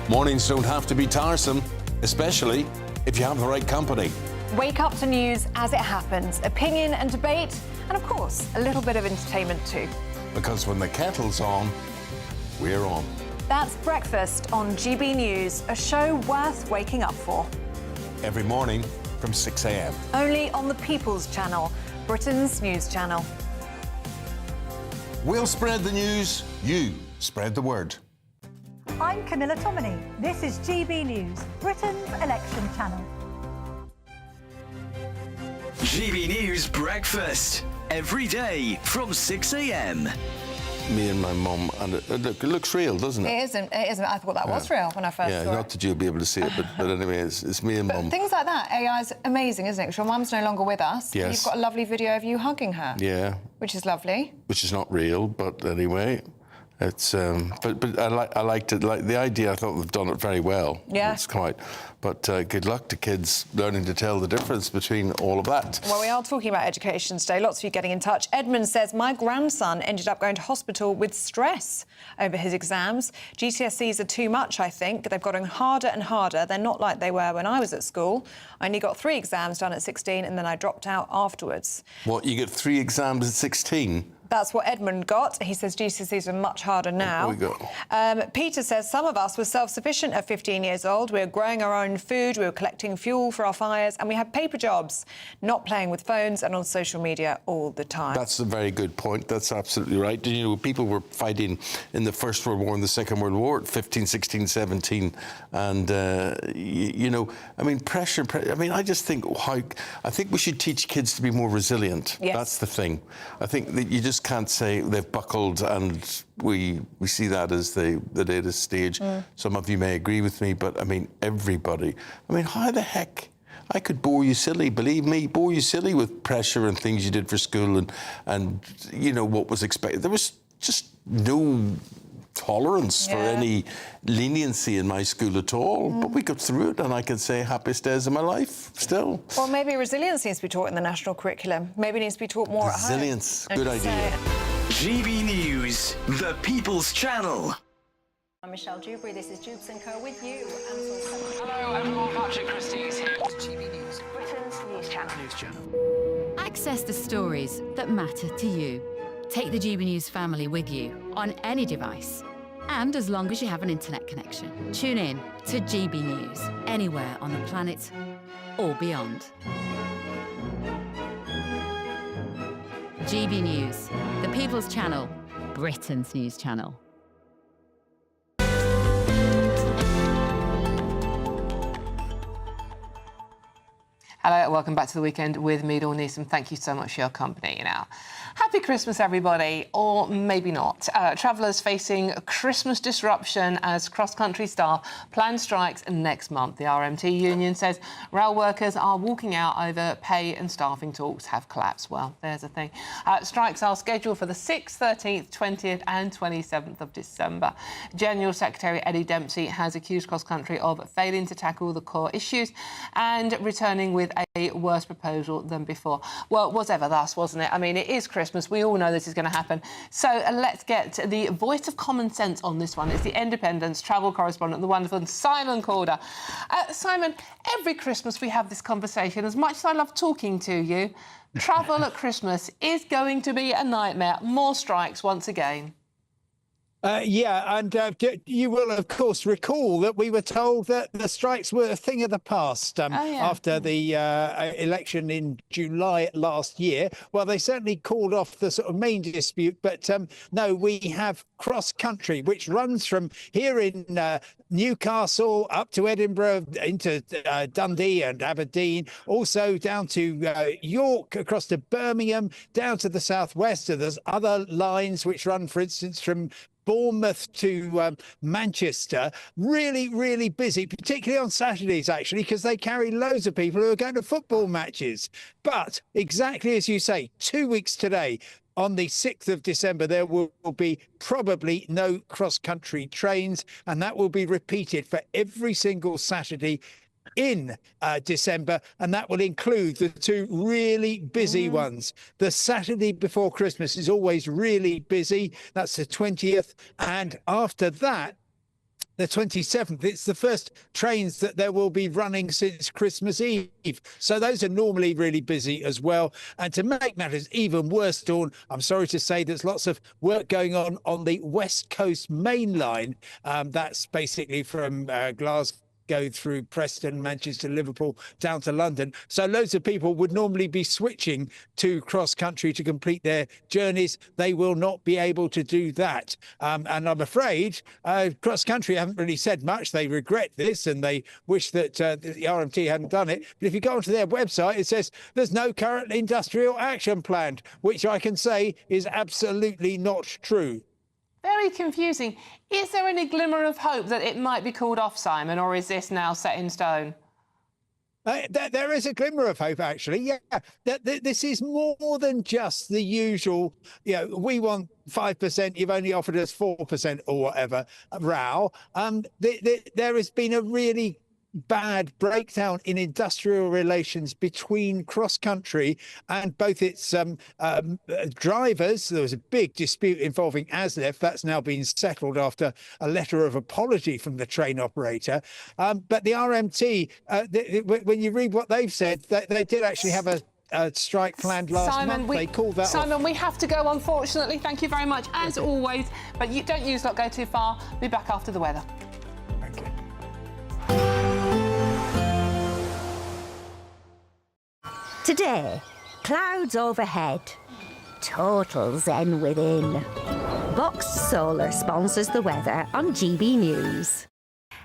S9: Mornings don't have to be tiresome, especially if you have the right company.
S16: Wake up to news as it happens, opinion and debate, and of course, a little bit of entertainment too.
S9: Because when the kettle's on, we're on.
S16: That's Breakfast on GB News, a show worth waking up for.
S9: Every morning from 6 a.m.
S16: Only on the People's Channel, Britain's news channel.
S9: We'll spread the news, you spread the word.
S14: I'm Camilla Tominey. This is GB News, Britain's election channel.
S15: GB News Breakfast, every day from 6 a.m.
S9: Me and my mum, and it looks real, doesn't it?
S16: It isn't. I thought that was real when I first saw it.
S9: Not that you'll be able to see it, but anyway, it's me and mum.
S16: Things like that, AI is amazing, isn't it? Because your mum's no longer with us.
S9: Yes.
S16: You've got a lovely video of you hugging her.
S9: Yeah.
S16: Which is lovely.
S9: Which is not real, but anyway. It's but I liked it. Like the idea, I thought they've done it very well.
S16: Yeah.
S9: It's quite. But good luck to kids learning to tell the difference between all of that.
S16: Well, we are talking about education today. Lots of you getting in touch. Edmund says, my grandson ended up going to hospital with stress over his exams. GCSEs are too much, I think. They've gotten harder and harder. They're not like they were when I was at school. I only got 3 exams done at 16 and then I dropped out afterwards.
S9: What, you get 3 exams at 16?
S16: That's what Edmund got. He says GCSEs are much harder now. Peter says some of us were self-sufficient at 15 years old. We were growing our own food, we were collecting fuel for our fires, and we had paper jobs, not playing with phones and on social media all the time.
S9: That's a very good point. That's absolutely right. You know, people were fighting in the First World War and the Second World War at 15, 16, 17. And, you know, I mean, pressure. I mean, I just think I think we should teach kids to be more resilient.
S16: Yes.
S9: That's the thing. I think that you just can't say they've buckled and we see that as the latest stage. Some of you may agree with me, but I mean, everybody. I mean, how the heck? I could bore you silly, believe me, bore you silly with pressure and things you did for school and you know, what was expected. There was just no tolerance for any leniency in my school at all. But we got through it and I can say happiest days of my life still.
S16: Well, maybe resilience needs to be taught in the national curriculum. Maybe it needs to be taught more
S9: Resilience,
S16: at home.
S9: good idea.
S15: GB News, the People's Channel.
S14: I'm Michelle Dewberry. This is Jubes & Co with you.
S27: Hello everyone, Patrick Christie is here. GB News,
S16: Britain's news channel.
S2: Access the stories that matter to you. Take the GB News family with you on any device. And as long as you have an internet connection, tune in to GB News anywhere on the planet or beyond. GB News, the People's Channel, Britain's news channel.
S11: Hello, welcome back to the weekend with me, Dawn Neeson. Thank you so much for your company. Now, happy Christmas, everybody, or maybe not. Travellers facing Christmas disruption as cross-country staff plan strikes next month. The RMT union says rail workers are walking out over pay and staffing talks have collapsed. Well, there's a thing. Strikes are scheduled for the 6th, 13th, 20th and 27th of December. General Secretary Eddie Dempsey has accused cross-country of failing to tackle the core issues and returning with a worse proposal than before. Well, it was ever thus, wasn't it? I mean, it is Christmas. We all know this is going to happen. So let's get the voice of common sense on this one. It's the Independent's travel correspondent, the wonderful Simon Calder. Simon, every Christmas we have this conversation. As much as I love talking to you, travel at Christmas is going to be a nightmare. More strikes once again.
S17: Yeah, and you will, of course, recall that we were told that the strikes were a thing of the past after the election in July last year. Well, they certainly called off the sort of main dispute, but no, we have cross-country, which runs from here in Newcastle up to Edinburgh, into Dundee and Aberdeen, also down to York, across to Birmingham, down to the southwest. So there's other lines which run, for instance, from Bournemouth to Manchester. Really, really busy, particularly on Saturdays, actually, because they carry loads of people who are going to football matches. But exactly as you say, 2 weeks today, on the 6th of December, there will be probably no cross-country trains, and that will be repeated for every single Saturday in December, and that will include the two really busy ones. The Saturday before Christmas is always really busy. That's the 20th, and after that, the 27th, it's the first trains that there will be running since Christmas Eve. So those are normally really busy as well. And to make matters even worse, Dawn, I'm sorry to say there's lots of work going on the West Coast Main Line. That's basically from Glasgow through Preston, Manchester, Liverpool, down to London. So loads of people would normally be switching to cross-country to complete their journeys. They will not be able to do that. And I'm afraid cross-country haven't really said much. They regret this and they wish that the RMT hadn't done it. But if you go onto their website, it says there's no current industrial action planned, which I can say is absolutely not true.
S11: Very confusing. Is there any glimmer of hope that it might be called off, Simon, or is this now set in stone?
S17: There is a glimmer of hope, actually. Yeah, this is more than just the usual, we want 5%, you've only offered us 4% or whatever, row. There has been a really bad breakdown in industrial relations between cross-country and both its drivers. There was a big dispute involving ASLEF. That's now been settled after a letter of apology from the train operator. But the RMT, when you read what they've said, they did actually have a strike planned last month. They called that
S11: Simon,
S17: off.
S11: we have to go, unfortunately. Thank you very much, as always. But you don't use lot, go too far. Be back after the weather.
S19: Today, clouds overhead, total zen within. Box Solar sponsors the weather on GB News.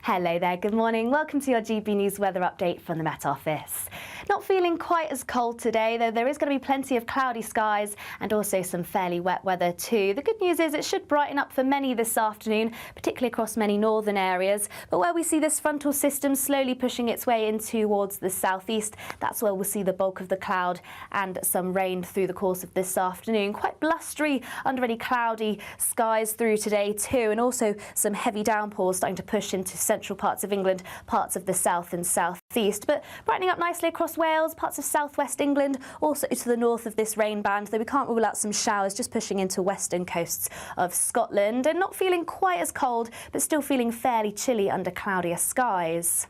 S4: Hello there, good morning. Welcome to your GB News weather update from the Met Office. Not feeling quite as cold today, though there is going to be plenty of cloudy skies and also some fairly wet weather too. The good news is it should brighten up for many this afternoon, particularly across many northern areas. But where we see this frontal system slowly pushing its way in towards the southeast, that's where we'll see the bulk of the cloud and some rain through the course of this afternoon. Quite blustery, underly cloudy skies through today too, and also some heavy downpours starting to push into central parts of England, parts of the south and southeast, but brightening up nicely across Wales, parts of southwest England, also to the north of this rain band, though we can't rule out some showers just pushing into western coasts of Scotland, and not feeling quite as cold, but still feeling fairly chilly under cloudier skies.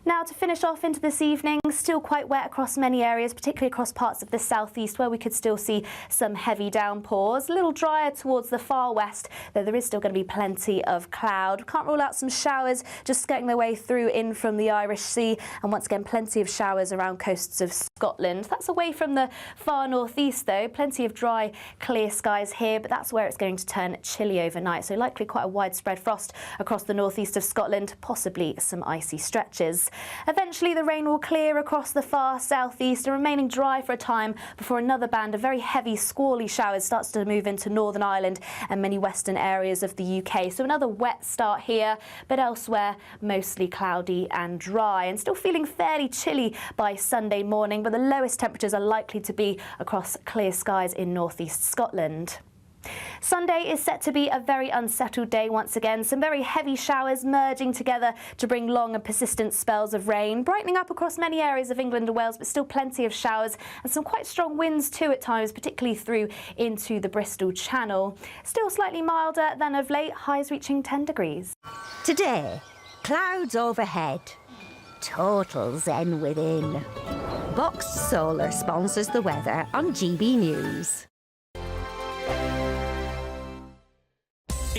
S4: Now, to finish off into this evening, still quite wet across many areas, particularly across parts of the southeast where we could still see some heavy downpours. A little drier towards the far west, though there is still going to be plenty of cloud. Can't rule out some showers just skirting their way through in from the Irish Sea, and once again plenty of showers around coasts of Scotland. That's away from the far northeast though. Plenty of dry, clear skies here, but that's where it's going to turn chilly overnight, so likely quite a widespread frost across the northeast of Scotland, possibly some icy stretches. Eventually the rain will clear across the far southeast and remaining dry for a time before another band of very heavy squally showers starts to move into Northern Ireland and many western areas of the UK. So another wet start here, but elsewhere mostly cloudy and dry, and still feeling fairly chilly by Sunday morning, but the lowest temperatures are likely to be across clear skies in northeast Scotland. Sunday is set to be a very unsettled day once again. Some very heavy showers merging together to bring long and persistent spells of rain, brightening up across many areas of England and Wales, but still plenty of showers and some quite strong winds too at times, particularly through into the Bristol Channel. Still slightly milder than of late, highs reaching 10 degrees.
S19: Today, clouds overhead, total zen within. Box Solar sponsors the weather on GB News.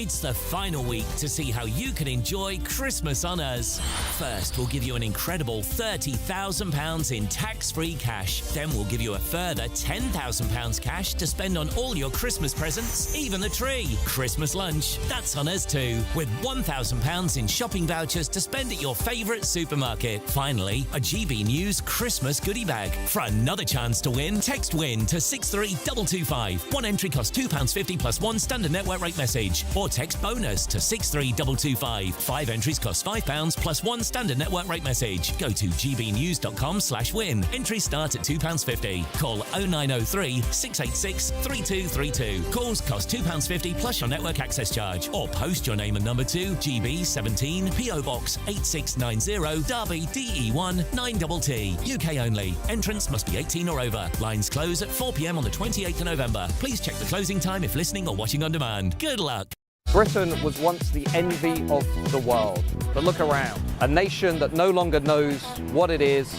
S1: It's the final week to see how you can enjoy Christmas on us. First, we'll give you an incredible £30,000 in tax-free cash. Then we'll give you a further £10,000 cash to spend on all your Christmas presents, even the tree. Christmas lunch, that's on us too, with £1,000 in shopping vouchers to spend at your favourite supermarket. Finally, a GB News Christmas goodie bag. For another chance to win, text WIN to 63225. One entry costs £2.50 plus one standard network rate message. Or text BONUS to 63225. 5 entries cost £5 plus one standard network rate message. Go to gbnews.com/win. Entries start at £2.50. Call 0903 686 3232. Calls cost £2.50 plus your network access charge. Or post your name and number to GB17 PO Box 8690 Derby DE1 9TT. UK only. Entrance must be 18 or over. Lines close at 4 p.m. on the 28th of November. Please check the closing time if listening or watching on demand. Good luck.
S5: Britain was once the envy of the world. But look around. A nation that no longer knows what it is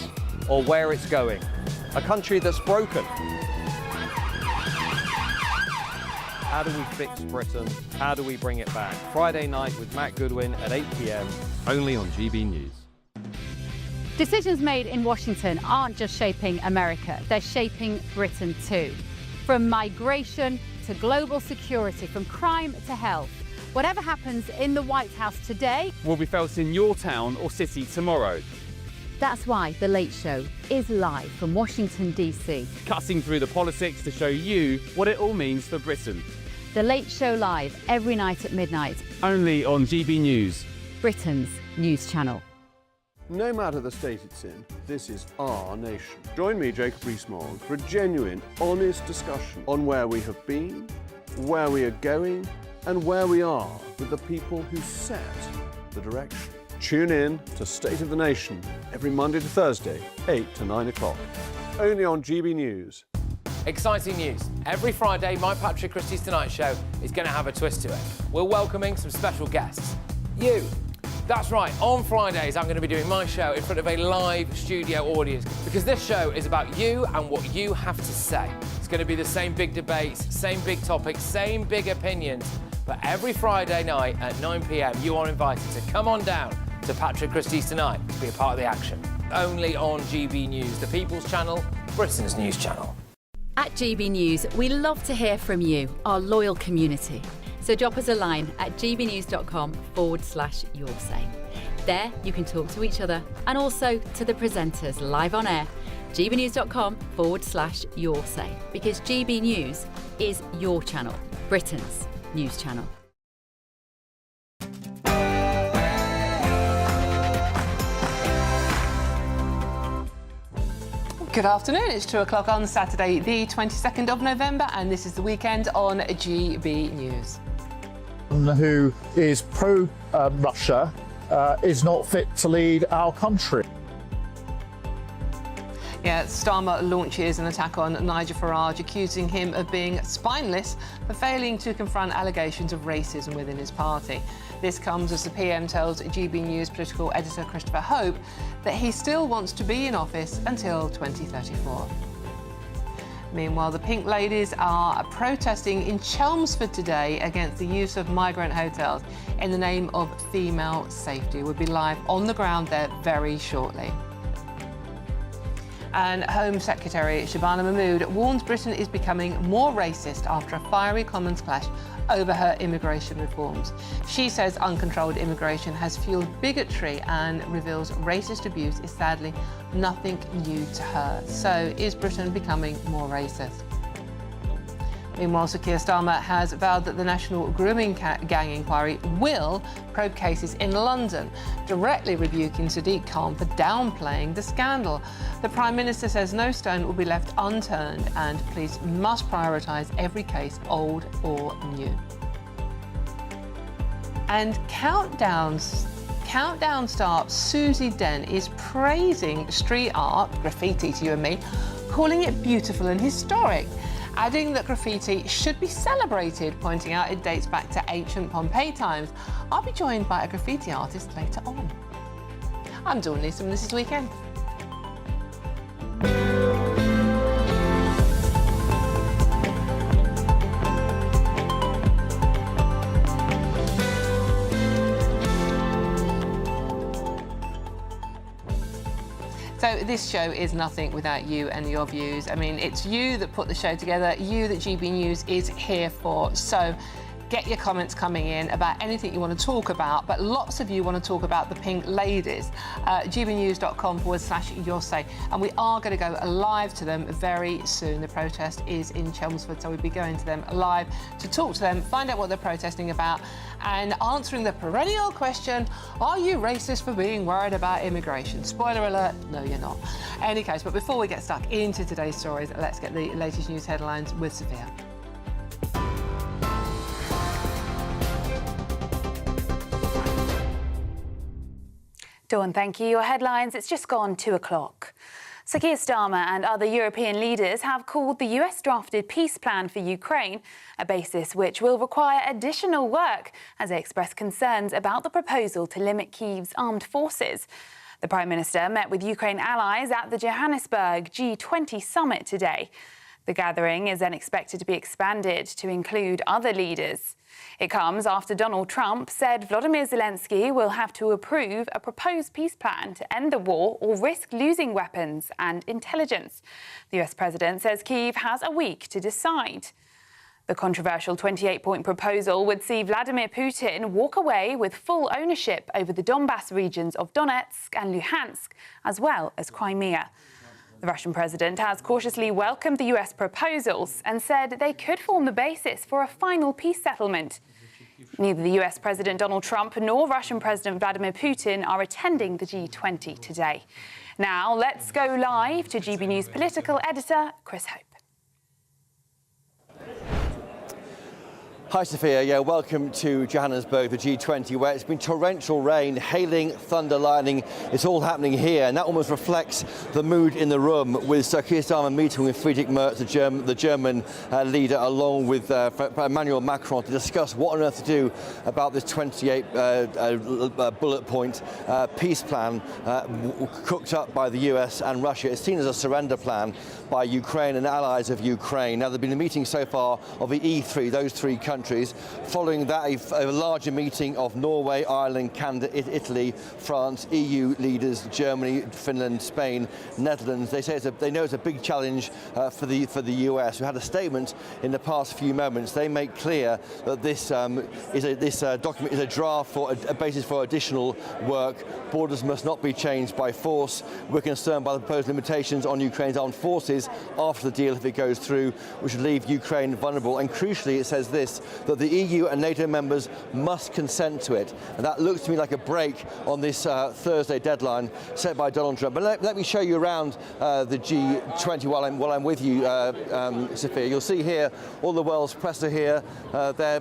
S5: or where it's going. A country that's broken. How do we fix Britain? How do we bring it back? Friday night with Matt Goodwin at 8 p.m. only on GB News.
S20: Decisions made in Washington aren't just shaping America, they're shaping Britain too. From migration to global security, from crime to health. Whatever happens in the White House today
S21: will be felt in your town or city tomorrow.
S20: That's why The Late Show is live from Washington, D.C.
S21: Cutting through the politics to show you what it all means for Britain.
S20: The Late Show live every night at midnight.
S21: Only on GB News,
S20: Britain's news channel.
S23: No matter the state it's in, this is our nation. Join me, Jacob Rees-Mogg, for a genuine, honest discussion on where we have been, where we are going, and where we are with the people who set the direction. Tune in to State of the Nation every Monday to Thursday, 8 to 9 o'clock. Only on GB News.
S26: Exciting news. Every Friday, my Patrick Christie's Tonight Show is going to have a twist to it. We're welcoming some special guests. You. That's right, on Fridays I'm going to be doing my show in front of a live studio audience because this show is about you and what you have to say. It's going to be the same big debates, same big topics, same big opinions. But every Friday night at 9 p.m, you are invited to come on down to Patrick Christie's Tonight to be a part of the action. Only on GB News, the People's Channel, Britain's news channel.
S2: At GB News, we love to hear from you, our loyal community. So drop us a line at gbnews.com/yoursay. There you can talk to each other and also to the presenters live on air. gbnews.com/yoursay, because GB News is your channel, Britain's news channel.
S11: Good afternoon, it's 2 o'clock on Saturday the 22nd of November and this is the weekend on GB News.
S24: Who is pro-Russia is not fit to lead our country.
S11: Yeah, Starmer launches an attack on Nigel Farage, accusing him of being spineless for failing to confront allegations of racism within his party. This comes as the PM tells GB News political editor Christopher Hope that he still wants to be in office until 2034. Meanwhile, the Pink Ladies are protesting in Chelmsford today against the use of migrant hotels in the name of female safety. We'll be live on the ground there very shortly. And Home Secretary Shabana Mahmood warns Britain is becoming more racist after a fiery Commons clash over her immigration reforms. She says uncontrolled immigration has fueled bigotry and reveals racist abuse is sadly nothing new to her. So is Britain becoming more racist? Meanwhile, Sir Keir Starmer has vowed that the National Grooming Gang inquiry will probe cases in London, directly rebuking Sadiq Khan for downplaying the scandal. The Prime Minister says no stone will be left unturned and police must prioritise every case, old or new. And Countdown star Susie Dent is praising street art, graffiti to you and me, calling it beautiful and historic, adding that graffiti should be celebrated, pointing out it dates back to ancient Pompeii times. I'll be joined by a graffiti artist later on. I'm Dawn Newsom and this is Weekend. this show is nothing without you and your views. I mean, it's you that put the show together, you that GB News is here for. So get your comments coming in about anything you want to talk about, but lots of you want to talk about the Pink Ladies. gbnews.com/yoursay. And we are going to go live to them very soon. The protest is in Chelmsford, so we'll be going to them live to talk to them, find out what they're protesting about, and answering the perennial question, are you racist for being worried about immigration? Spoiler alert, no, you're not. Any case, but before we get stuck into today's stories, let's get the latest news headlines with Sophia.
S4: Dawn, thank you. Your headlines, it's just gone 2 o'clock. Sir Keir Starmer and other European leaders have called the US-drafted peace plan for Ukraine a basis which will require additional work as they express concerns about the proposal to limit Kyiv's armed forces. The Prime Minister met with Ukraine allies at the Johannesburg G20 summit today. The gathering is then expected to be expanded to include other leaders. It comes after Donald Trump said Volodymyr Zelensky will have to approve a proposed peace plan to end the war or risk losing weapons and intelligence. The US president says Kyiv has a week to decide. The controversial 28-point proposal would see Vladimir Putin walk away with full ownership over the Donbas regions of Donetsk and Luhansk, as well as Crimea. The Russian president has cautiously welcomed the US proposals and said they could form the basis for a final peace settlement. Neither the US President Donald Trump nor Russian President Vladimir Putin are attending the G20 today. Now, let's go live to GB News political editor Chris Hope.
S3: Hi, Sophia. Yeah, welcome to Johannesburg, the G20, where it's been torrential rain, hailing, thunder, lightning. It's all happening here, and that almost reflects the mood in the room, with Sir Keir Starmer meeting with Friedrich Merz, the German leader, along with Emmanuel Macron, to discuss what on earth to do about this 28 bullet point peace plan cooked up by the US and Russia. It's seen as a surrender plan by Ukraine and allies of Ukraine. Now, there's been a meeting so far of the E3, those three countries. Following that, a larger meeting of Norway, Ireland, Canada, Italy, France, EU leaders, Germany, Finland, Spain, Netherlands. They say they know it's a big challenge for the US. We had a statement in the past few moments. They make clear that this document is a draft for a basis for additional work. Borders must not be changed by force. We're concerned by the proposed limitations on Ukraine's armed forces after the deal, if it goes through, which would leave Ukraine vulnerable. And crucially, it says this, that the EU and NATO members must consent to it. And that looks to me like a break on this Thursday deadline set by Donald Trump. But let me show you around the G20 while I'm with you, Sophia. You'll see here all the world's press are here. They're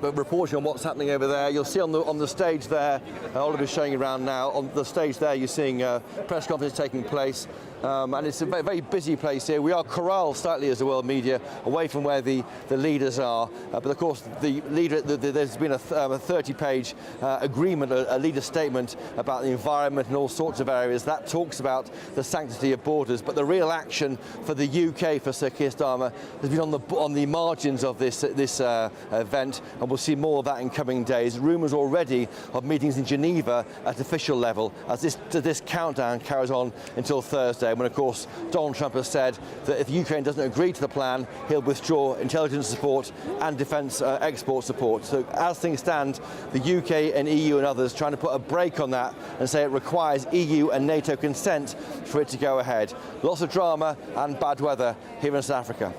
S3: reporting on what's happening over there. You'll see on the stage there, Oliver's showing you around now. On the stage there, you're seeing press conference taking place. And it's a very, very busy place here. We are corralled slightly as the world media away from where the leaders are. But of course, there's been a 30-page agreement, a leader statement about the environment and all sorts of areas. That talks about the sanctity of borders. But the real action for the UK, for Sir Keir Starmer, has been on the margins of this event. And we'll see more of that in coming days. Rumours already of meetings in Geneva at official level as this countdown carries on until Thursday, when, of course, Donald Trump has said that if Ukraine doesn't agree to the plan, he'll withdraw intelligence support and defence export support. So as things stand, the UK and EU and others trying to put a brake on that and say it requires EU and NATO consent for it to go ahead. Lots of drama and bad weather here in South Africa.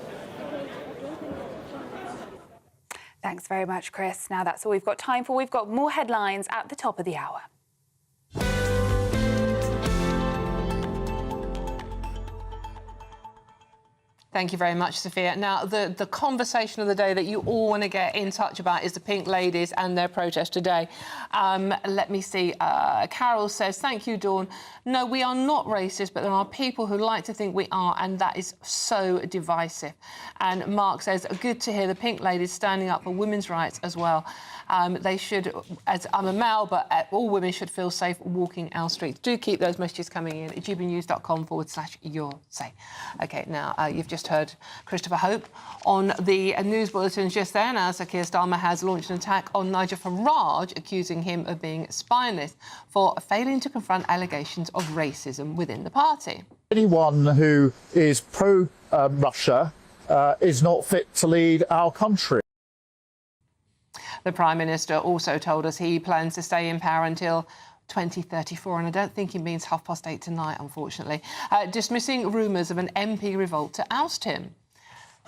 S4: Thanks very much, Chris. Now that's all we've got time for. We've got more headlines at the top of the hour.
S11: Thank you very much, Sophia. Now, the conversation of the day that you all want to get in touch about is the Pink Ladies and their protest today. Let me see. Carol says, thank you, Dawn. No, we are not racist, but there are people who like to think we are, and that is so divisive. And Mark says, good to hear the Pink Ladies standing up for women's rights as well. They should, as I'm a male, but all women should feel safe walking our streets. Do keep those messages coming in at gbnews.com/yoursay. OK, now, you've just just heard Christopher Hope on the news bulletins just there. Now, Sir Keir Starmer has launched an attack on Nigel Farage, accusing him of being spineless for failing to confront allegations of racism within the party.
S24: Anyone who is pro-Russia is not fit to lead our country.
S11: The Prime Minister also told us he plans to stay in power until 2034, and I don't think he means 8:30 tonight, unfortunately, dismissing rumours of an MP revolt to oust him.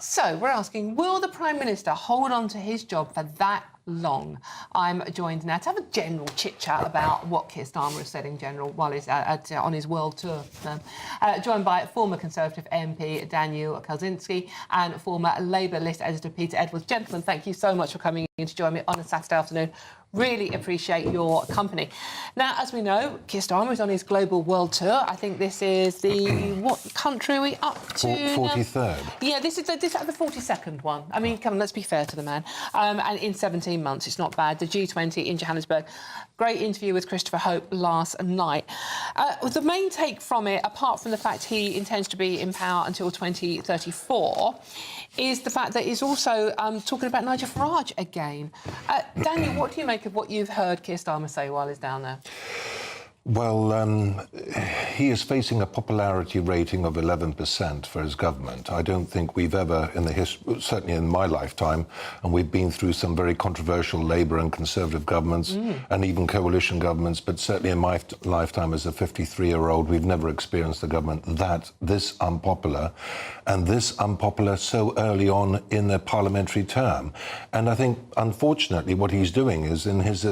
S11: So we're asking, will the Prime Minister hold on to his job for that long? I'm joined now to have a general chit-chat about what Keir Starmer has said in general while he's on his world tour. Joined by former Conservative MP Daniel Kaczynski and former Labour list editor Peter Edwards. Gentlemen, thank you so much for coming in to join me on a Saturday afternoon. Really appreciate your company. Now, as we know, Keir Starmer is on his global world tour. I think this is the... what country are we up to?
S6: 43rd.
S11: Yeah, this is the 42nd one. I mean, come on, let's be fair to the man. And in 17 months, it's not bad. The G20 in Johannesburg. Great interview with Christopher Hope last night. The main take from it, apart from the fact he intends to be in power until 2034, is the fact that he's also talking about Nigel Farage again. Daniel, what do you make of what you've heard Keir Starmer say while he's down there?
S6: Well, he is facing a popularity rating of 11% for his government. I don't think we've ever, in the history, certainly in my lifetime, and we've been through some very controversial Labour and Conservative governments, and even coalition governments, but certainly in my lifetime as a 53-year-old, we've never experienced a government this unpopular, and this unpopular so early on in the parliamentary term. And I think, unfortunately, what he's doing is, in his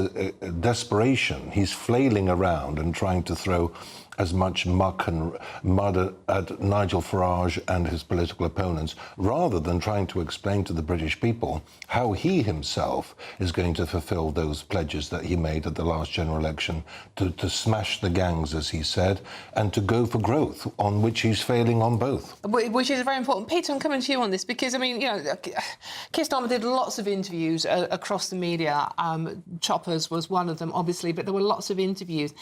S6: desperation, he's flailing around and trying to throw as much muck and mud at Nigel Farage and his political opponents, rather than trying to explain to the British people how he himself is going to fulfil those pledges that he made at the last general election, to smash the gangs, as he said, and to go for growth, on which he's failing on both.
S11: Which is very important. Peter, I'm coming to you on this because, I mean, you know, Keir Starmer did lots of interviews across the media. Choppers was one of them, obviously, but there were lots of interviews.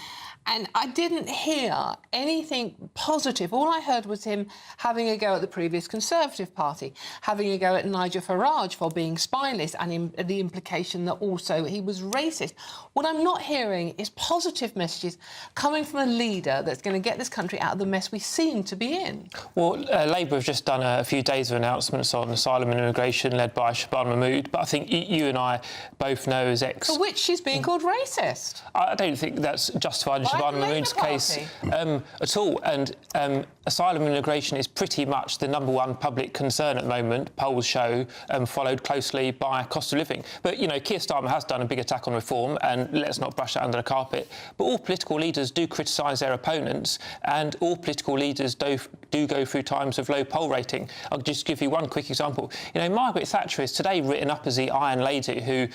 S11: And I didn't hear anything positive. All I heard was him having a go at the previous Conservative Party, having a go at Nigel Farage for being spineless, and the implication that also he was racist. What I'm not hearing is positive messages coming from a leader that's going to get this country out of the mess we seem to be in.
S7: Well, Labour have just done a few days of announcements on asylum and immigration led by Shabana Mahmood, but I think you and I both know as
S11: For which she's being called racist.
S7: I don't think that's justified in Shabana Mahmood's case at all. And asylum and immigration is pretty much the #1 public concern at the moment, polls show, followed closely by cost of living. But, you know, Keir Starmer has done a big attack on reform, and let's not brush that under the carpet. But all political leaders do criticise their opponents, and all political leaders do go through times of low poll rating. I'll just give you one quick example. You know, Margaret Thatcher is today written up as the Iron Lady who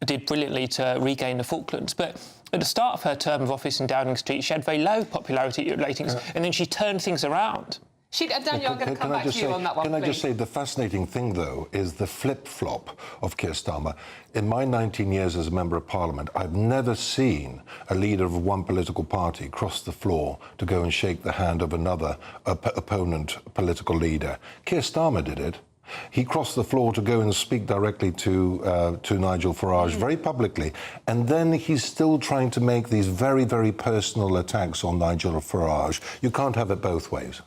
S7: did brilliantly to regain the Falklands. But at the start of her term of office in Downing Street, she had very low popularity ratings, and then she turned things around.
S11: Daniel, I'm going to come back to you on that one,
S6: Can I just say, the fascinating thing, though, is the flip-flop of Keir Starmer. In my 19 years as a Member of Parliament, I've never seen a leader of one political party cross the floor to go and shake the hand of another opponent political leader. Keir Starmer did it. He crossed the floor to go and speak directly to Nigel Farage very publicly, and then he's still trying to make these very, very personal attacks on Nigel Farage. You can't have it both ways.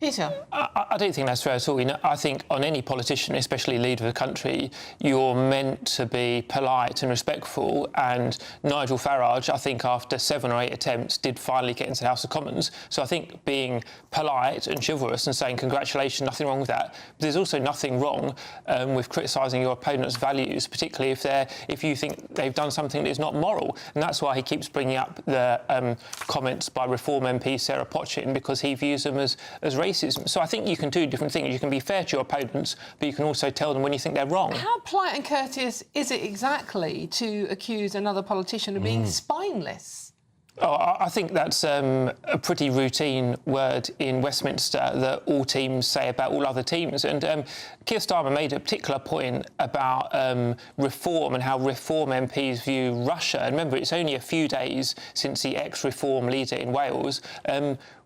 S11: Peter?
S7: I don't think that's fair at all. You know, I think on any politician, especially leader of the country, you're meant to be polite and respectful. And Nigel Farage, I think after 7 or 8 attempts, did finally get into the House of Commons. So I think being polite and chivalrous and saying congratulations, nothing wrong with that. But there's also nothing wrong with criticising your opponent's values, particularly if you think they've done something that is not moral. And that's why he keeps bringing up the comments by Reform MP Sarah Potchin, because he views them as racism. So I think you can do different things. You can be fair to your opponents, but you can also tell them when you think they're wrong.
S11: How polite and courteous is it exactly to accuse another politician of being spineless?
S7: Oh, I think that's a pretty routine word in Westminster that all teams say about all other teams. And Keir Starmer made a particular point about reform and how Reform MPs view Russia. And remember, it's only a few days since the ex-Reform leader in Wales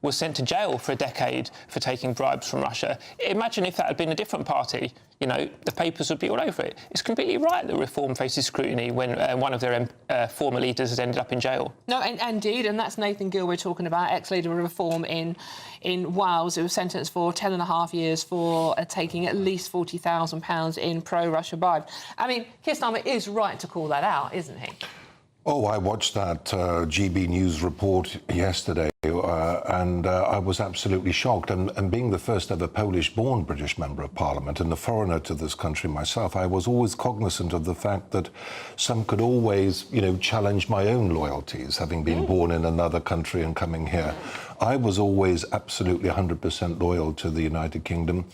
S7: was sent to jail for a decade for taking bribes from Russia. Imagine if that had been a different party. You know, the papers would be all over it. It's completely right that Reform faces scrutiny when one of their former leaders has ended up in jail.
S11: No, indeed, and that's Nathan Gill we're talking about, ex-leader of Reform in Wales, who was sentenced for 10.5 years for taking at least £40,000 in pro-Russia bribes. I mean, Keir Starmer is right to call that out, isn't he?
S6: Oh, I watched that GBNews report yesterday and I was absolutely shocked. And being the first ever Polish-born British Member of Parliament and a foreigner to this country myself, I was always cognizant of the fact that some could always, you know, challenge my own loyalties, having been born in another country and coming here. I was always absolutely 100% loyal to the United Kingdom,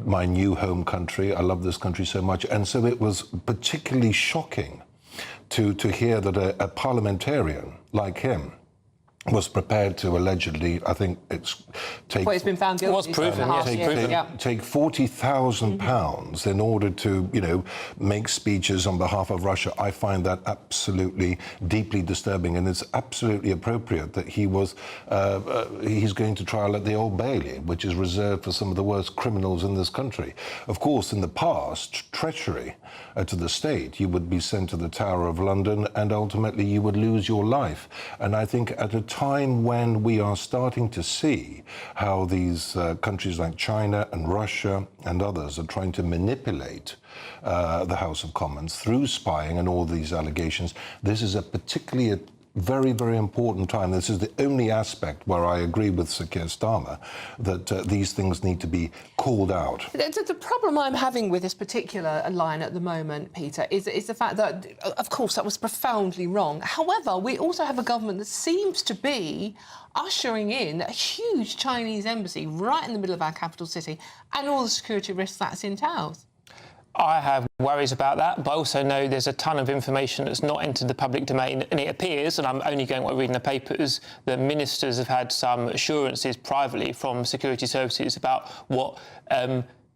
S6: my new home country. I love this country so much. And so it was particularly shocking to hear that a parliamentarian like him was prepared to allegedly, I think it's take...
S11: Well, it's been found guilty.
S7: It was proven,
S6: take £40,000 in order to, you know, make speeches on behalf of Russia. I find that absolutely deeply disturbing, and it's absolutely appropriate that he was, he's going to trial at the Old Bailey, which is reserved for some of the worst criminals in this country. Of course, in the past, treachery to the state, you would be sent to the Tower of London and ultimately you would lose your life. And I think at a time when we are starting to see how these countries like China and Russia and others are trying to manipulate the House of Commons through spying and all these allegations, this is a particularly very, very important time. This is the only aspect where I agree with Sir Keir Starmer that these things need to be called out.
S11: The problem I'm having with this particular line at the moment, Peter, is the fact that, of course, that was profoundly wrong. However, we also have a government that seems to be ushering in a huge Chinese embassy right in the middle of our capital city and all the security risks that's entails.
S7: I have worries about that, but I also know there's a ton of information that's not entered the public domain, and it appears, and I'm only going by reading the papers, that ministers have had some assurances privately from security services about what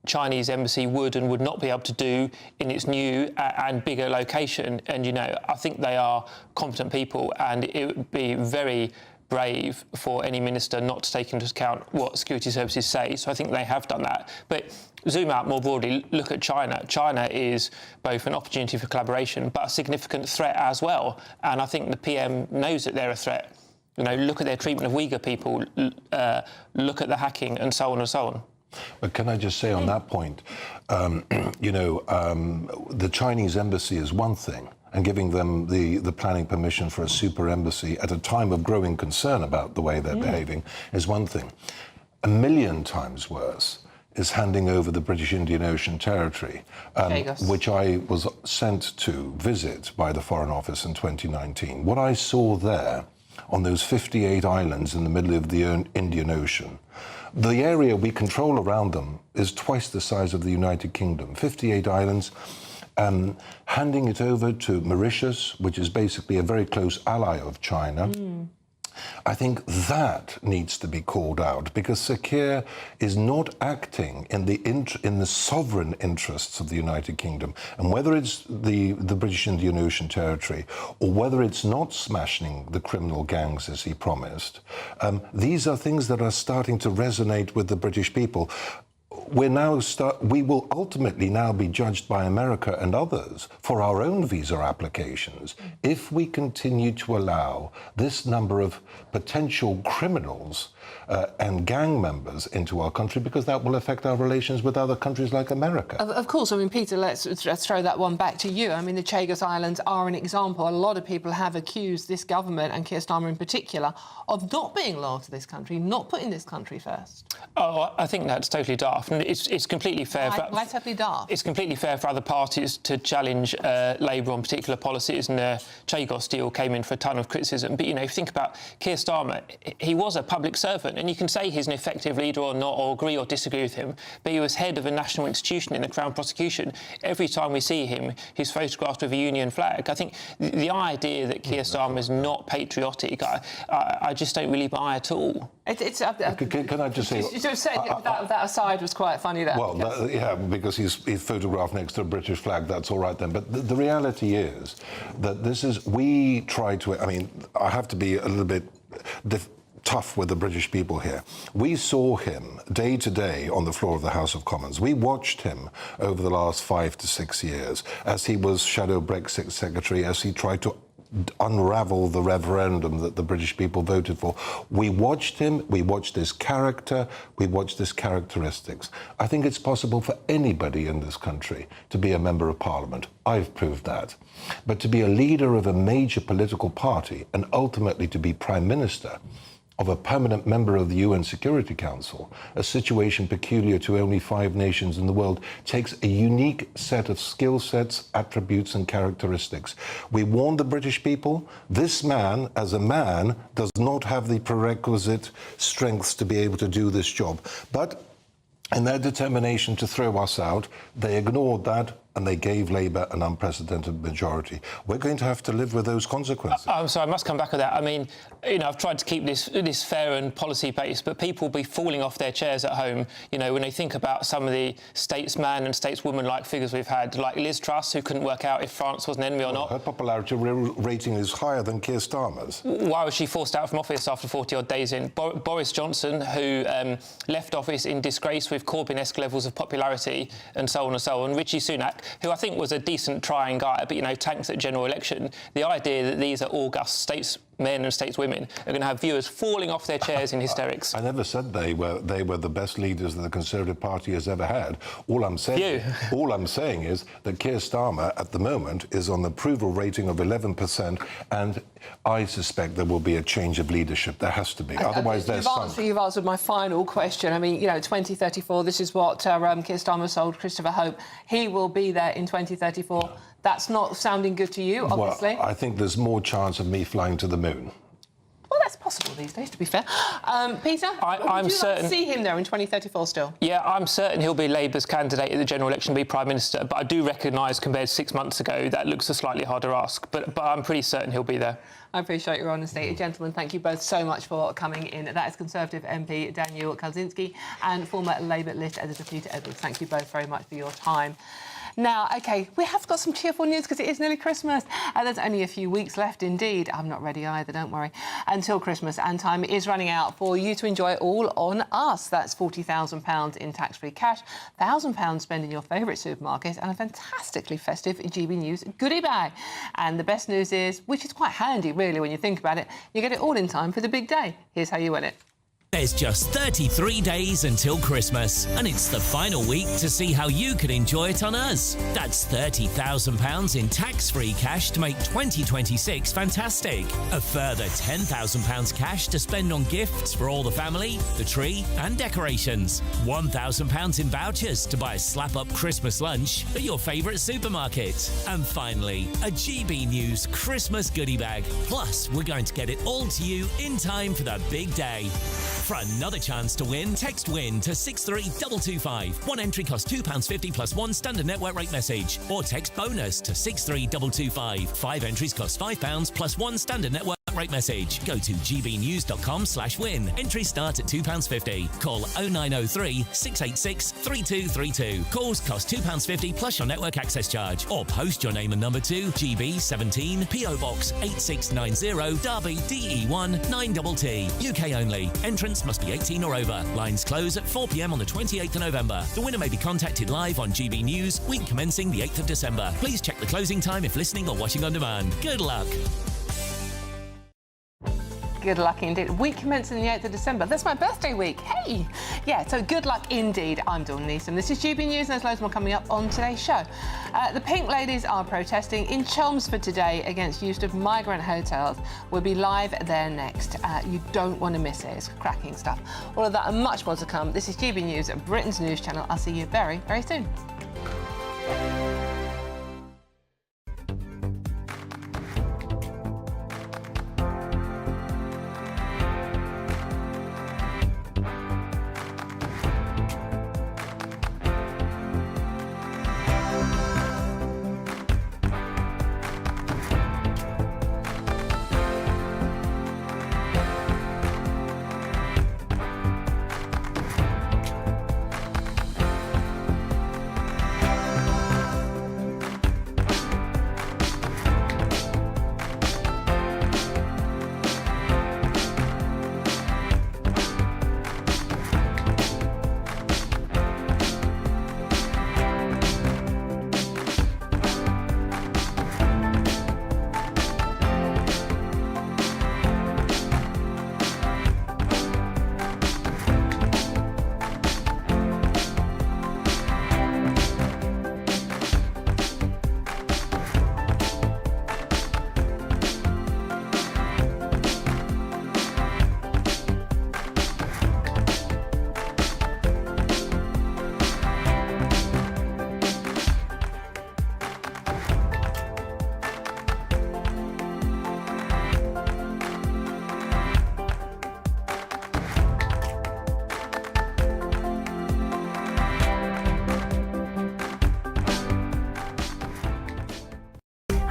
S7: Chinese embassy would and would not be able to do in its new and bigger location. And, you know, I think they are competent people, and it would be very brave for any minister not to take into account what security services say. So I think they have done that. But zoom out more broadly, look at China. China is both an opportunity for collaboration, but a significant threat as well. And I think the PM knows that they're a threat. You know, look at their treatment of Uyghur people, look at the hacking and so on and so on.
S6: But can I just say on that point, you know, the Chinese embassy is one thing, and giving them the planning permission for a super embassy at a time of growing concern about the way they're behaving is one thing. 1,000,000 times worse is handing over the British Indian Ocean Territory, which I was sent to visit by the Foreign Office in 2019. What I saw there on those 58 islands in the middle of the Indian Ocean, the area we control around them is twice the size of the United Kingdom, 58 islands. Handing it over to Mauritius, which is basically a very close ally of China, I think that needs to be called out, because Sir Keir is not acting in the sovereign interests of the United Kingdom. And whether it's the British Indian Ocean Territory or whether it's not smashing the criminal gangs as he promised, these are things that are starting to resonate with the British people. We will ultimately now be judged by America and others for our own visa applications if we continue to allow this number of potential criminals and gang members into our country, because that will affect our relations with other countries like America.
S11: Of course. I mean, Peter, let's throw that one back to you. I mean, the Chagos Islands are an example. A lot of people have accused this government, and Keir Starmer in particular, of not being loyal to this country, not putting this country first.
S7: Oh, I think that's totally daft. And it's completely fair.
S11: Why totally daft?
S7: It's completely fair for other parties to challenge Labour on particular policies, and the Chagos deal came in for a ton of criticism. But, you know, if you think about Keir Starmer, he was a public servant, and you can say he's an effective leader or not, or agree or disagree with him, but he was head of a national institution in the Crown Prosecution. Every time we see him, he's photographed with a Union flag. I think the idea that Keir Starmer is not patriotic, I just don't really buy at all.
S6: Can I just say...
S11: that aside was quite funny there.
S6: Well, yeah, because he's photographed next to a British flag, that's all right then. But the reality is that we try to... I mean, I have to be a little bit tough with the British people here. We saw him day to day on the floor of the House of Commons. We watched him over the last 5 to 6 years as he was shadow Brexit secretary, as he tried to unravel the referendum that the British people voted for. We watched him, we watched his character, we watched his characteristics. I think it's possible for anybody in this country to be a member of Parliament. I've proved that. But to be a leader of a major political party and ultimately to be Prime Minister of a permanent member of the UN Security Council, a situation peculiar to only 5 nations in the world, takes a unique set of skill sets, attributes and characteristics. We warned the British people, this man, as a man, does not have the prerequisite strengths to be able to do this job. But in their determination to throw us out, they ignored that and they gave Labour an unprecedented majority. We're going to have to live with those consequences.
S7: I'm sorry, I must come back on that. I mean, you know, I've tried to keep this fair and policy-based, but people will be falling off their chairs at home, you know, when they think about some of the statesman and stateswoman-like figures we've had, like Liz Truss, who couldn't work out if France was an enemy or not.
S6: Her popularity rating is higher than Keir Starmer's.
S7: Why was she forced out from office after 40-odd days in? Boris Johnson, who left office in disgrace with Corbyn-esque levels of popularity and so on and so on. Richie Sunak, who I think was a decent trying guy, but, you know, tanked at general election. The idea that these are august statesmen and stateswomen are going to have viewers falling off their chairs in hysterics.
S6: I never said they were the best leaders that the Conservative Party has ever had. All I'm saying is that Keir Starmer at the moment is on the approval rating of 11%, and I suspect there will be a change of leadership. There has to be. Otherwise, there's
S11: You've answered my final question. I mean, you know, 2034, this is what Keir Starmer sold Christopher Hope. He will be there in 2034. That's not sounding good to you, obviously.
S6: Well, I think there's more chance of me flying to the moon.
S11: Well, that's possible these days, to be fair. Peter,
S7: I'm certain.
S11: Like to see him there in 2034 still?
S7: Yeah, I'm certain he'll be Labour's candidate at the general election, be Prime Minister. But I do recognise, compared to 6 months ago, that looks a slightly harder ask. But I'm pretty certain he'll be there.
S11: I appreciate your honesty. Gentlemen, thank you both so much for coming in. That is Conservative MP Daniel Kaczynski and former Labour List Editor Peter Edwards. Thank you both very much for your time. Now, OK, we have got some cheerful news because it is nearly Christmas. There's only a few weeks left indeed. I'm not ready either, don't worry. Until Christmas, and time is running out for you to enjoy all on us. That's £40,000 in tax-free cash, £1,000 spent in your favourite supermarket, and a fantastically festive GB News goodie bag. And the best news is, which is quite handy, really, when you think about it, you get it all in time for the big day. Here's how you win it.
S1: There's just 33 days until Christmas, and it's the final week to see how you can enjoy it on us. That's £30,000 in tax-free cash to make 2026 fantastic. A further £10,000 cash to spend on gifts for all the family, the tree and decorations. £1,000 in vouchers to buy a slap-up Christmas lunch at your favourite supermarket. And finally, a GB News Christmas goodie bag. Plus, we're going to get it all to you in time for the big day. For another chance to win, text WIN to 63225. One entry costs £2.50 plus one standard network rate message. Or text BONUS to 63225. 5 entries cost £5 plus one standard network rate message. Go to gbnews.com/win. Entries start at £2.50. Call 0903 686 3232. Calls cost £2.50 plus your network access charge. Or post your name and number to GB17 PO Box 8690 Derby DE1 9TT. UK only. Entrance must be 18 or over. Lines close at 4 p.m. on the 28th of November. The winner may be contacted live on GB News, week commencing the 8th of December. Please check the closing time if listening or watching on demand. Good luck.
S11: Good luck indeed. Week commencing the 8th of December. That's my birthday week. Hey! Yeah, so good luck indeed. I'm Dawn Neeson. This is GB News, and there's loads more coming up on today's show. The Pink Ladies are protesting in Chelmsford today against use of migrant hotels. We'll be live there next. You don't want to miss it. It's cracking stuff. All of that and much more to come. This is GB News, Britain's news channel. I'll see you very, very soon.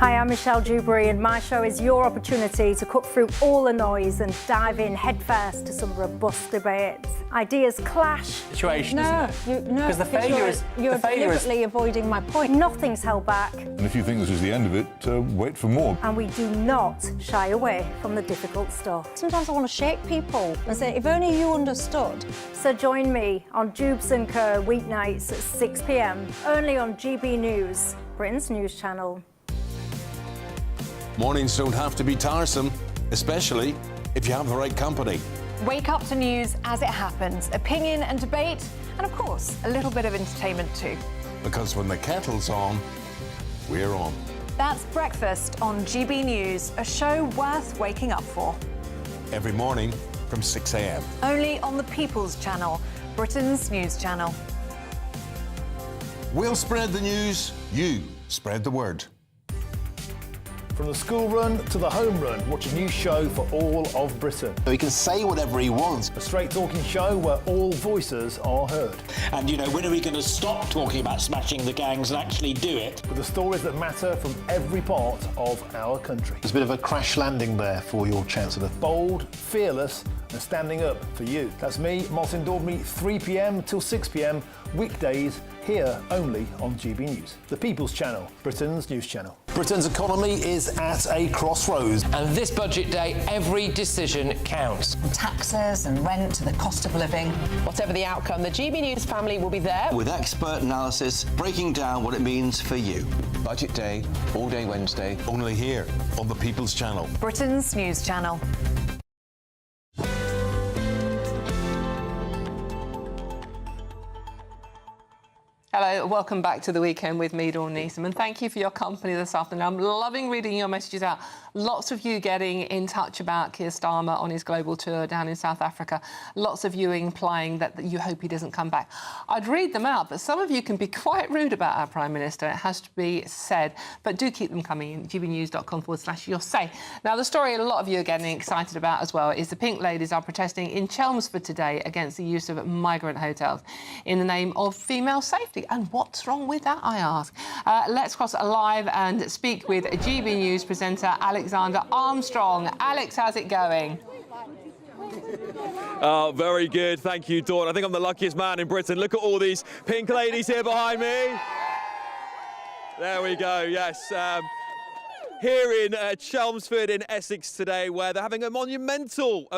S14: Hi, I'm Michelle Dewberry, and my show is your opportunity to cut through all the noise and dive in headfirst to some robust debates. Ideas clash.
S8: Situation, isn't it?
S14: No,
S8: Because the failure is
S14: you're deliberately avoiding my point. Nothing's held back,
S10: And if you think this is the end of it, wait for more.
S14: and we do not shy away from the difficult stuff.
S16: Sometimes I want to shake people and say, if only you understood.
S14: So join me on Jubes and Co weeknights at 6 p.m. only on GB News, Britain's news channel.
S9: Mornings don't have to be tiresome, especially if you have the right company.
S16: Wake up to news as it happens, opinion and debate, and of course, a little bit of entertainment too.
S9: Because when the kettle's on, we're on.
S16: That's Breakfast on GB News, a show worth waking up for.
S9: Every morning from 6 a.m.
S16: Only on the People's Channel, Britain's news channel.
S9: We'll spread the news, you spread the word.
S24: From the school run to the home run, watch a new show for all of Britain.
S12: He can say whatever he wants.
S24: A straight talking show where all voices are heard.
S8: And, you know, when are we going to stop talking about smashing the gangs and actually do it?
S24: With the stories that matter from every part of our country.
S12: There's a bit of a crash landing there for your Chancellor.
S24: Bold, fearless and standing up for you. That's me, Martin Daubney, 3 p.m. till 6 p.m, weekdays, here only on GB News. The People's Channel, Britain's news channel.
S12: Britain's economy is at a crossroads.
S26: And this budget day, every decision counts.
S27: From taxes and rent to the cost of living. Whatever the outcome, the GB News family will be there.
S3: With expert analysis breaking down what it means for you.
S5: Budget day, all day Wednesday.
S9: Only here on the People's Channel.
S16: Britain's news channel.
S11: Hello, welcome back to the weekend with me, Dawn Neeson, and thank you for your company this afternoon. I'm loving reading your messages out. Lots of you getting in touch about Keir Starmer on his global tour down in South Africa. Lots of you implying that you hope he doesn't come back. I'd read them out, but some of you can be quite rude about our Prime Minister. It has to be said, but do keep them coming in. gbnews.com/your say. Now, the story a lot of you are getting excited about as well is the Pink Ladies are protesting in Chelmsford today against the use of migrant hotels in the name of female safety. And what's wrong with that, I ask? Let's cross live and speak with GB News presenter Alexander Armstrong. Alex, how's it going?
S13: Oh, very good. Thank you, Dawn. I think I'm the luckiest man in Britain. Look at all these pink ladies here behind me. There we go, yes. Here in Chelmsford in Essex today, where they're having a monumental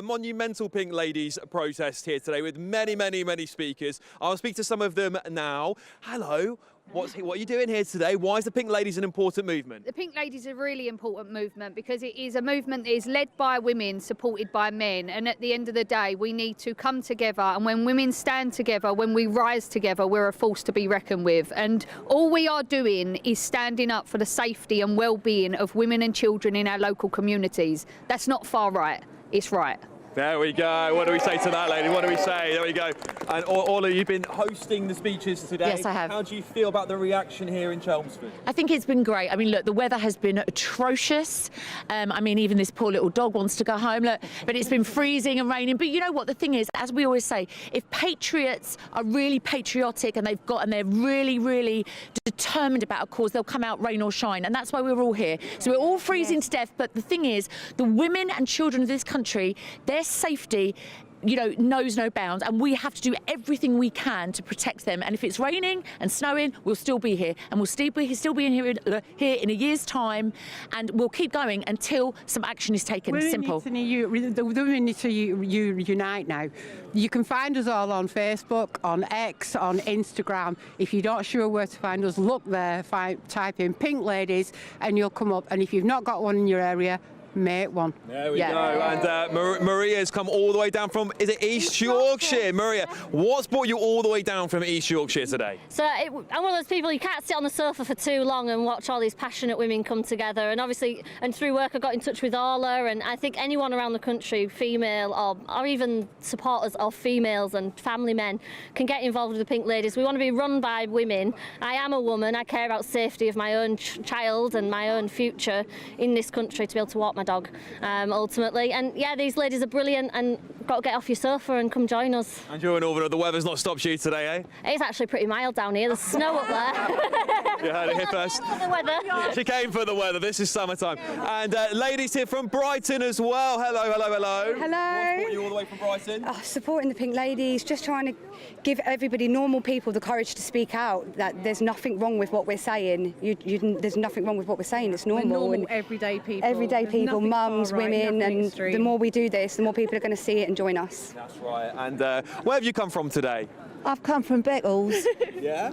S13: Pink Ladies protest here today with many speakers. I'll speak to some of them now. Hello. What are you doing here today? Why is the Pink Ladies an important movement?
S20: The Pink Ladies are a really important movement because it is a movement that is led by women, supported by men. And at the end of the day, we need to come together. And when women stand together, when we rise together, we're a force to be reckoned with. And all we are doing is standing up for the safety and well-being of women and children in our local communities. That's not far right, it's right.
S13: There we go. What do we say to that, lady? What do we say? There we go. And Orla, you've been hosting the speeches today.
S18: Yes, I have.
S13: How do you feel about the reaction here in Chelmsford?
S18: I think it's been great. I mean, look, the weather has been atrocious. I mean, even this poor little dog wants to go home, look, but it's been freezing and raining. But you know what? The thing is, as we always say, if patriots are really patriotic and they're really determined about a cause, they'll come out rain or shine. And that's why we're all here. So we're all freezing to death. But the thing is, the women and children of this country, their safety, you know, knows no bounds, and we have to do everything we can to protect them. And if it's raining and snowing, we'll still be here, and we'll still be here in a year's time, and we'll keep going until some action is taken. Simple.
S22: The women need to unite now. You can find us all on Facebook, on X, on Instagram. If you're not sure where to find us, look there, type in Pink Ladies, and you'll come up. And if you've not got one in your area, make one.
S13: There we go. And Maria's come all the way down from, is it East Yorkshire? Maria, what's brought you all the way down from East Yorkshire today?
S25: So I'm one of those people, you can't sit on the sofa for too long and watch all these passionate women come together. And obviously, and through work I got in touch with Orla, and I think anyone around the country, female or even supporters of females and family men, can get involved with the Pink Ladies. We want to be run by women. I am a woman. I care about safety of my own child and my own future in this country to be able to walk my my dog, ultimately. And yeah, these ladies are brilliant, and got to get off your sofa and come join us.
S13: And you're a northerner, the weather's not stopped you today, eh?
S25: It's actually pretty mild down here. There's snow up there.
S13: You heard it here first.
S25: The weather.
S13: She came for the weather. This is summertime. And ladies here from Brighton as well. Hello, hello, hello.
S2: Hello.
S13: What brought you all the way from Brighton?
S2: Supporting the Pink Ladies, just trying to give everybody, normal people, the courage to speak out. That there's nothing wrong with what we're saying. There's nothing wrong with what we're saying. It's normal.
S4: We're normal,
S2: and
S4: everyday people.
S2: Everyday people, mums, women, and the more we do this, the more people are going to see it and join us.
S13: That's right. And where have you come from today?
S15: I've come from Beccles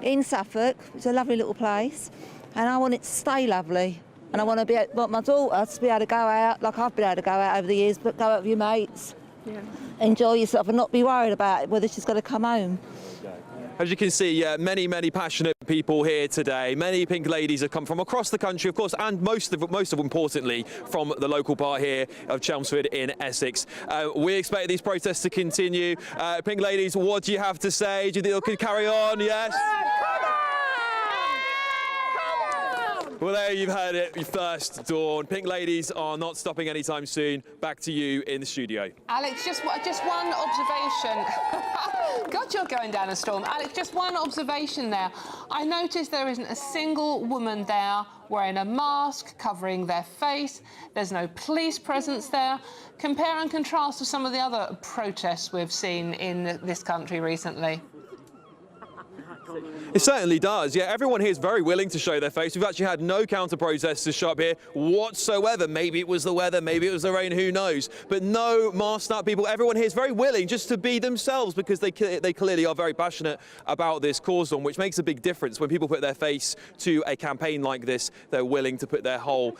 S15: in Suffolk. It's a lovely little place, and I want it to stay lovely. And I want my daughter to be able to go out like I've been able to go out over the years, but go out with your mates, enjoy yourself, and not be worried about whether she's going to come home.
S13: As you can see, many passionate people here today. Many Pink Ladies have come from across the country, of course, and most of importantly, from the local part here of Chelmsford in Essex. We expect these protests to continue. Pink Ladies, what do you have to say? Do you think they could carry on? Yes? Well, there you've heard it first, Dawn. Pink Ladies are not stopping anytime soon. Back to you in the studio.
S11: Alex, just one observation. God, you're going down a storm. Alex, just one observation there. I noticed there isn't a single woman there wearing a mask, covering their face. There's no police presence there. Compare and contrast to some of the other protests we've seen in this country recently.
S13: It certainly does. Yeah, everyone here is very willing to show their face. We've actually had no counter-protests to show up here whatsoever. Maybe it was the weather, maybe it was the rain, who knows? But no masked up people. Everyone here is very willing just to be themselves because they clearly are very passionate about this cause, which makes a big difference. When people put their face to a campaign like this, they're willing to put their whole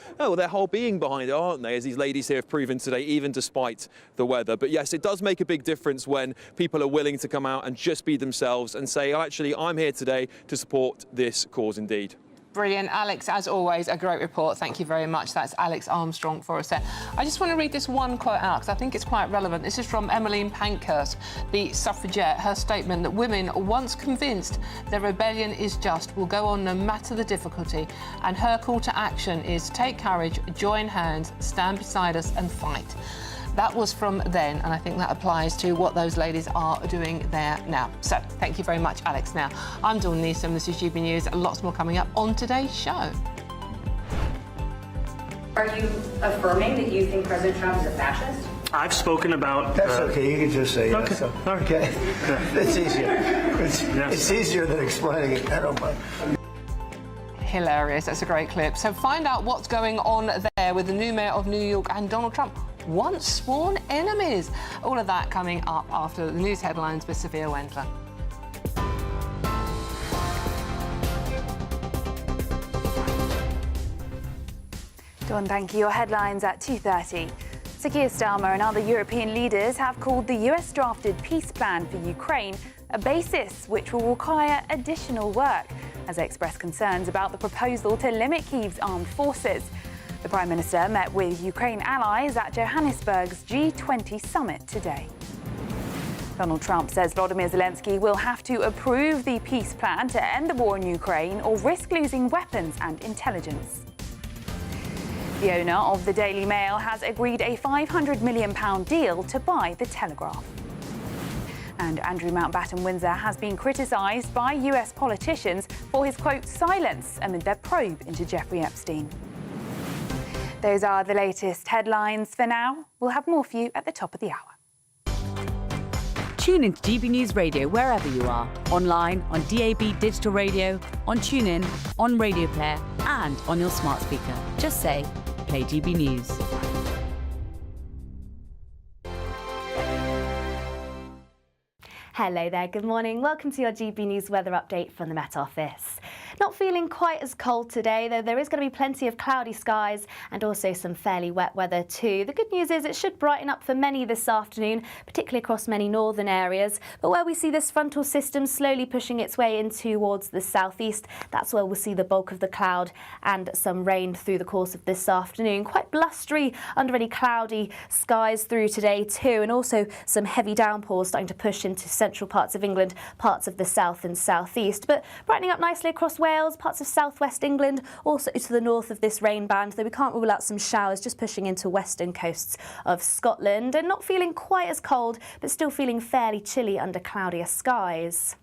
S13: being behind it, aren't they? As these ladies here have proven today, even despite the weather. But yes, it does make a big difference when people are willing to come out and just be themselves and say, actually, I'm here today to support this cause indeed.
S11: Brilliant. Alex, as always, a great report. Thank you very much. That's Alex Armstrong for us there. I just want to read this one quote out because I think it's quite relevant. This is from Emmeline Pankhurst, the suffragette. Her statement that women, once convinced their rebellion is just, will go on no matter the difficulty. And her call to action is take courage, join hands, stand beside us and fight. That was from then, and I think that applies to what those ladies are doing there now. So, thank you very much, Alex. Now, I'm Dawn Neeson, this is GB News, and lots more coming up on today's show.
S17: Are you affirming that you think President Trump is a fascist?
S19: I've spoken about...
S21: That's okay, you can just say
S19: okay.
S21: So, okay. It's easier. It's easier than explaining it. I don't mind.
S11: Hilarious, that's a great clip. So find out what's going on there with the new mayor of New York and Donald Trump, once sworn enemies. All of that coming up after the news headlines with Sophia Wendler.
S23: Dawn, thank you. Your headlines at 2:30. Sir Keir Starmer and other European leaders have called the US-drafted peace plan for Ukraine a basis which will require additional work, as they expressed concerns about the proposal to limit Kyiv's armed forces. The Prime Minister met with Ukraine allies at Johannesburg's G20 summit today. Donald Trump says Volodymyr Zelensky will have to approve the peace plan to end the war in Ukraine or risk losing weapons and intelligence. The owner of the Daily Mail has agreed a £500 million deal to buy the Telegraph. And Andrew Mountbatten Windsor has been criticised by US politicians for his, quote, silence amid their probe into Jeffrey Epstein. Those are the latest headlines for now. We'll have more for you at the top of the hour.
S28: Tune into GB News Radio wherever you are. Online, on DAB digital radio, on TuneIn, on Radio Player and on your smart speaker. Just say, play GB News.
S29: Hello there, good morning. Welcome to your GB News weather update from the Met Office. Not feeling quite as cold today, though there is going to be plenty of cloudy skies and also some fairly wet weather too. The good news is it should brighten up for many this afternoon, particularly across many northern areas. But where we see this frontal system slowly pushing its way in towards the southeast, that's where we'll see the bulk of the cloud and some rain through the course of this afternoon. Quite blustery, underly cloudy skies through today too, and also some heavy downpours starting to push into central
S23: central parts of England, parts of the south and southeast. But brightening up nicely across Wales, parts of southwest England, also to the north of this rain band, though we can't rule out some showers just pushing into western coasts of Scotland, and not feeling quite as cold, but still feeling fairly chilly under cloudier skies.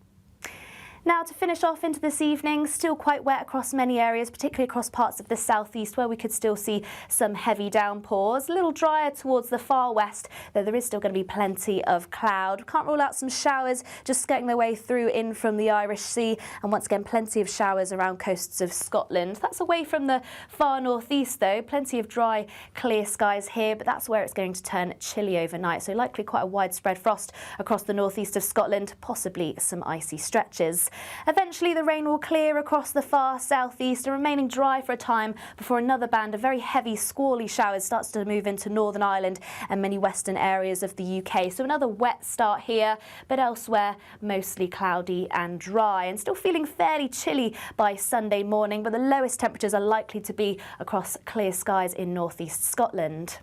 S23: Now, to finish off into this evening, still quite wet across many areas, particularly across parts of the southeast where we could still see some heavy downpours. A little drier towards the far west, though there is still going to be plenty of cloud. Can't rule out some showers just skirting their way through in from the Irish Sea, and once again plenty of showers around coasts of Scotland. That's away from the far northeast though. Plenty of dry, clear skies here, but that's where it's going to turn chilly overnight, so likely quite a widespread frost across the northeast of Scotland, possibly some icy stretches. Eventually the rain will clear across the far southeast and remaining dry for a time before another band of very heavy squally showers starts to move into Northern Ireland and many western areas of the UK. So another wet start here, but elsewhere mostly cloudy and dry, and still feeling fairly chilly by Sunday morning, but the lowest temperatures are likely to be across clear skies in northeast Scotland.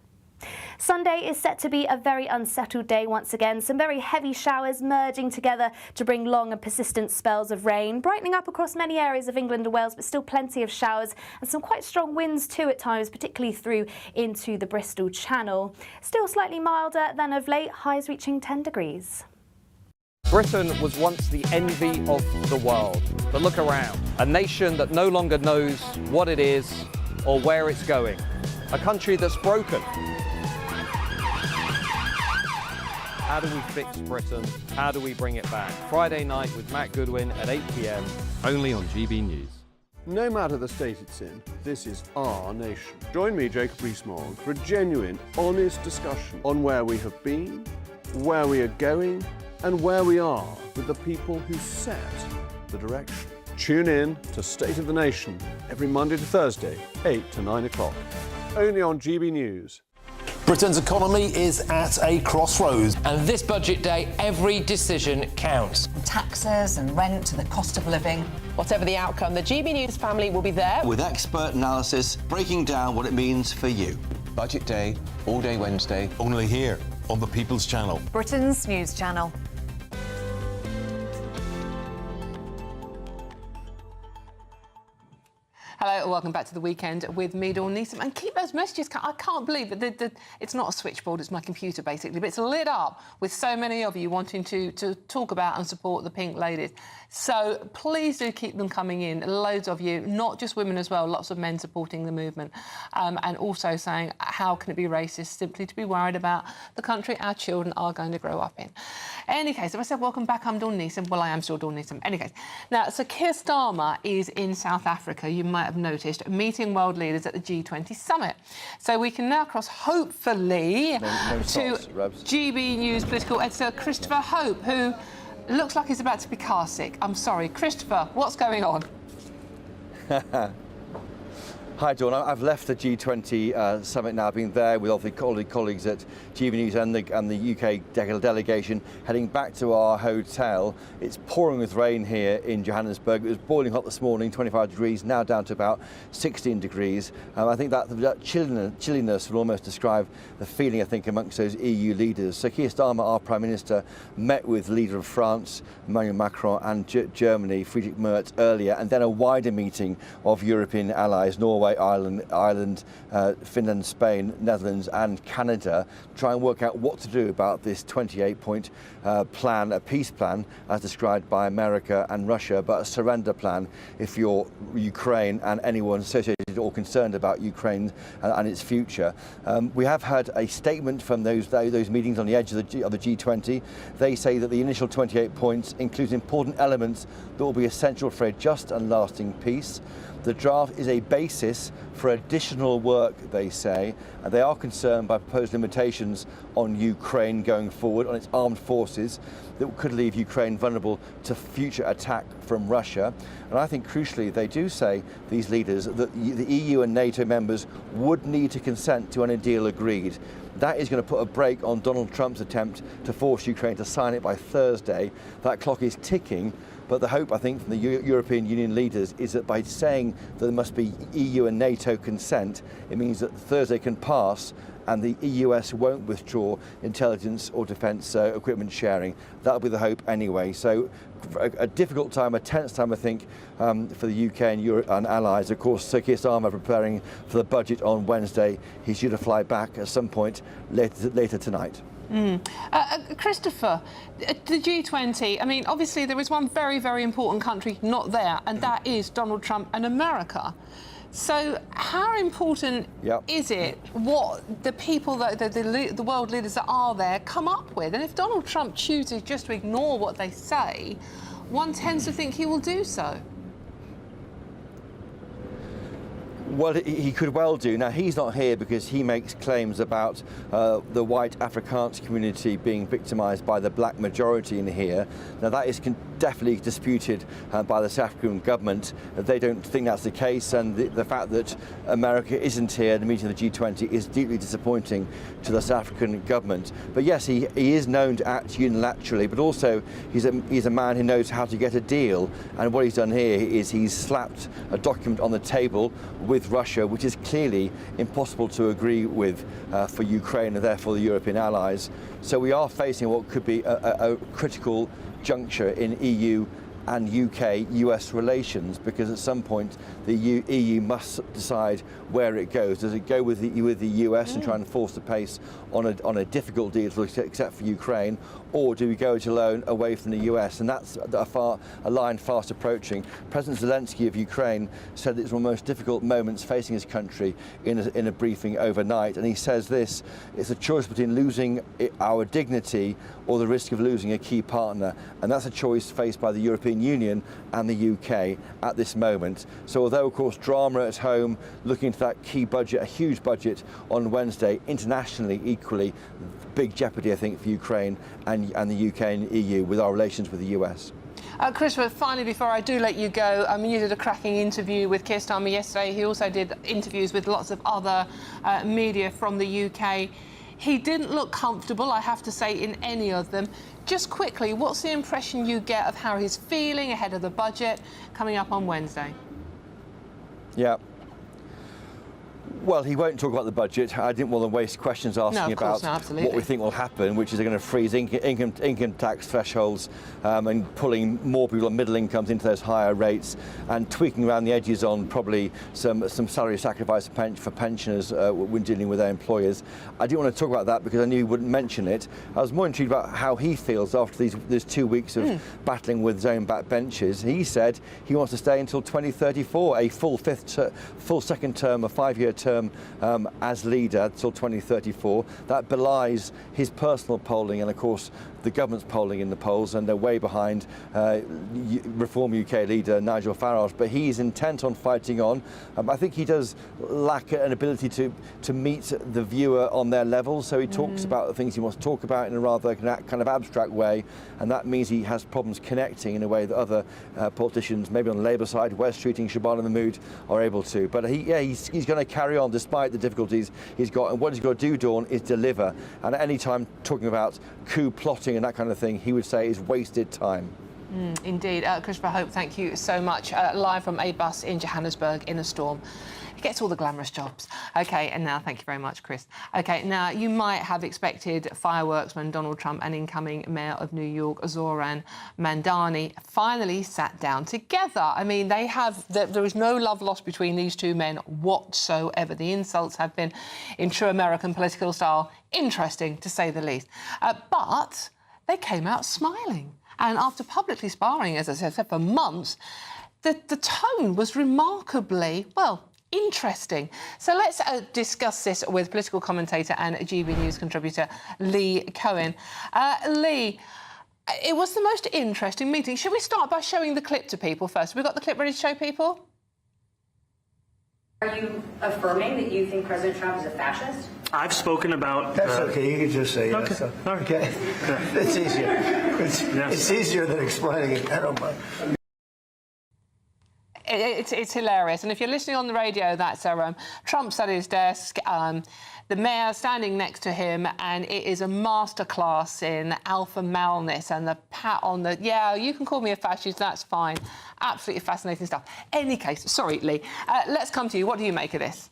S23: Sunday is set to be a very unsettled day once again. Some very heavy showers merging together to bring long and persistent spells of rain, brightening up across many areas of England and Wales, but still plenty of showers and some quite strong winds too at times, particularly through into the Bristol Channel. Still slightly milder than of late, highs reaching 10 degrees.
S5: Britain was once the envy of the world. But look around. A nation that no longer knows what it is or where it's going. A country that's broken. How do we fix Britain? How do we bring it back? Friday night with Matt Goodwin at 8 p.m. only on GB News.
S1: No matter the state it's in, this is our nation. Join me, Jacob Rees-Mogg, for a genuine, honest discussion on where we have been, where we are going, and where we are with the people who set the direction. Tune in to State of the Nation every Monday to Thursday, 8 to 9 o'clock. Only on GB News.
S12: Britain's economy is at a crossroads.
S26: And this budget day, every decision counts.
S27: From taxes and rent to the cost of living. Whatever the outcome, the GB News family will be there.
S3: With expert analysis breaking down what it means for you.
S4: Budget day, all day Wednesday.
S9: Only here on the People's Channel.
S16: Britain's news channel.
S11: Hello and welcome back to The Weekend with me, Dawn Neeson. And keep those messages. I can't believe that it's not a switchboard, it's my computer basically, but it's lit up with so many of you wanting to talk about and support the Pink Ladies. So please do keep them coming in, loads of you, not just women as well, lots of men supporting the movement, and also saying how can it be racist simply to be worried about the country our children are going to grow up in. Any case, if I said welcome back, I'm Dawn Neeson. Well, I am still Dawn Neeson. Any case, now, so Keir Starmer is in South Africa, you might have noticed, meeting world leaders at the G20 summit. So we can now cross, hopefully, to GB News political editor Christopher Hope, who looks like he's about to be car sick. I'm sorry. Christopher, what's going on?
S3: Hi, Dawn. I've left the G20 summit now. I've been there with all the colleagues at GB News and the UK delegation, heading back to our hotel. It's pouring with rain here in Johannesburg. It was boiling hot this morning, 25 degrees, now down to about 16 degrees. I think that chilliness will almost describe the feeling, I think, amongst those EU leaders. So Keir Starmer, our Prime Minister, met with the leader of France, Emmanuel Macron, and Germany, Friedrich Merz, earlier, and then a wider meeting of European allies, Norway, Ireland, Finland, Spain, Netherlands and Canada, try and work out what to do about this 28-point plan, a peace plan as described by America and Russia, but a surrender plan if you're Ukraine and anyone associated or concerned about Ukraine and its future. We have had a statement from those meetings on the edge of the G20. They say that the initial 28 points includes important elements that will be essential for a just and lasting peace. The draft is a basis for additional work, they say, and they are concerned by proposed limitations on Ukraine going forward, on its armed forces, that could leave Ukraine vulnerable to future attack from Russia. And I think crucially, they do say, these leaders, that the EU and NATO members would need to consent to any deal agreed. That is going to put a brake on Donald Trump's attempt to force Ukraine to sign it by Thursday. That clock is ticking. But the hope, I think, from the European Union leaders is that by saying that there must be EU and NATO consent, it means that Thursday can pass and the US won't withdraw intelligence or defence equipment sharing. That'll be the hope anyway. So a difficult time, a tense time, I think, for the UK and Europe and allies. Of course, Sir Keir Starmer preparing for the budget on Wednesday. He's due to fly back at some point later tonight.
S11: Christopher, the G20, I mean, obviously there is one very, very important country not there, and that is Donald Trump and America. So how important is it what the people, the world leaders that are there come up with? And if Donald Trump chooses just to ignore what they say, one tends to think he will do so.
S3: Well, he could well do. Now, he's not here because he makes claims about the white Afrikaans community being victimised by the black majority in here. Now, that is definitely disputed by the South African government. They don't think that's the case, and the fact that America isn't here at the meeting of the G20 is deeply disappointing to the South African government. But yes, he is known to act unilaterally, but also he's a man who knows how to get a deal. And what he's done here is he's slapped a document on the table with Russia, which is clearly impossible to agree with for Ukraine and therefore the European allies. So we are facing what could be a critical juncture in EU and UK-US relations, because at some point the EU must decide where it goes. Does it go with the US and try and force the pace on a difficult deal except for Ukraine, or do we go it alone away from the US? And that's a line fast approaching. President Zelensky of Ukraine said it's one of the most difficult moments facing his country in a briefing overnight, and he says this: it's a choice between losing our dignity or the risk of losing a key partner, and that's a choice faced by the European Union and the UK at this moment. So although of course drama at home, looking to that key budget, a huge budget on Wednesday, internationally equally big jeopardy I think for Ukraine and the UK and EU with our relations with the US.
S11: Christopher, finally, before I do let you go, you did a cracking interview with Keir Starmer yesterday. He also did interviews with lots of other media from the UK. He didn't look comfortable, I have to say, in any of them. Just quickly, what's the impression you get of how he's feeling ahead of the budget coming up on Wednesday?
S3: Yeah. Well, he won't talk about the budget. I didn't want to waste questions asking about what we think will happen, which is they're going to freeze income tax thresholds and pulling more people on middle incomes into those higher rates and tweaking around the edges on probably some salary sacrifice for pensioners when dealing with their employers. I didn't want to talk about that because I knew he wouldn't mention it. I was more intrigued about how he feels after these 2 weeks of battling with his own backbenchers. He said he wants to stay until 2034, a full second term, a 5-year term as leader until 2034. That belies his personal polling and of course the government's polling in the polls, and they're way behind Reform UK leader Nigel Farage, but he's intent on fighting on. I think he does lack an ability to meet the viewer on their level, so he talks about the things he wants to talk about in a rather kind of abstract way, and that means he has problems connecting in a way that other politicians, maybe on the Labour side, West Streeting, Shabana Mahmood, are able to. But he's going to carry on despite the difficulties he's got, and what he's got to do, Dawn, is deliver. And at any time talking about coup plotting and that kind of thing, he would say is wasted time.
S11: Indeed. Christopher Hope, thank you so much. Live from a bus in Johannesburg in a storm. He gets all the glamorous jobs. OK, and now, thank you very much, Chris. OK, now, you might have expected fireworks when Donald Trump and incoming Mayor of New York, Zoran Mandani, finally sat down together. I mean, there is no love lost between these two men whatsoever. The insults have been, in true American political style, interesting, to say the least. But they came out smiling. And after publicly sparring, as I said, for months, the tone was remarkably, well, interesting. So let's discuss this with political commentator and GB News contributor Lee Cohen. Lee, it was the most interesting meeting. Should we start by showing the clip to people first? Have we got the clip ready to show people?
S17: Are you affirming that you think President Trump is a fascist?
S21: I've spoken about... That's okay, you can just say yes. Okay. So. Okay. It's easier. It's easier than explaining it. I don't mind.
S11: It's hilarious. And if you're listening on the radio, that's Trump's at his desk, the mayor standing next to him, and it is a masterclass in alpha maleness and the pat on the, yeah, you can call me a fascist, that's fine. Absolutely fascinating stuff. Any case, sorry, Lee, let's come to you. What do you make of this?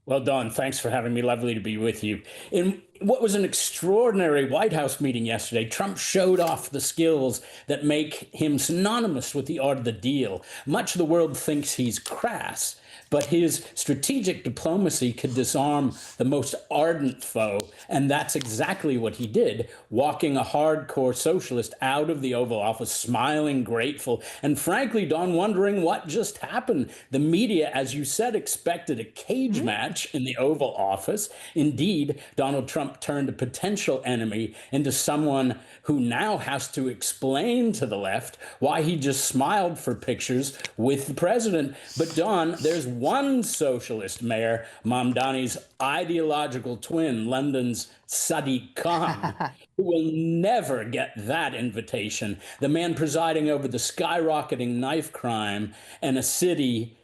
S6: Well, Dawn, thanks for having me. Lovely to be with you. In what was an extraordinary White House meeting yesterday, Trump showed off the skills that make him synonymous with the art of the deal. Much of the world thinks he's crass, but his strategic diplomacy could disarm the most ardent foe, and that's exactly what he did, walking a hardcore socialist out of the Oval Office, smiling, grateful, and frankly, Dawn, wondering what just happened. The media, as you said, expected a cage match in the Oval Office. Indeed, Donald Trump turned a potential enemy into someone who now has to explain to the left why he just smiled for pictures with the president. But Dawn, there's one socialist mayor, Mamdani's ideological twin, London's Sadiq Khan, who will never get that invitation. The man presiding over the skyrocketing knife crime and a city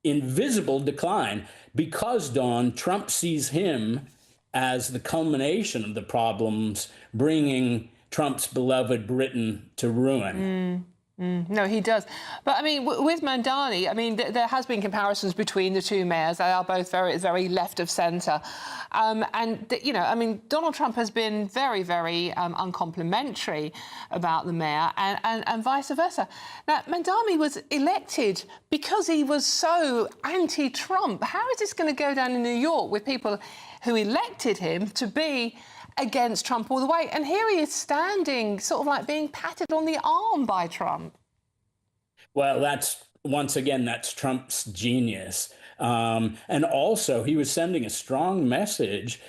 S6: in visible decline. Because, Dawn, Trump sees him as the culmination of the problems, bringing Trump's beloved Britain to ruin.
S11: No, he does. But, I mean, with Mamdani, I mean, there has been comparisons between the two mayors. They are both very, very left of centre. You know, I mean, Donald Trump has been very, very uncomplimentary about the mayor and vice versa. Now, Mamdani was elected because he was so anti-Trump. How is this going to go down in New York with people who elected him to be against Trump all the way? And here he is standing, sort of like being patted on the arm by Trump.
S6: Well, once again, that's Trump's genius. And also, he was sending a strong message,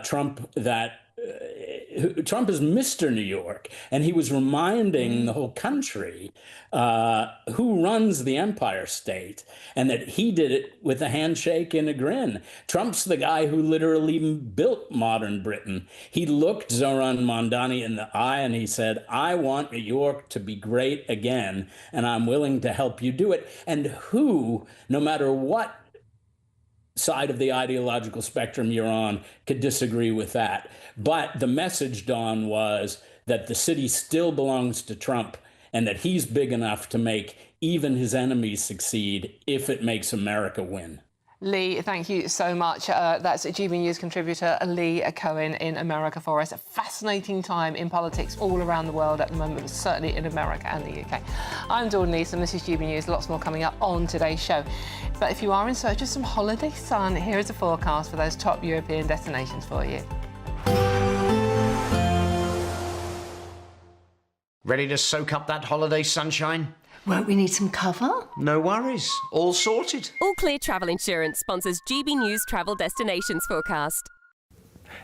S6: Trump is Mr. New York, and he was reminding the whole country who runs the Empire State, and that he did it with a handshake and a grin. Trump's the guy who literally built modern Britain. He looked Zoran Mamdani in the eye and he said, I want New York to be great again, and I'm willing to help you do it. And who, no matter what side of the ideological spectrum you're on, could disagree with that. But the message, Dawn, was that the city still belongs to Trump and that he's big enough to make even his enemies succeed if it makes America win.
S11: Lee, thank you so much. That's GB News contributor Lee Cohen in America for us. A fascinating time in politics all around the world at the moment, but certainly in America and the UK. I'm Dawn Neeson, this is GB News. Lots more coming up on today's show. But if you are in search of some holiday sun, here is a forecast for those top European destinations for you.
S7: Ready to soak up that holiday sunshine?
S8: Won't we need some cover?
S7: No worries, all sorted.
S10: All Clear Travel Insurance sponsors GB News Travel Destinations Forecast.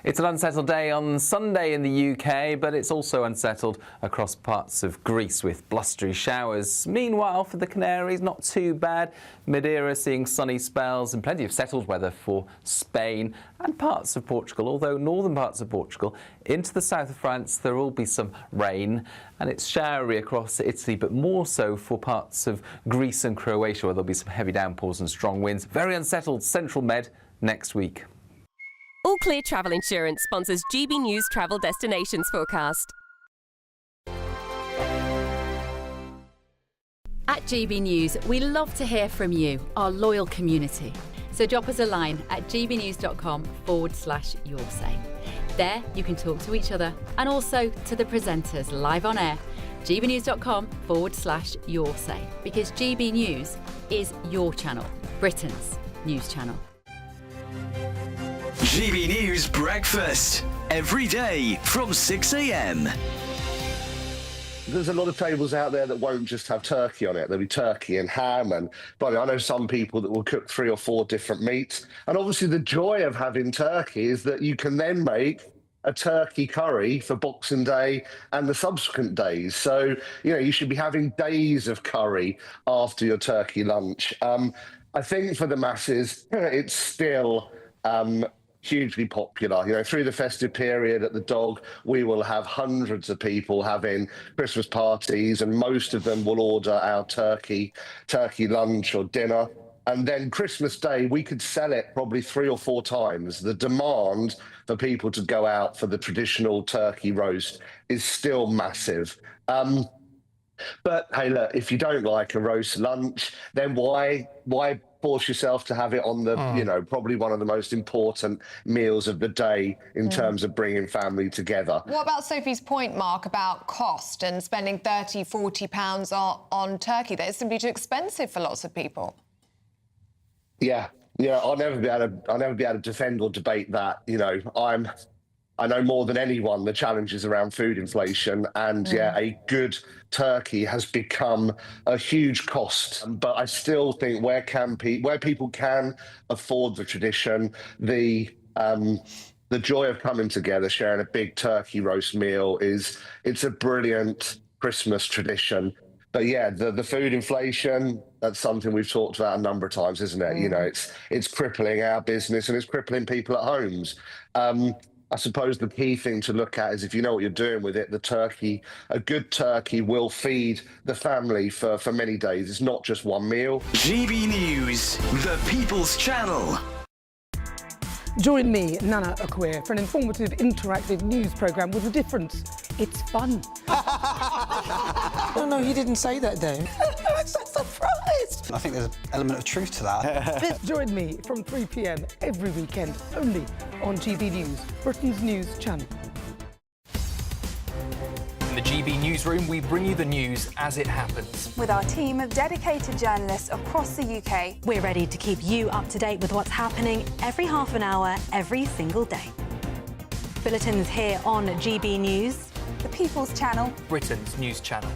S5: It's an unsettled day on Sunday in the UK, but it's also unsettled across parts of Greece with blustery showers. Meanwhile, for the Canaries, not too bad. Madeira seeing sunny spells and plenty of settled weather for Spain and parts of Portugal, although northern parts of Portugal into the south of France, there will be some rain, and it's showery across Italy, but more so for parts of Greece and Croatia, where there'll be some heavy downpours and strong winds. Very unsettled Central Med next week.
S10: All Clear Travel Insurance sponsors GB News Travel Destinations Forecast.
S28: At GB News, we love to hear from you, our loyal community. So drop us a line at gbnews.com/yoursay. There you can talk to each other and also to the presenters live on air. gbnews.com/yoursay, because GB News is your channel, Britain's news channel.
S14: GB News Breakfast, every day from 6 a.m.
S21: There's a lot of tables out there that won't just have turkey on it. There'll be turkey and ham, and but I know some people that will cook 3 or 4 different meats. And obviously the joy of having turkey is that you can then make a turkey curry for Boxing Day and the subsequent days. So, you know, you should be having days of curry after your turkey lunch. I think for the masses, it's still hugely popular. You know, through the festive period at the Dog, we will have hundreds of people having Christmas parties, and most of them will order our turkey lunch or dinner. And then Christmas Day, we could sell it probably 3 or 4 times. The demand for people to go out for the traditional turkey roast is still massive. But hey, look, if you don't like a roast lunch, then why force yourself to have it on the, you know, probably one of the most important meals of the day in terms of bringing family together.
S16: What about Sophie's point, Mark, about cost and spending £30, £40 on turkey? That is simply too expensive for lots of people.
S21: Yeah, I'll never be able to defend or debate that. You know, I know more than anyone the challenges around food inflation, and a good turkey has become a huge cost. But I still think where people can afford the tradition, the joy of coming together, sharing a big turkey roast meal it's a brilliant Christmas tradition. But yeah, the food inflation, that's something we've talked about a number of times, isn't it? You know, it's crippling our business and it's crippling people at homes. I suppose the key thing to look at is if you know what you're doing with it, a good turkey will feed the family for many days. It's not just one meal.
S14: GB News, the People's Channel.
S2: Join me, Nana Akwe, for an informative, interactive news programme with a difference. It's fun.
S13: No, he didn't say that, Dave.
S2: I'm so surprised.
S13: I think there's an element of truth to that.
S2: Join me from 3 p.m. every weekend, only on GB News, Britain's news channel.
S15: In the GB Newsroom, we bring you the news as it happens.
S23: With our team of dedicated journalists across the UK, we're ready to keep you up to date with what's happening every half an hour, every single day. Bulletins here on GB News, the People's Channel,
S15: Britain's news channel.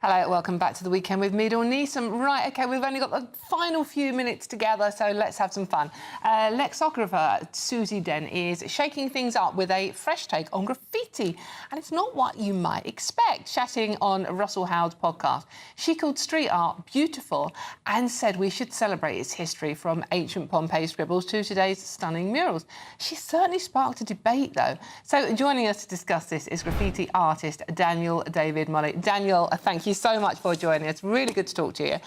S11: Hello, welcome back to the weekend with me, Dawn Neeson. Right, OK, we've only got the final few minutes together, so let's have some fun. Lexicographer Susie Den is shaking things up with a fresh take on graffiti, and it's not what you might expect. Chatting on Russell Howard's podcast, she called street art beautiful and said we should celebrate its history from ancient Pompeii scribbles to today's stunning murals. She certainly sparked a debate, though. So joining us to discuss this is graffiti artist Daniel David Mully. Daniel, thank you so much for joining us. Really good to talk to you.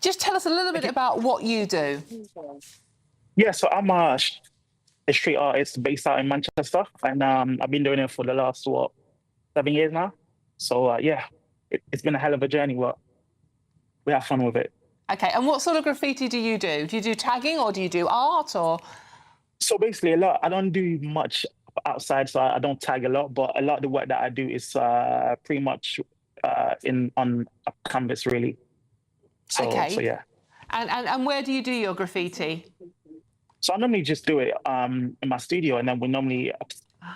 S11: Just tell us a little bit about what you do.
S18: Yeah, so I'm a street artist based out in Manchester, and I've been doing it for the last, 7 years now. So, yeah, it's been a hell of a journey, but we have fun with it.
S11: OK, and what sort of graffiti do you do? Do you do tagging or do you do art or...?
S18: So basically, I don't do much outside, so I don't tag a lot, but a lot of the work that I do is pretty much on a canvas, really. So,
S11: okay.
S18: So yeah.
S11: And where do you do your graffiti?
S18: So I normally just do it in my studio, and then we normally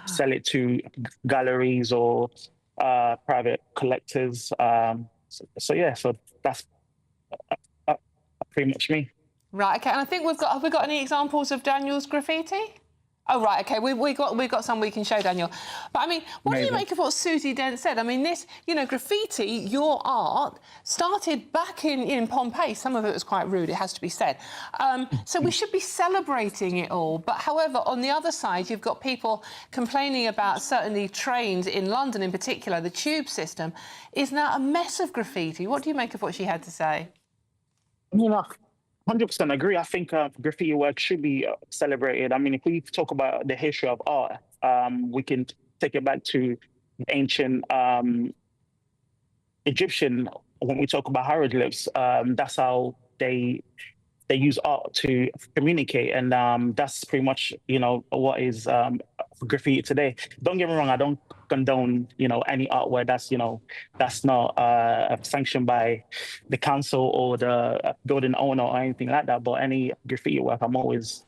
S18: sell it to galleries or private collectors. So yeah, so that's pretty much me.
S11: Right. Okay. And I think have we got any examples of Daniel's graffiti? Oh, right, OK, we got some we can show, Daniel. But, I mean, what do you make of what Susie Dent said? I mean, this, you know, graffiti, your art, started back in Pompeii. Some of it was quite rude, it has to be said. So we should be celebrating it all. But, however, on the other side, you've got people complaining about certainly trains in London in particular. The tube system is now a mess of graffiti. What do you make of what she had to say?
S18: You know, 100% agree. I think graffiti work should be celebrated. I mean, if we talk about the history of art, we can take it back to ancient Egyptian. When we talk about hieroglyphs, that's how they use art to communicate, and that's pretty much, you know, what is graffiti today. Don't get me wrong, I don't condone, you know, any artwork that's, you know, that's not sanctioned by the council or the building owner or anything like that. But any graffiti work, I'm always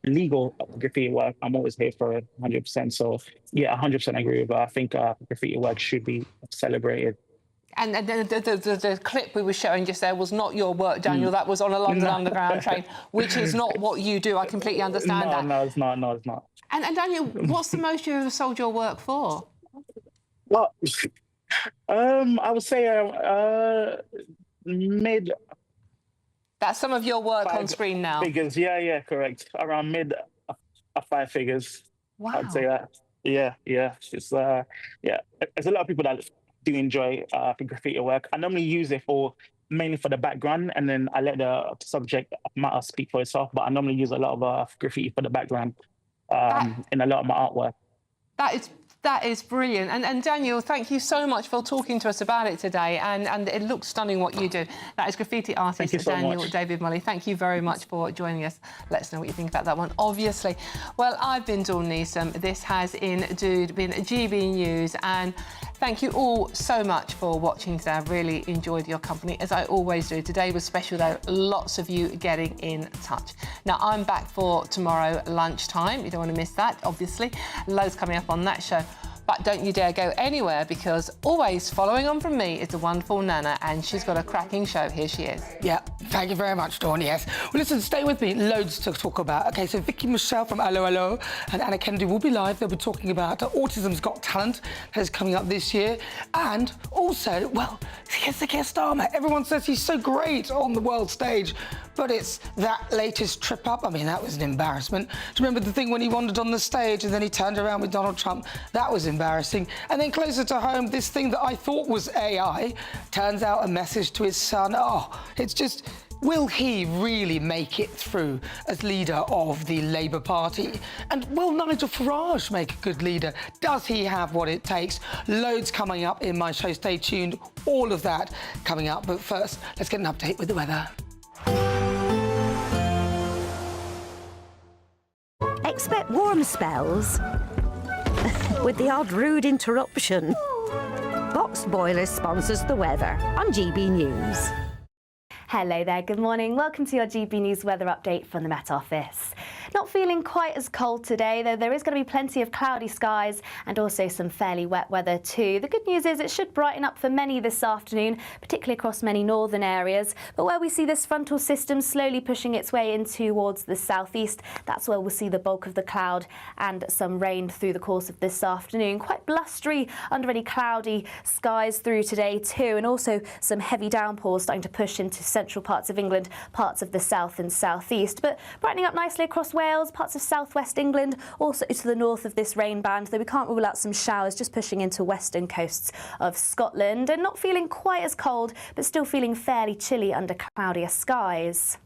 S18: legal graffiti work, I'm always here for 100%. So yeah, 100% agree with her. I think graffiti work should be celebrated.
S11: And the clip we were showing just there was not your work, Daniel. That was on a London Underground train, which is not what you do. I completely understand that.
S18: No, it's not. No, it's not.
S11: And Daniel, what's the most you've ever sold your work for?
S18: Well, I would say mid.
S11: That's some of your work on screen now.
S18: Figures, yeah, correct. Around mid 5 figures.
S11: Wow.
S18: I'd say that. Yeah. It's there's a lot of people that do enjoy graffiti work. I normally use it mainly for the background, and then I let the subject matter speak for itself. But I normally use a lot of graffiti for the background in a lot of my artwork.
S11: That is brilliant. And Daniel, thank you so much for talking to us about it today. And it looks stunning what you do. That is graffiti artist Daniel David Mully. Thank you very much for joining us. Let us know what you think about that one, obviously. Well, I've been Dawn Neeson. This has indeed been GB News. And thank you all so much for watching today. I've really enjoyed your company, as I always do. Today was special, though. Lots of you getting in touch. Now, I'm back for tomorrow lunchtime. You don't want to miss that, obviously. Loads coming up on that show. But don't you dare go anywhere, because always following on from me is the wonderful Nana, and she's got a cracking show. Here she is.
S2: Yeah, thank you very much, Dawn, yes. Well, listen, stay with me. Loads to talk about. OK, so Vicky Michelle from Allo Allo and Anna Kennedy will be live. They'll be talking about Autism's Got Talent that is coming up this year. And also, well, here's the Keir Starmer. Everyone says he's so great on the world stage, but it's that latest trip up. I mean, that was an embarrassment. Do you remember the thing when he wandered on the stage and then he turned around with Donald Trump? That was embarrassing. And then closer to home, this thing that I thought was AI turns out a message to his son. Oh, it's just, will he really make it through as leader of the Labour Party? And will Nigel Farage make a good leader? Does he have what it takes? Loads coming up in my show. Stay tuned. All of that coming up. But first, let's get an update with the weather.
S1: Expect warm spells with the odd rude interruption. Boxed Boilers sponsors the weather on GB News.
S12: Hello there, good morning. Welcome to your GB News weather update from the Met Office. Not feeling quite as cold today, though there is going to be plenty of cloudy skies and also some fairly wet weather too. The good news is it should brighten up for many this afternoon, particularly across many northern areas. But where we see this frontal system slowly pushing its way in towards the southeast, that's where we'll see the bulk of the cloud and some rain through the course of this afternoon. Quite blustery, underly cloudy skies through today too, and also some heavy downpours starting to push into central parts of England, parts of the south and southeast, but brightening up nicely across Wales, parts of southwest England, also to the north of this rain band, though we can't rule out some showers just pushing into western coasts of Scotland, and not feeling quite as cold, but still feeling fairly chilly under cloudier skies.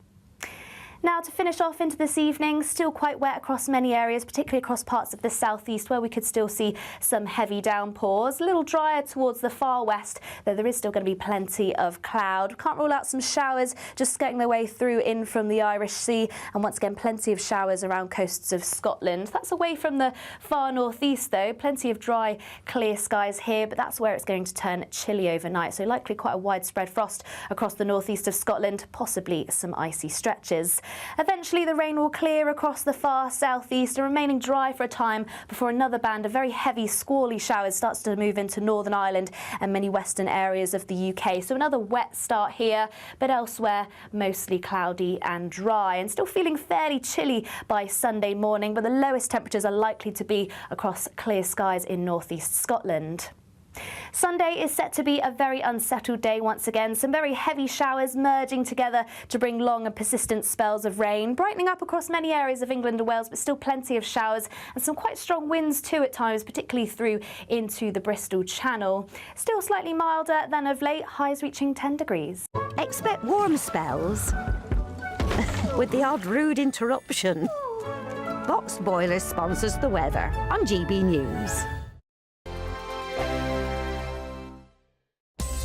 S12: Now, to finish off into this evening, still quite wet across many areas, particularly across parts of the southeast where we could still see some heavy downpours. A little drier towards the far west, though there is still going to be plenty of cloud. Can't rule out some showers just skirting their way through in from the Irish Sea, and once again plenty of showers around coasts of Scotland. That's away from the far northeast though. Plenty of dry, clear skies here, but that's where it's going to turn chilly overnight. So likely quite a widespread frost across the northeast of Scotland, possibly some icy stretches. Eventually the rain will clear across the far southeast and remaining dry for a time before another band of very heavy squally showers starts to move into Northern Ireland and many western areas of the UK. So another wet start here, but elsewhere mostly cloudy and dry, and still feeling fairly chilly by Sunday morning, but the lowest temperatures are likely to be across clear skies in northeast Scotland. Sunday is set to be a very unsettled day once again. Some very heavy showers merging together to bring long and persistent spells of rain, brightening up across many areas of England and Wales, but still plenty of showers and some quite strong winds too at times, particularly through into the Bristol Channel. Still slightly milder than of late, highs reaching 10 degrees.
S1: Expect warm spells with the odd rude interruption. Boxed Boilers sponsors the weather on GB News.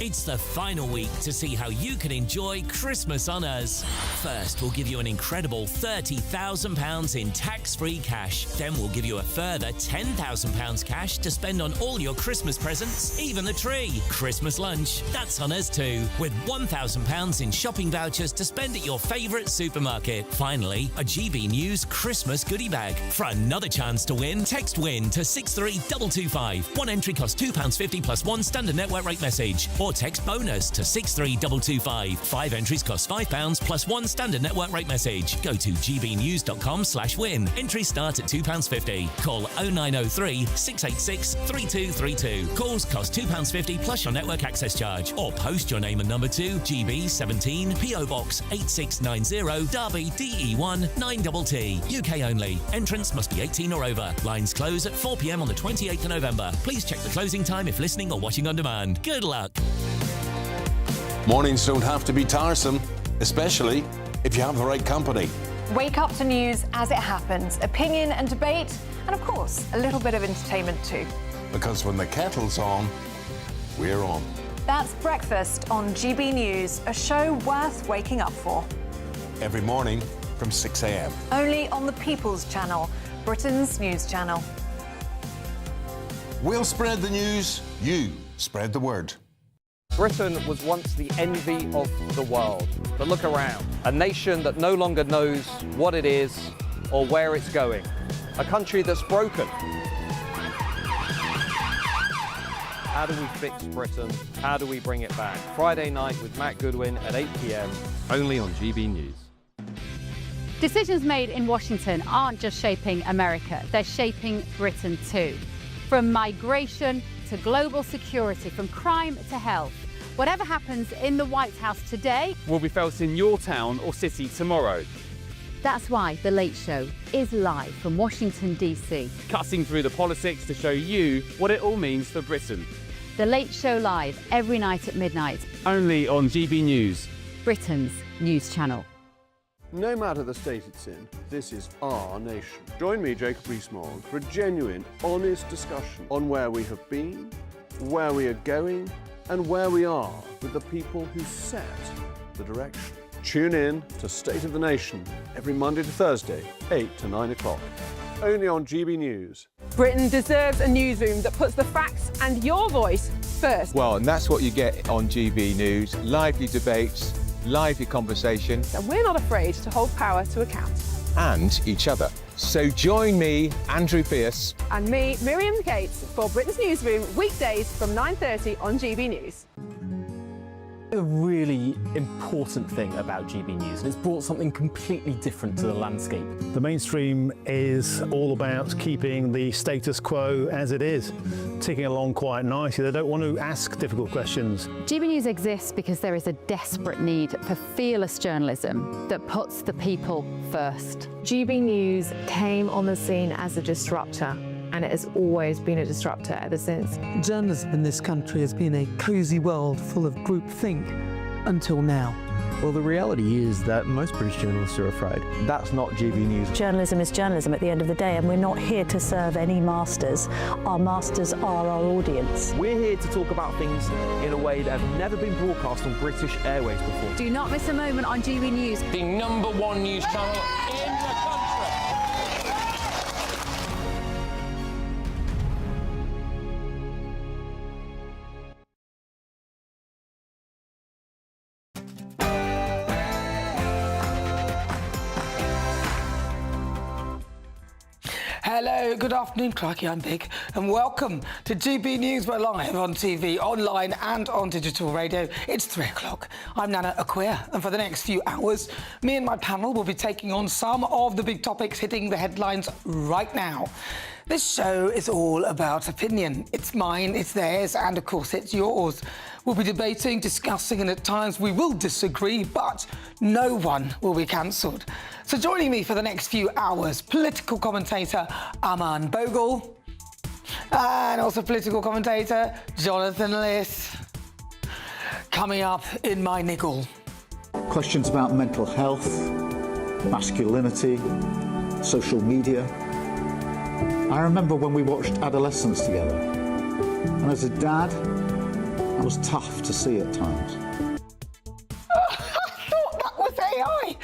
S19: It's the final week to see how you can enjoy Christmas on us. First, we'll give you an incredible £30,000 in tax-free cash. Then we'll give you a further £10,000 cash to spend on all your Christmas presents, even the tree. Christmas lunch, that's on us too, with £1,000 in shopping vouchers to spend at your favourite supermarket. Finally, a GB News Christmas goodie bag. For another chance to win, text WIN to 63225. One entry costs £2.50 plus one standard network rate message. Or or text BONUS to 63225. 5 entries cost £5 plus 1 standard network rate message. Go to gbnews.com/win. Entries start at £2.50. Call 0903 686 3232. Calls cost £2.50 plus your network access charge. Or post your name and number to GB17 PO Box 8690 Derby DE1 9TT. UK only. Entrance must be 18 or over. Lines close at 4 p.m. on the 28th of November. Please check the closing time if listening or watching on demand. Good luck.
S4: Mornings don't have to be tiresome, especially if you have the right company.
S16: Wake up to news as it happens, opinion and debate, and of course, a little bit of entertainment too.
S4: Because when the kettle's on, we're on.
S16: That's Breakfast on GB News, a show worth waking up for.
S4: Every morning from 6 a.m.
S16: Only on the People's Channel, Britain's news channel.
S4: We'll spread the news, you spread the word.
S9: Britain was once the envy of the world. But look around. A nation that no longer knows what it is or where it's going. A country that's broken. How do we fix Britain? How do we bring it back? Friday night with Matt Goodwin at 8 p.m. only on GB News.
S20: Decisions made in Washington aren't just shaping America, they're shaping Britain too. From migration to global security, from crime to health. Whatever happens in the White House today
S22: will be felt in your town or city tomorrow.
S20: That's why The Late Show is live from Washington, D.C.
S22: Cutting through the politics to show you what it all means for Britain.
S20: The Late Show live every night at midnight.
S22: Only on GB News,
S20: Britain's news channel.
S24: No matter the state it's in, this is our nation. Join me, Jacob Rees-Mogg, for a genuine, honest discussion on where we have been, where we are going, and where we are with the people who set the direction. Tune in to State of the Nation every Monday to Thursday, 8 to 9 o'clock. Only on GB News.
S25: Britain deserves a newsroom that puts the facts and your voice first.
S26: Well, and that's what you get on GB News. Lively debates, lively conversation.
S25: And we're not afraid to hold power to account.
S26: And each other. So join me, Andrew Pierce.
S25: And me, Miriam Gates, for Britain's Newsroom, weekdays from 9:30 on GB News.
S27: A really important thing about GB News, and it's brought something completely different to the landscape.
S29: The mainstream is all about keeping the status quo as it is, ticking along quite nicely. They don't want to ask difficult questions.
S20: GB News exists because there is a desperate need for fearless journalism that puts the people first.
S30: GB News came on the scene as a disruptor, and it has always been a disruptor ever since.
S31: Journalism in this country has been a cosy world full of groupthink until now.
S32: Well, the reality is that most British journalists are afraid. That's not GB News.
S1: Journalism is journalism at the end of the day, and we're not here to serve any masters. Our masters are our audience.
S27: We're here to talk about things in a way that have never been broadcast on British airways before.
S20: Do not miss a moment on GB News.
S6: The #1 news channel in the country.
S2: Hello, good afternoon, Clarky, I'm Big, and welcome to GB News. We're live on TV, online and on digital radio. It's 3 o'clock. I'm Nana Acquia, and for the next few hours, me and my panel will be taking on some of the big topics hitting the headlines right now. This show is all about opinion. It's mine, it's theirs, and of course it's yours. We'll be debating, discussing, and at times we will disagree, but no one will be cancelled. So joining me for the next few hours, political commentator Aman Bogle, and also political commentator Jonathan Liss. Coming up in my niggle.
S33: Questions about mental health, masculinity, social media. I remember when we watched Adolescence together, and as a dad, it was tough to see at times.
S2: I thought that was AI.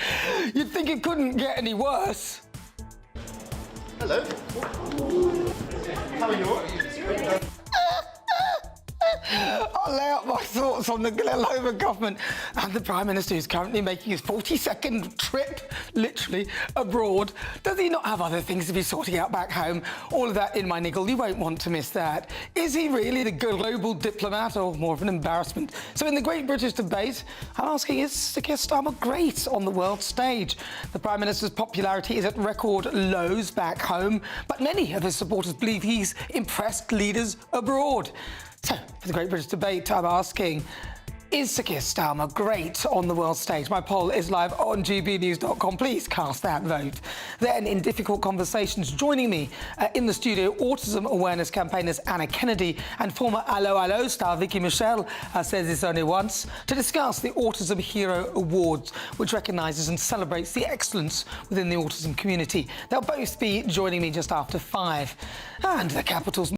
S2: You'd think it couldn't get any worse.
S21: Hello. How are you?
S2: I'll lay out my thoughts thoughts on the Labour government and the Prime Minister who's currently making his 42nd trip, literally, abroad. Does he not have other things to be sorting out back home? All of that in my niggle. You won't want to miss that. Is he really the global diplomat or more of an embarrassment? So in the Great British Debate, I'm asking, is Sir Keir Starmer great on the world stage? The Prime Minister's popularity is at record lows back home, but many of his supporters believe he's impressed leaders abroad. So, for the Great British Debate, I'm asking, is Sir Keir Starmer great on the world stage? My poll is live on gbnews.com. Please cast that vote. Then, in difficult conversations, joining me in the studio, autism awareness campaigners Anna Kennedy and former Allo Allo star Vicky Michelle says this only once, to discuss the Autism Hero Awards, which recognises and celebrates the excellence within the autism community. They'll both be joining me just after 5. And the capital's